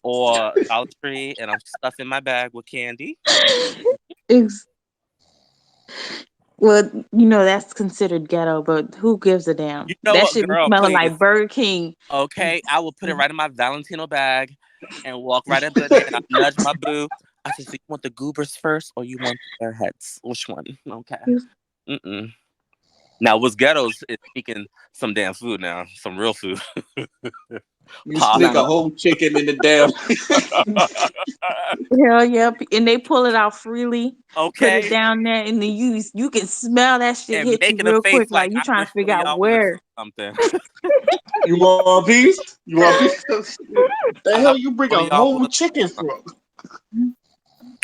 or Dollar Tree, and I'm stuffing my bag with candy. it's well, that's considered ghetto, but who gives a damn? You know That what, should be girl? smelling Please. like Burger King. Okay, I will put it right in my Valentino bag and walk right up in there. And I nudge my boo. I said, so you want the goobers first or you want the airheads? Which one? Okay. Mm-mm. Now, what's ghettos is speaking some damn food now, some real food. You Pop. stick a whole chicken in the damn. Hell yeah. And they pull it out freely, put it Okay. down there, and then you can smell that shit And hit you making a real quick. face Like like you I trying wish to figure one of out y'all would have where. something. You want a piece? You want a piece? The I hell you bring one a of y'all whole would chicken from?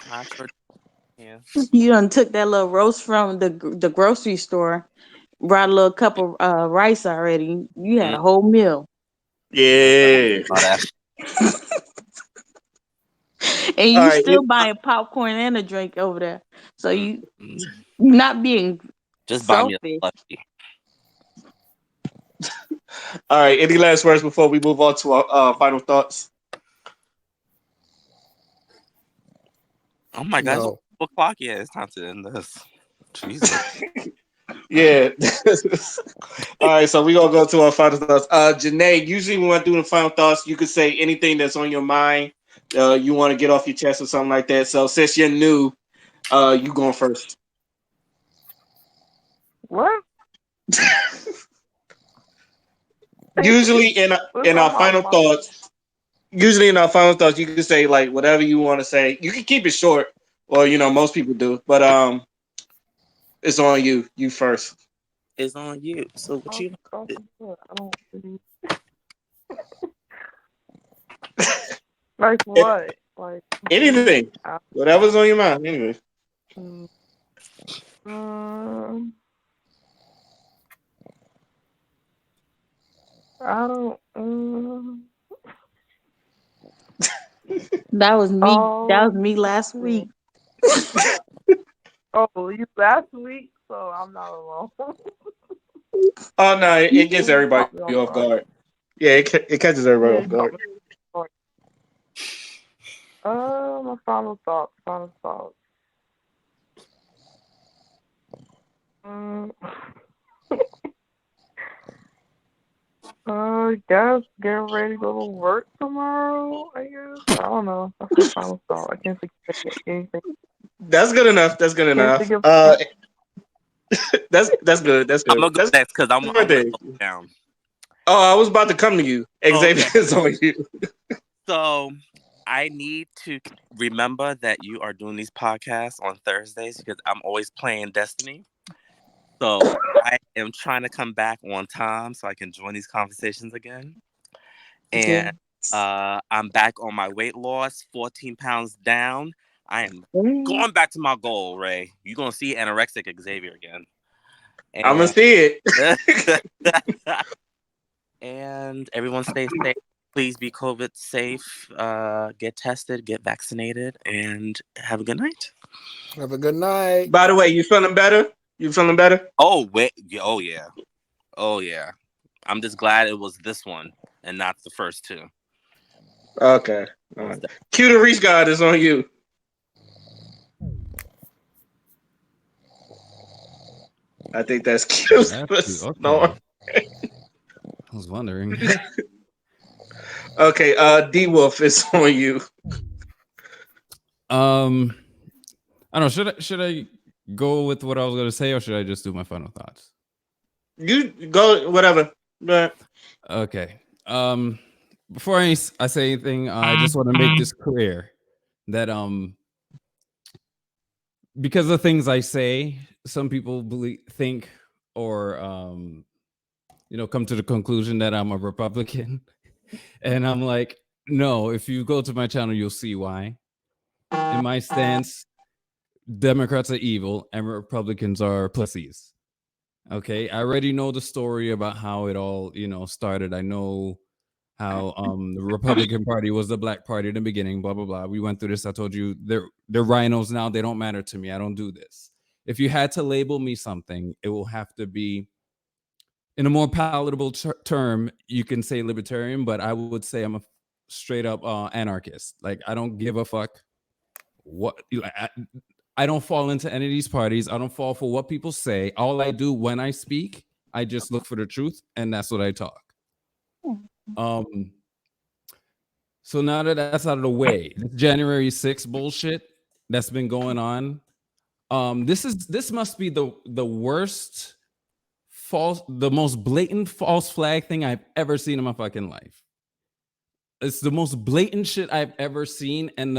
I sure can. You done took that little roast from the grocery store, brought a little cup of rice already. You had Mm. a whole meal. Yeah. All that And All you right. still buying popcorn and a drink over there. So you Mm. not being Just buy me a selfish. slushy. All right. Any last words before we move on to our final thoughts? Oh my God, it's No. 4 o'clock. Yeah, it's time to end this. Jesus. Yeah. All right. So we're gonna go to our final thoughts. Janae, usually when I do the final thoughts, you could say anything that's on your mind. You want to get off your chest or something like that. So since you're new, you going first. What? Usually What's in our on my final mind? thoughts, you can say like whatever you want to say. You can keep it short, or most people do. But it's on you. You first. It's on you. So what you I don't really like what? Like Anything, whatever's on your mind. Anyway. mm, um, I don't. That was me. That was Oh, me last week. oh, you last week, so I'm not alone. Oh no, it gets You everybody caught me off off guard. guard. Yeah, it catches everybody Yeah, off you caught guard. me off guard. My final thoughts. Final thoughts. Um, guess getting ready to go to work tomorrow. I guess I don't know. That's my final thought. I can't think of anything. That's good enough. That's good Can't think enough. of. That's good. That's I'm good. gonna go next because I'm gonna Birthday. slow down. Oh, I was about to come to you. Xavier Okay. is on you. So I need to remember that you are doing these podcasts on Thursdays because I'm always playing Destiny. So I am trying to come back on time so I can join these conversations again. And I'm back on my weight loss, 14 pounds down. I am going back to my goal, Ray. You're gonna see anorexic Xavier again. I'm gonna And see it. and everyone stay safe. Please be COVID safe. Get tested, get vaccinated, and have a good night. Have a good night. By the way, you feeling better? You feeling better? Oh wait, oh yeah, oh yeah. I'm just glad it was this one and not the first two. Okay. All right. Q the Reach God is on you. I think that's Q. Okay. I was wondering. Okay, D Wolf is on you. I don't know. Should I go with what I was gonna say, or should I just do my final thoughts? You go whatever. But Okay. Before I say anything, I just want to make this clear that because of things I say, some people think or come to the conclusion that I'm a Republican, and I'm like, no. If you go to my channel, you'll see why. In my stance, Democrats are evil and Republicans are pussies. Okay, I already know the story about how it all started. I know how the Republican Party was the black party in the beginning. Blah blah blah. We went through this. I told you they're rhinos now. They don't matter to me. I don't do this. If you had to label me something, it will have to be in a more palatable term. You can say libertarian, but I would say I'm a straight up anarchist. Like I don't give a fuck what I don't fall into any of these parties. I don't fall for what people say. All I do when I speak, I just look for the truth, and that's what I talk. So now that that's out of the way, this January 6th bullshit, that's been going on. This must be the worst the most blatant false flag thing I've ever seen in my fucking life. It's the most blatant shit I've ever seen, and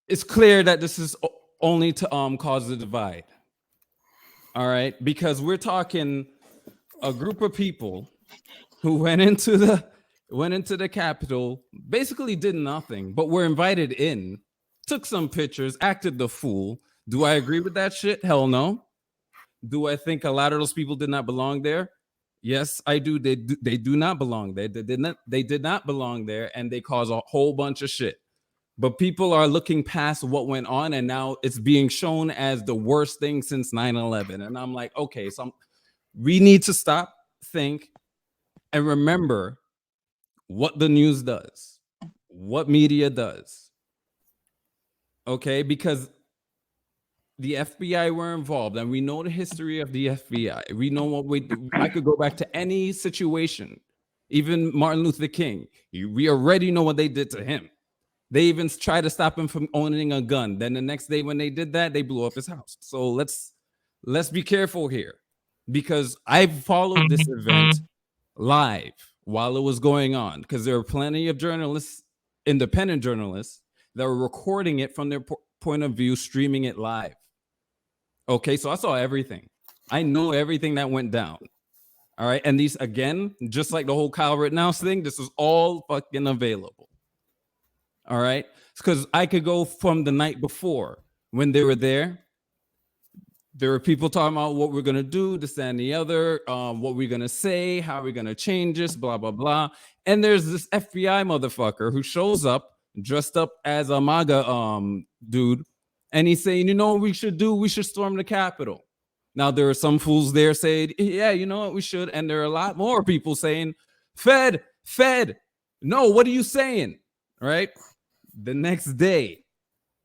it's clear that this is only to cause the divide. All right, because we're talking a group of people who went into the Capitol, basically did nothing, but were invited in, took some pictures, acted the fool. Do I agree with that shit? Hell no. Do I think a lot of those people did not belong there? Yes, I do. They do not belong there. They did not belong there, and they cause a whole bunch of shit. But people are looking past what went on, and now it's being shown as the worst thing since 9/11. And I'm like, okay, so we need to stop, think, and remember what the news does, what media does. Okay, because the FBI were involved, and we know the history of the FBI. We know what we do. I could go back to any situation, even Martin Luther King. We already know what they did to him. They even tried to stop him from owning a gun. Then the next day when they did that, they blew up his house. So let's be careful here, because I've followed this event live while it was going on, because there were plenty of journalists, independent journalists, that were recording it from their point of view, streaming it live. Okay, so I saw everything. I know everything that went down. All right, and these, again, just like the whole Kyle Rittenhouse thing, this is all fucking available. All right, because I could go from the night before when they were there. There were people talking about what we're gonna do, this and the other, what we're gonna say, how we're gonna change this, blah blah blah. And there's this FBI motherfucker who shows up dressed up as a MAGA dude, and he's saying, you know what we should do? We should storm the Capitol. Now there are some fools there saying, yeah, you know what we should, and there are a lot more people saying, Fed, no, what are you saying? Right? The next day,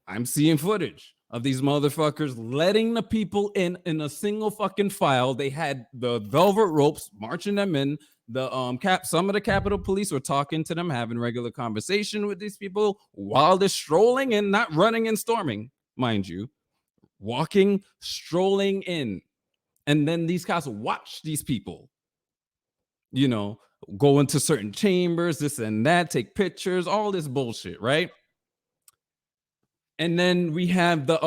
I'm seeing footage of these motherfuckers letting the people in a single fucking file. They had the velvet ropes marching them in. Some of the Capitol Police were talking to them, having regular conversation with these people while they're strolling in, not running and storming, mind you, walking, strolling in. And then these cops watch these people, you know, go into certain chambers, this and that, take pictures, all this bullshit, right? And then we have the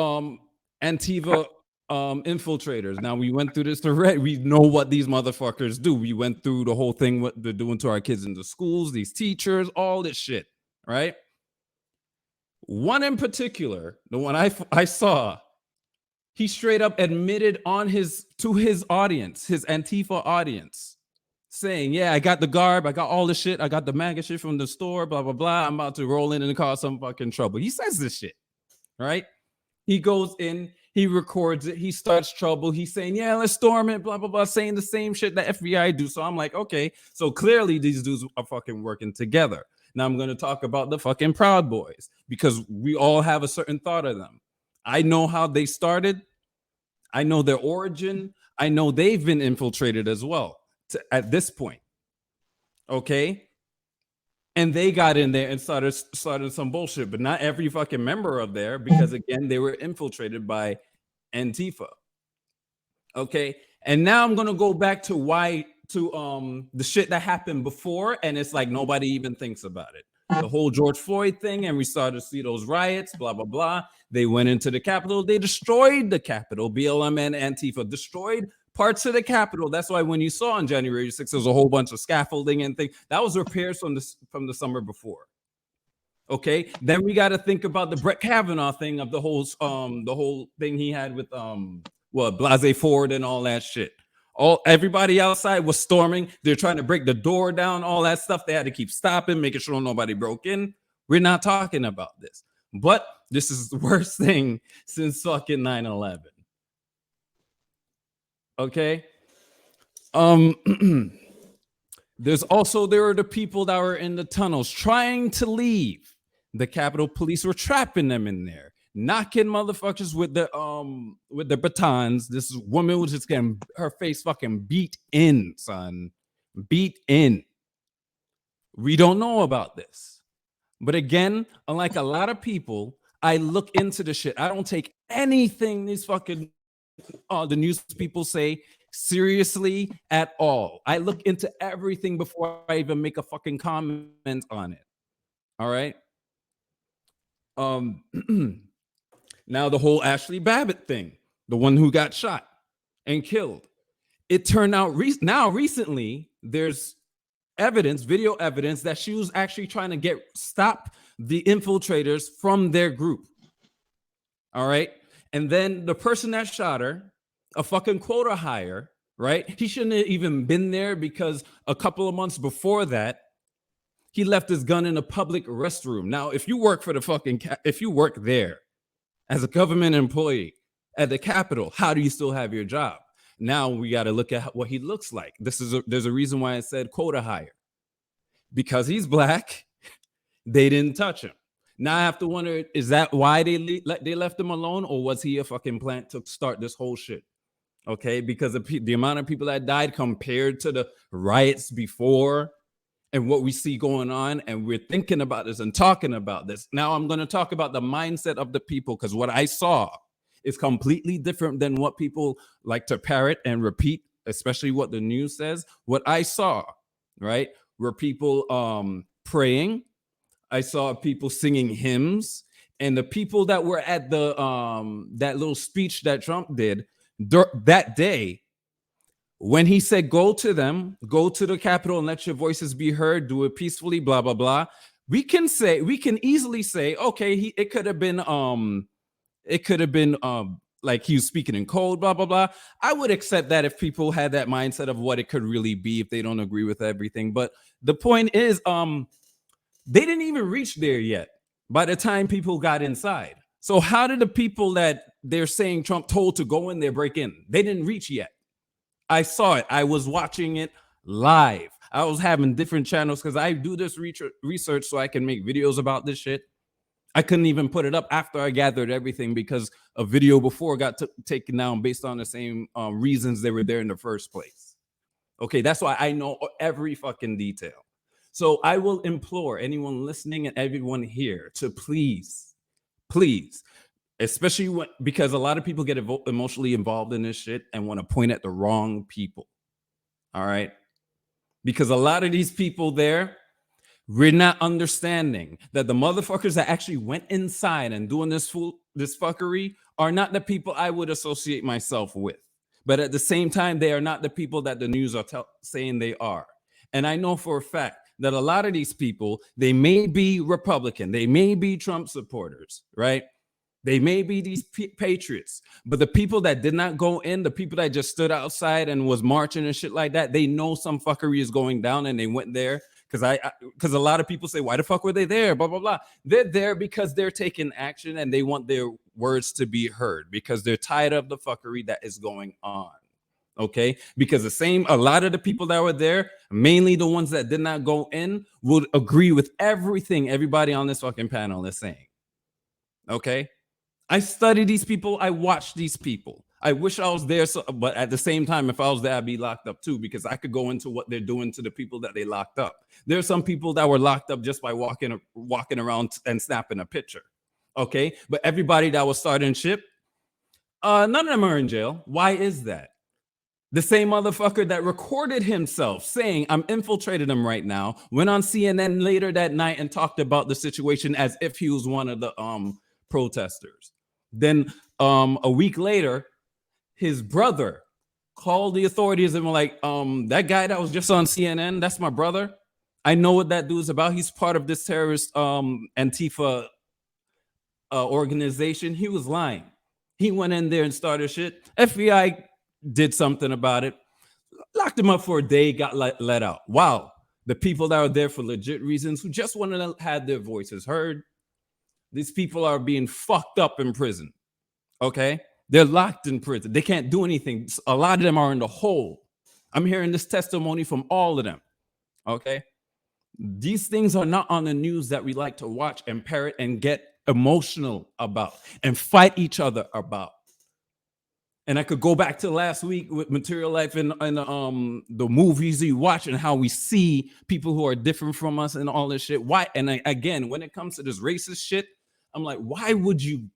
Antifa infiltrators. Now we went through this already. We know what these motherfuckers do. We went through the whole thing, what they're doing to our kids in the schools, these teachers, all this shit, right? One in particular, the one I saw, he straight up admitted to his audience, his Antifa audience, saying, yeah, I got the garb, I got all the shit, I got the MAGA shit from the store, blah, blah, blah. I'm about to roll in and cause some fucking trouble. He says this shit, right? He goes in, he records it, he starts trouble. He's saying, yeah, let's storm it, blah, blah, blah, saying the same shit that FBI do. So I'm like, okay, so clearly these dudes are fucking working together. Now I'm going to talk about the fucking Proud Boys, because we all have a certain thought of them. I know how they started. I know their origin. I know they've been infiltrated as well at this point. Okay? And they got in there and started some bullshit, but not every fucking member of there, because again, they were infiltrated by Antifa. Okay? And now I'm gonna go back to the shit that happened before, and it's like nobody even thinks about it. The whole George Floyd thing, and we started to see those riots, blah blah blah. They went into the Capitol, they destroyed the Capitol. BLM and Antifa destroyed parts of the Capitol. That's why when you saw on January 6th, there was a whole bunch of scaffolding and things. That was repairs from the summer before. Okay, then we got to think about the Brett Kavanaugh thing of the whole thing he had with Blasey Ford and all that shit. Everybody outside was storming. They're trying to break the door down, all that stuff. They had to keep stopping, making sure nobody broke in. We're not talking about this, but this is the worst thing since fucking 9/11. Okay. There are the people that were in the tunnels trying to leave. The Capitol Police were trapping them in there, knocking motherfuckers with the batons. This woman was just getting her face fucking beat in, son. Beat in. We don't know about this, But again, unlike a lot of people, I look into the shit. I don't take anything these fucking the news people say seriously at all. I look into everything before I even make a fucking comment on it. All right. Now the whole Ashley Babbitt thing, the one who got shot and killed. It turned out now recently there's evidence, video evidence that she was actually trying to stop the infiltrators from their group. All right. And then the person that shot her, a fucking quota hire, right? He shouldn't have even been there because a couple of months before that, he left his gun in a public restroom. Now, if you work for if you work there as a government employee at the Capitol, how do you still have your job? Now we got to look at what he looks like. There's a reason why I said quota hire. Because he's black, they didn't touch him. Now I have to wonder, is that why they left him alone, or was he a fucking plant to start this whole shit? Okay, because the amount of people that died compared to the riots before and what we see going on, and we're thinking about this and talking about this. Now I'm going to talk about the mindset of the people, because what I saw is completely different than what people like to parrot and repeat, especially what the news says. What I saw, right, were people praying. I saw people singing hymns, and the people that were at the that little speech that Trump did that day, when he said, go to the Capitol and let your voices be heard, do it peacefully, blah, blah, blah. We can easily say, okay, it could have been like he was speaking in code, blah, blah, blah. I would accept that if people had that mindset of what it could really be if they don't agree with everything. But the point is, they didn't even reach there yet by the time people got inside. So how did the people that they're saying Trump told to go in there break in? They didn't reach yet. I saw it. I was watching it live. I was having different channels because I do this research so I can make videos about this shit. I couldn't even put it up after I gathered everything because a video before got taken down based on the same reasons they were there in the first place. Okay, that's why I know every fucking detail. So I will implore anyone listening and everyone here to please, especially because a lot of people get emotionally involved in this shit and want to point at the wrong people. All right? Because a lot of these people there, we're not understanding that the motherfuckers that actually went inside and doing this fuckery are not the people I would associate myself with. But at the same time, they are not the people that the news are saying they are. And I know for a fact that a lot of these people, they may be Republican, they may be Trump supporters, right? They may be these patriots, but the people that did not go in, the people that just stood outside and was marching and shit like that, they know some fuckery is going down and they went there. Because a lot of people say, why the fuck were they there? Blah, blah, blah. They're there because they're taking action and they want their words to be heard because they're tired of the fuckery that is going on. Okay, because a lot of the people that were there, mainly the ones that did not go in, would agree with everything everybody on this fucking panel is saying. Okay, I study these people, I watch these people. I wish I was there, but at the same time, if I was there, I'd be locked up too, because I could go into what they're doing to the people that they locked up. There are some people that were locked up just by walking around and snapping a picture. Okay, but everybody that was starting shit, none of them are in jail. Why is that? The same motherfucker that recorded himself saying, I'm infiltrating them right now, went on CNN later that night and talked about the situation as if he was one of the protesters. Then a week later, his brother called the authorities and were like, that guy that was just on CNN, that's my brother. I know what that dude's about. He's part of this terrorist Antifa organization. He was lying. He went in there and started shit. FBI did something about it, locked him up for a day, got let out. Wow. The people that are there for legit reasons, who just wanted to have their voices heard, these people are being fucked up in prison. Okay? They're locked in prison. They can't do anything. A lot of them are in the hole. I'm hearing this testimony from all of them. Okay? These things are not on the news that we like to watch and parrot and get emotional about and fight each other about. And I could go back to last week with Material Life and the movies you watch and how we see people who are different from us and all this shit. Why? And again, when it comes to this racist shit, I'm like, why would you,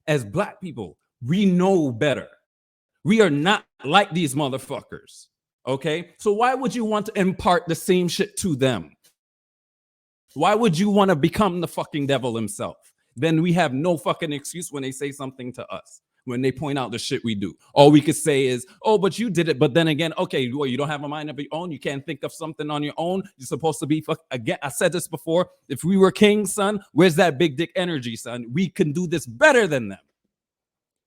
as black people, we know better. We are not like these motherfuckers. Okay? So why would you want to impart the same shit to them? Why would you want to become the fucking devil himself? Then we have no fucking excuse when they say something to us. When they point out the shit we do, all we could say is, oh, but you did it. But then again, okay, well, you don't have a mind of your own. You can't think of something on your own. You're supposed to be again. I said this before. If we were kings, son, where's that big dick energy, son? We can do this better than them.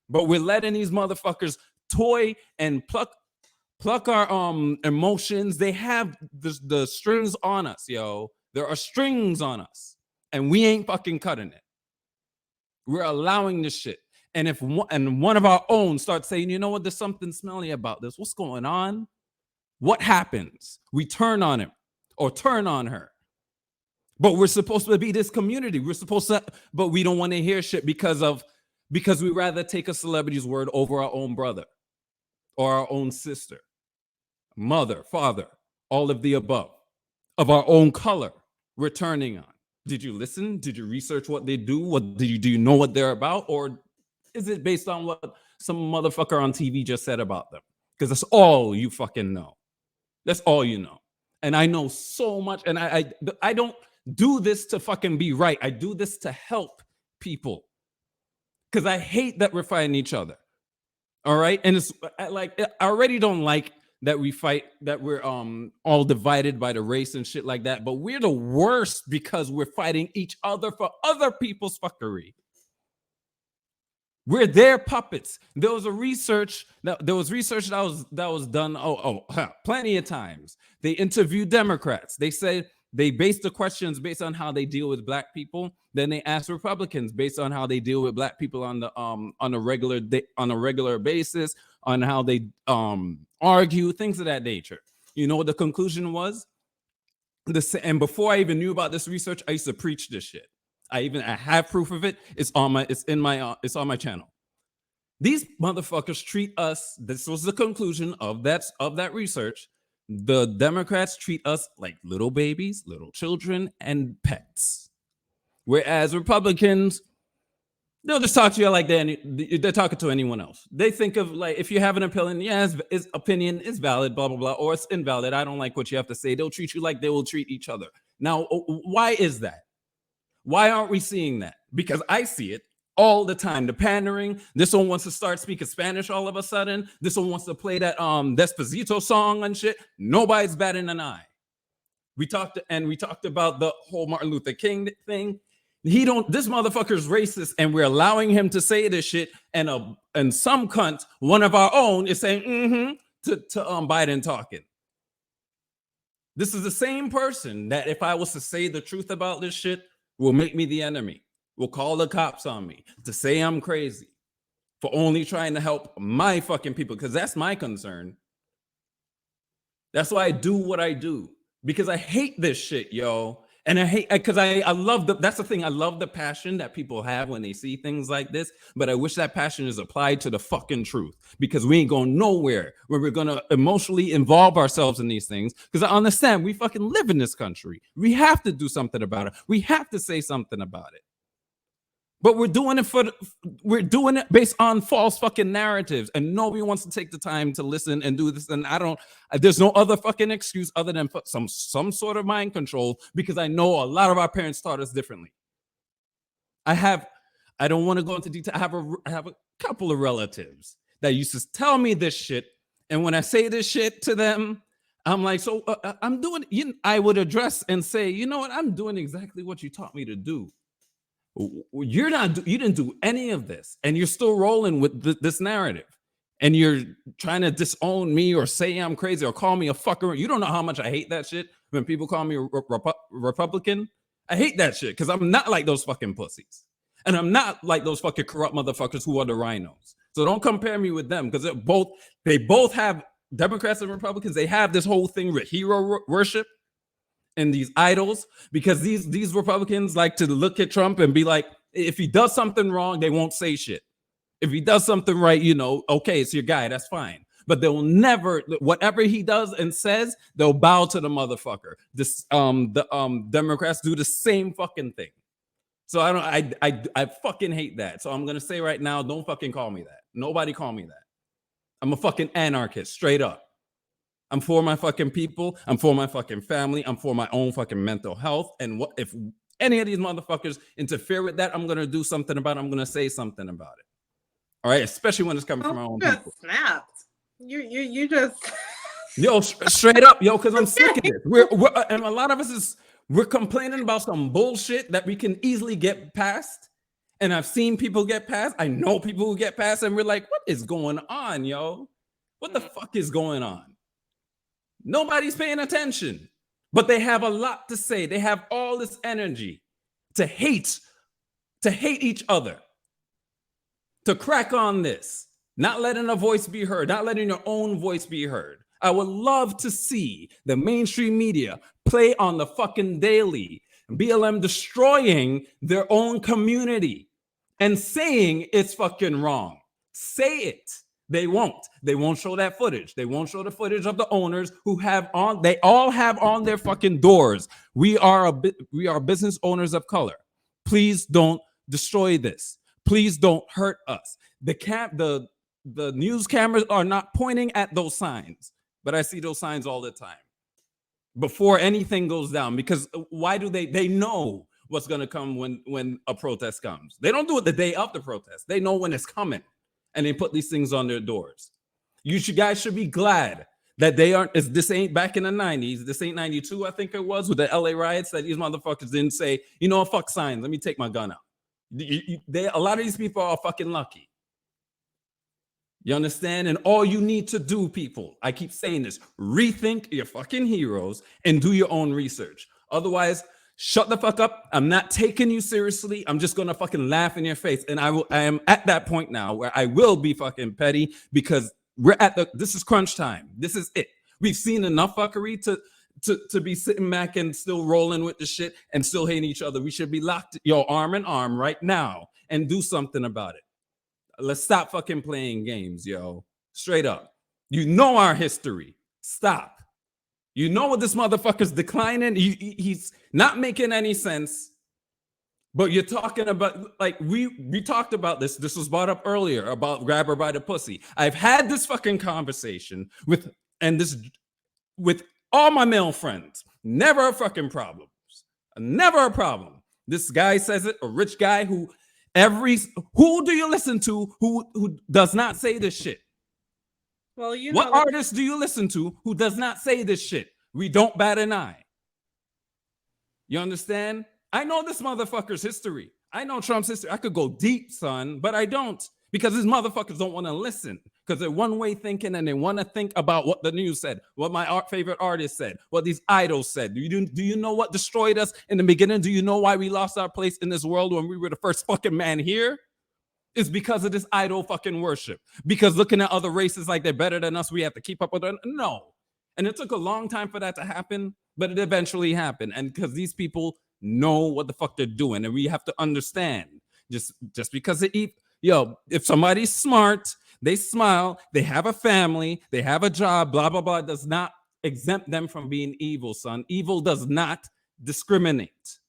But we're letting these motherfuckers toy and pluck our emotions. They have the strings on us, yo. There are strings on us, and we ain't fucking cutting it. We're allowing this shit. And if one of our own starts saying, you know what, there's something smelly about this. What's going on? What happens? We turn on him or turn on her. But we're supposed to be this community. We're supposed to, but we don't want to hear shit because we rather take a celebrity's word over our own brother or our own sister, mother, father, all of the above, of our own color we're turning on. Did you listen? Did you research what they do? Do you know what they're about? Or is it based on what some motherfucker on TV just said about them? Because that's all you fucking know. That's all you know. And I know so much. And I don't do this to fucking be right. I do this to help people. Because I hate that we're fighting each other. All right. And it's like, I already don't like that we fight, that we're all divided by the race and shit like that. But we're the worst because we're fighting each other for other people's fuckery. We're their puppets. There was research that was done plenty of times. They interviewed Democrats. They said they based the questions based on how they deal with black people. Then they asked Republicans based on how they deal with black people on a regular basis, on how they argue, things of that nature. You know what the conclusion was? And before I even knew about this research, I used to preach this shit. I have proof of it. It's on my channel. These motherfuckers treat us. This was the conclusion of that research. The Democrats treat us like little babies, little children, and pets. Whereas Republicans, they'll just talk to you like they're talking to anyone else. They think of like, if you have an opinion, his opinion is valid, blah, blah, blah, or it's invalid. I don't like what you have to say. They'll treat you like they will treat each other. Now, why is that? Why aren't we seeing that? Because I see it all the time. The pandering. This one wants to start speaking Spanish all of a sudden. This one wants to play that Despacito song and shit. Nobody's batting an eye. We talked about the whole Martin Luther King thing. This motherfucker's racist, and we're allowing him to say this shit. And some cunt, one of our own, is saying to Biden talking. This is the same person that if I was to say the truth about this shit, will make me the enemy, will call the cops on me, to say I'm crazy for only trying to help my fucking people, because that's my concern. That's why I do what I do, because I hate this shit, yo. And I hate, because I love that's the thing. I love the passion that people have when they see things like this, but I wish that passion is applied to the fucking truth, because we ain't going nowhere where we're going to emotionally involve ourselves in these things. Because I understand we fucking live in this country. We have to do something about it. We have to say something about it. But we're doing it based on false fucking narratives, and nobody wants to take the time to listen and do this. And there's no other fucking excuse other than some sort of mind control, because I know a lot of our parents taught us differently. I don't want to go into detail. I have a couple of relatives that used to tell me this shit, and when I say this shit to them, I'm like, so I'm doing. I would address and say, you know what? I'm doing exactly what you taught me to do. You didn't do any of this, and you're still rolling with this narrative, and you're trying to disown me or say I'm crazy or call me a fucker. You don't know how much I hate that shit when people call me a Republican. I hate that shit because I'm not like those fucking pussies, and I'm not like those fucking corrupt motherfuckers who are the rhinos. So don't compare me with them, because they both have, Democrats and Republicans, they have this whole thing with hero worship and these idols, because these Republicans like to look at Trump and be like, if he does something wrong, they won't say shit. If he does something right, okay, it's your guy, that's fine. But they'll never, whatever he does and says, they'll bow to the motherfucker. The Democrats do the same fucking thing. So I fucking hate that. So I'm gonna say right now, don't fucking call me that. Nobody call me that. I'm a fucking anarchist, straight up. I'm for my fucking people. I'm for my fucking family. I'm for my own fucking mental health. And what if any of these motherfuckers interfere with that? I'm gonna do something about it. I'm gonna say something about it. All right, especially when it's coming from my own people. Snapped. You just yo straight up, yo, because I'm sick of it. We're and a lot of us we're complaining about some bullshit that we can easily get past. And I've seen people get past. I know people who get past, and we're like, what is going on, yo? What the fuck is going on? Nobody's paying attention, but they have a lot to say. They have all this energy to hate each other, to crack on this, not letting a voice be heard, not letting your own voice be heard. I would love to see the mainstream media play on the fucking daily, BLM destroying their own community and saying it's fucking wrong. Say it. They won't. They won't show that footage. They won't show the footage of the owners who they all have on their fucking doors. We are business owners of color. Please don't destroy this. Please don't hurt us. The news cameras are not pointing at those signs, but I see those signs all the time before anything goes down. Because why do they know what's going to come when a protest comes? They don't do it the day of the protest. They know when it's coming, and they put these things on their doors. You guys should be glad that they aren't. This ain't back in the 90s. This ain't 92, I think it was, with the LA riots, that these motherfuckers didn't say, fuck signs. Let me take my gun out. A lot of these people are fucking lucky. You understand? And all you need to do, people, I keep saying this, rethink your fucking heroes and do your own research. Otherwise, shut the fuck up. I'm not taking you seriously. I'm just gonna fucking laugh in your face. And I am at that point now where I will be fucking petty, because this is crunch time. This is it. We've seen enough fuckery to be sitting back and still rolling with the shit and still hating each other. We should be locked, arm in arm right now and do something about it. Let's stop fucking playing games, yo. Straight up. You know our history. Stop. You know what this motherfucker's declining. He's not making any sense. But you're talking about, like, we talked about this. This was brought up earlier about grab her by the pussy. I've had this fucking conversation with all my male friends. Never a fucking problem. Never a problem. This guy says it, a rich guy who do you listen to who does not say this shit? Well, what artist do you listen to who does not say this shit? We don't bat an eye. You understand? I know this motherfucker's history. I know Trump's history. I could go deep, son, but I don't, because these motherfuckers don't want to listen, because they're one-way thinking and they want to think about what the news said, what my favorite artist said, what these idols said. Do you know what destroyed us in the beginning? Do you know why we lost our place in this world when we were the first fucking man here? It's because of this idol fucking worship. Because looking at other races like they're better than us, we have to keep up with them. No. And it took a long time for that to happen, but it eventually happened. And because these people know what the fuck they're doing, and we have to understand, just because they eat, if somebody's smart, they smile, they have a family, they have a job, blah, blah, blah, does not exempt them from being evil, son. Evil does not discriminate.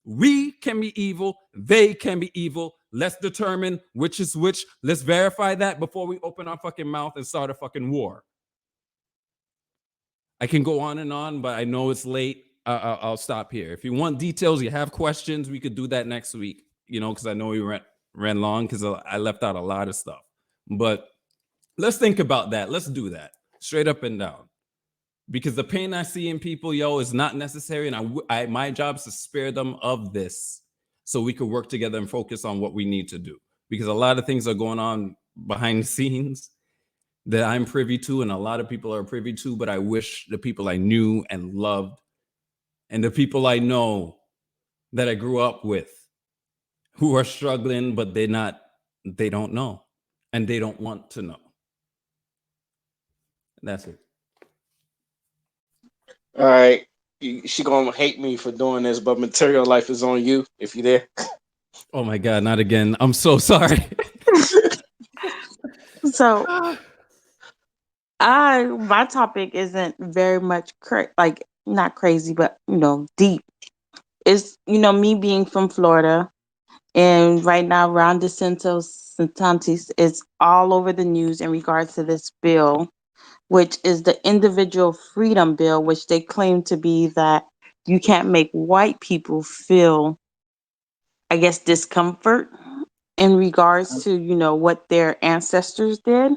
We can be evil, they can be evil. Let's determine which is which. Let's verify that before we open our fucking mouth and start a fucking war. I can go on, but I know it's late. I'll stop here. If you want details, you have questions, we could do that next week, because I know we ran long because I left out a lot of stuff. But let's think about that. Let's do that straight up and down. Because the pain I see in people, is not necessary. And my job is to spare them of this so we could work together and focus on what we need to do. Because a lot of things are going on behind the scenes that I'm privy to, and a lot of people are privy to, but I wish the people I knew and loved and the people I know that I grew up with who are struggling, but they don't know, and they don't want to know. That's it. All right. She gonna hate me for doing this, but Material Life is on you if you there. Oh my God, not again. I'm so sorry. So my topic isn't very much like not crazy, but deep. It's me being from Florida, and right now Ron DeSantis is all over the news in regards to this bill, which is the Individual Freedom Bill, which they claim to be that you can't make white people feel, I guess, discomfort in regards to what their ancestors did.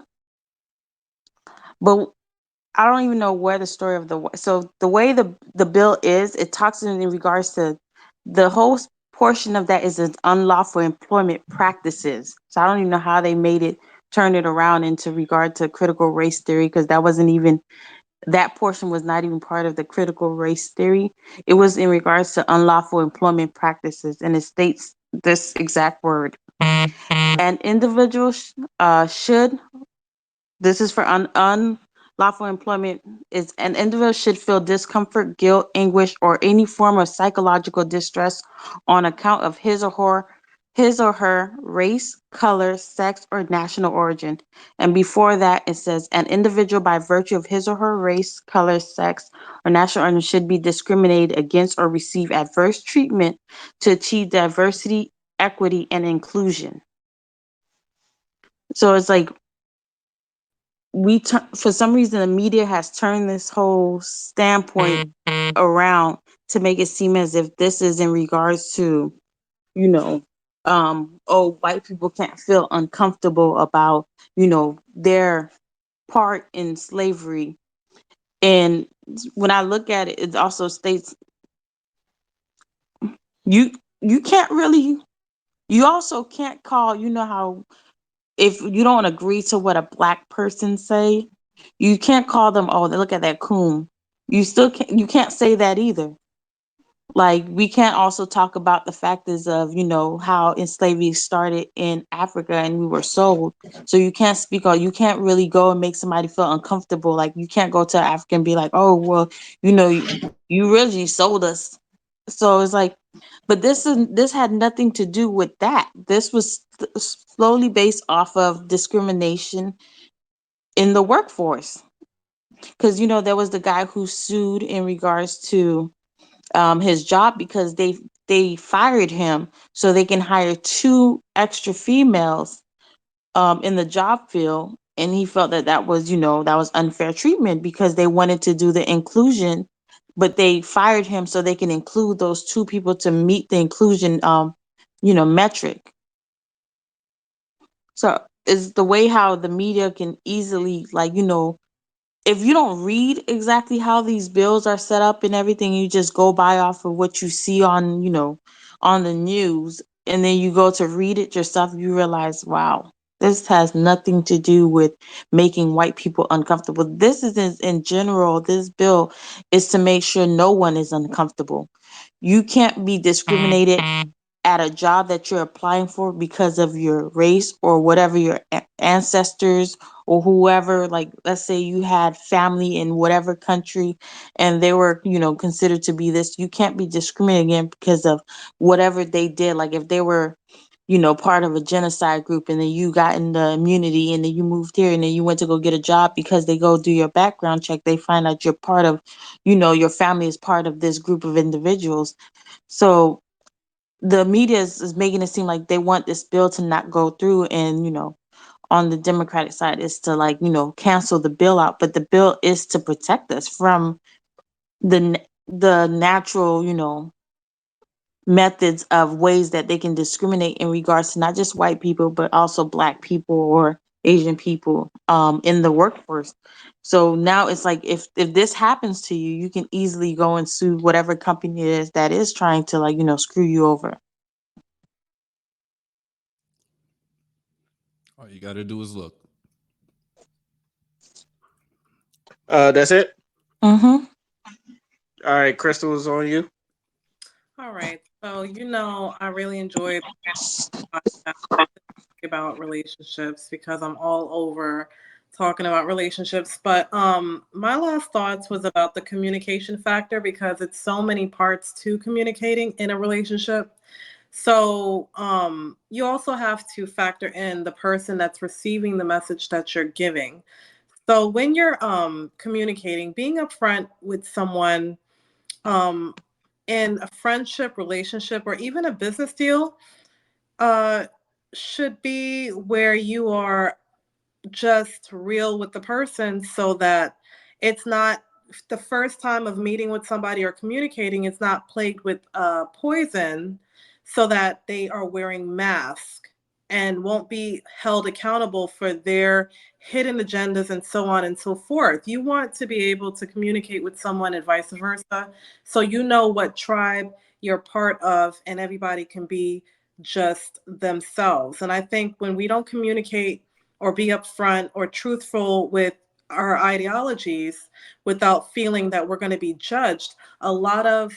But I don't even know where the story of the way the bill is. It talks in regards to the whole portion of that is an unlawful employment practices. So I don't even know how they made it turn it around into regard to critical race theory, because that portion was not even part of the critical race theory. It was in regards to unlawful employment practices, and it states this exact word: an individual should, this is for unlawful employment, is an individual should feel discomfort, guilt, anguish, or any form of psychological distress on account of his or her race, color, sex, or national origin. And before that, it says an individual by virtue of his or her race, color, sex, or national origin should be discriminated against or receive adverse treatment to achieve diversity, equity, and inclusion. So it's like for some reason the media has turned this whole standpoint around to make it seem as if this is in regards to you know white people can't feel uncomfortable about their part in slavery. And when I look at it, it also states you you can't really, you also can't call, how if you don't agree to what a black person say, you can't call them, oh, look at that coon. You can't say that either. Like, we can't also talk about the factors of, how slavery started in Africa and we were sold. So you can't speak, or you can't really go and make somebody feel uncomfortable. Like, you can't go to Africa and be like, oh, well, you really sold us. So it's like, but this had nothing to do with that. This was slowly based off of discrimination in the workforce. Because there was the guy who sued in regards to his job, because they fired him so they can hire two extra females in the job field, and he felt that that was that was unfair treatment because they wanted to do the inclusion, but they fired him so they can include those two people to meet the inclusion metric. So it's the way how the media can easily, like, if you don't read exactly how these bills are set up and everything, you just go by off of what you see on, on the news, and then you go to read it yourself, you realize, wow, this has nothing to do with making white people uncomfortable. This is in general, this bill is to make sure no one is uncomfortable. You can't be discriminated at a job that you're applying for because of your race or whatever your ancestors or whoever. Like, let's say you had family in whatever country and they were considered to be this, you can't be discriminated against because of whatever they did. Like, if they were part of a genocide group, and then you got in the immunity, and then you moved here, and then you went to go get a job, because they go do your background check, they find out you're part of, your family is part of this group of individuals. So the media is making it seem like they want this bill to not go through, and on the Democratic side is to, like, cancel the bill out. But the bill is to protect us from the natural methods of ways that they can discriminate in regards to not just white people but also black people or Asian people in the workforce. So now it's like, if this happens to you, you can easily go and sue whatever company it is that is trying to, like, screw you over. All you got to do is look. That's it. Mm-hmm. All right, Crystal is on you. All right. So, I really enjoyed about relationships because I'm all over talking about relationships. But my last thoughts was about the communication factor, because it's so many parts to communicating in a relationship. So you also have to factor in the person that's receiving the message that you're giving. So when you're communicating, being upfront with someone um, in a friendship, relationship, or even a business deal uh, should be where you are just real with the person so that it's not the first time of meeting with somebody or communicating, it's not plagued with poison so that they are wearing masks and won't be held accountable for their hidden agendas and so on and so forth. You want to be able to communicate with someone and vice versa so you know what tribe you're part of and everybody can be just themselves. And I think when we don't communicate or be upfront or truthful with our ideologies without feeling that we're going to be judged, a lot of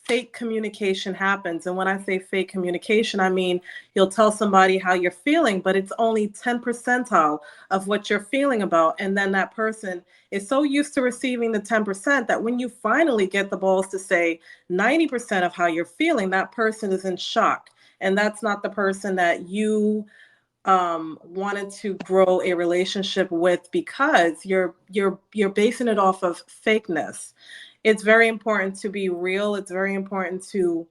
fake communication happens. And when I say fake communication, I mean you'll tell somebody how you're feeling, but it's only 10 percentile of what you're feeling about. And then that person is so used to receiving the 10% that when you finally get the balls to say 90% of how you're feeling, that person is in shock. And that's not the person that you wanted to grow a relationship with because you're basing it off of fakeness. It's very important to be real. It's very important to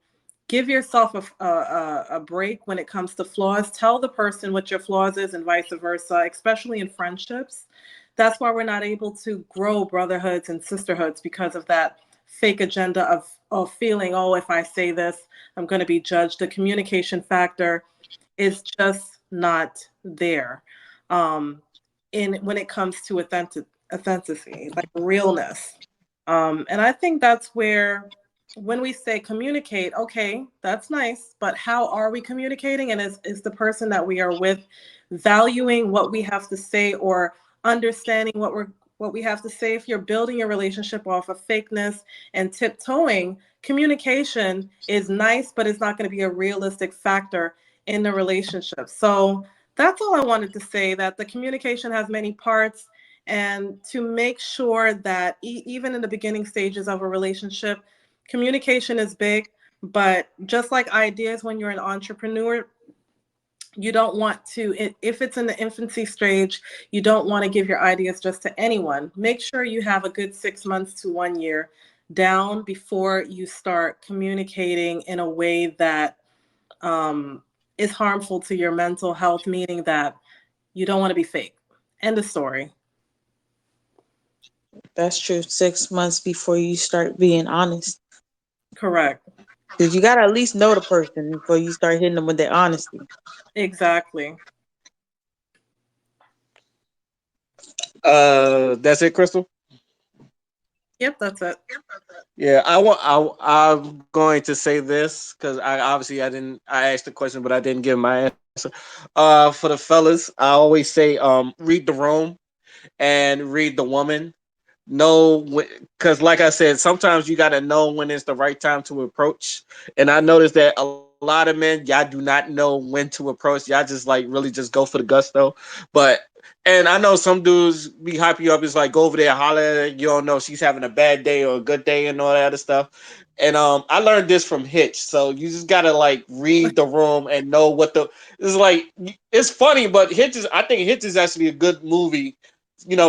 give yourself a break when it comes to flaws. Tell the person what your flaws is and vice versa, especially in friendships. That's why we're not able to grow brotherhoods and sisterhoods because of that fake agenda of feeling, oh, if I say this, I'm going to be judged. The communication factor is just not there in when it comes to authenticity, like realness. And I think that's where when we say communicate, okay, that's nice, but how are we communicating? And is the person that we are with valuing what we have to say or understanding what we have to say? If you're building your relationship off of fakeness and tiptoeing, communication is nice, but it's not going to be a realistic factor in the relationship. So that's all I wanted to say, that the communication has many parts, and to make sure that even in the beginning stages of a relationship, communication is big. But just like ideas, when you're an entrepreneur, you don't want to, if it's in the infancy stage, you don't want to give your ideas just to anyone. Make sure you have a good 6 months to 1 year down before you start communicating in a way that is harmful to your mental health, meaning that you don't want to be fake. End of story. That's true. 6 months before you start being honest. Correct. Because you got to at least know the person before you start hitting them with their honesty. Exactly. That's it, Crystal. Yep, that's it. Yeah, I'm going to say this because I obviously I asked the question, but I didn't give my answer. For the fellas, I always say read the room and read the woman. Know, because like I said, sometimes you got to know when it's the right time to approach. And I noticed that a lot of men, y'all do not know when to approach. Y'all just like really just go for the gusto. But and I know some dudes be hype you up. It's like go over there, holler at her. You don't know if she's having a bad day or a good day and all that other stuff. And I learned this from Hitch. So you just gotta like read the room and know what the it's like. It's funny, but I think Hitch is actually a good movie,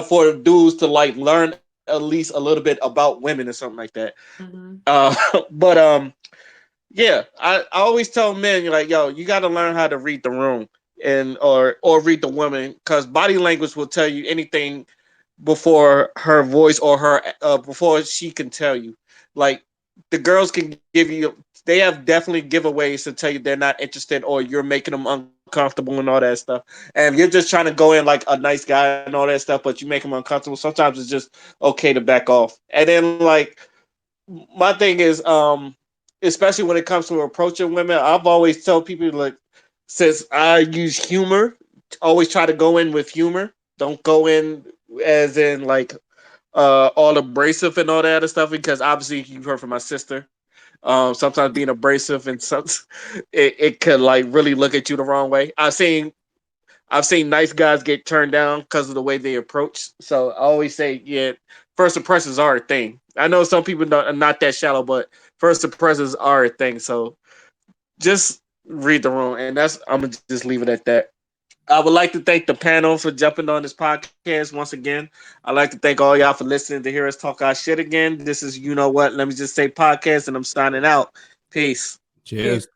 for dudes to like learn at least a little bit about women or something like that. Mm-hmm. But yeah, I always tell men like, yo, you got to learn how to read the room and or read the woman because body language will tell you anything before her voice or her before she can tell you. Like the girls can give you, they have definitely giveaways to tell you they're not interested or you're making them uncomfortable and all that stuff. And if you're just trying to go in like a nice guy and all that stuff, but you make them uncomfortable, sometimes it's just okay to back off. And then like my thing is especially when it comes to approaching women, I've always tell people like since I use humor, always try to go in with humor. Don't go in as in like all abrasive and all that other stuff because obviously you've heard from my sister. Sometimes being abrasive and some it could like really look at you the wrong way. I've seen nice guys get turned down because of the way they approach. So I always say, yeah, first impressions are a thing. I know some people are not that shallow, but first impressions are a thing. So just read the room, and that's I'm gonna just leave it at that. I would like to thank the panel for jumping on this podcast once again. I'd like to thank all y'all for listening to hear us talk our shit again. This is You Know What? Let me just say podcast, and I'm signing out. Peace. Cheers.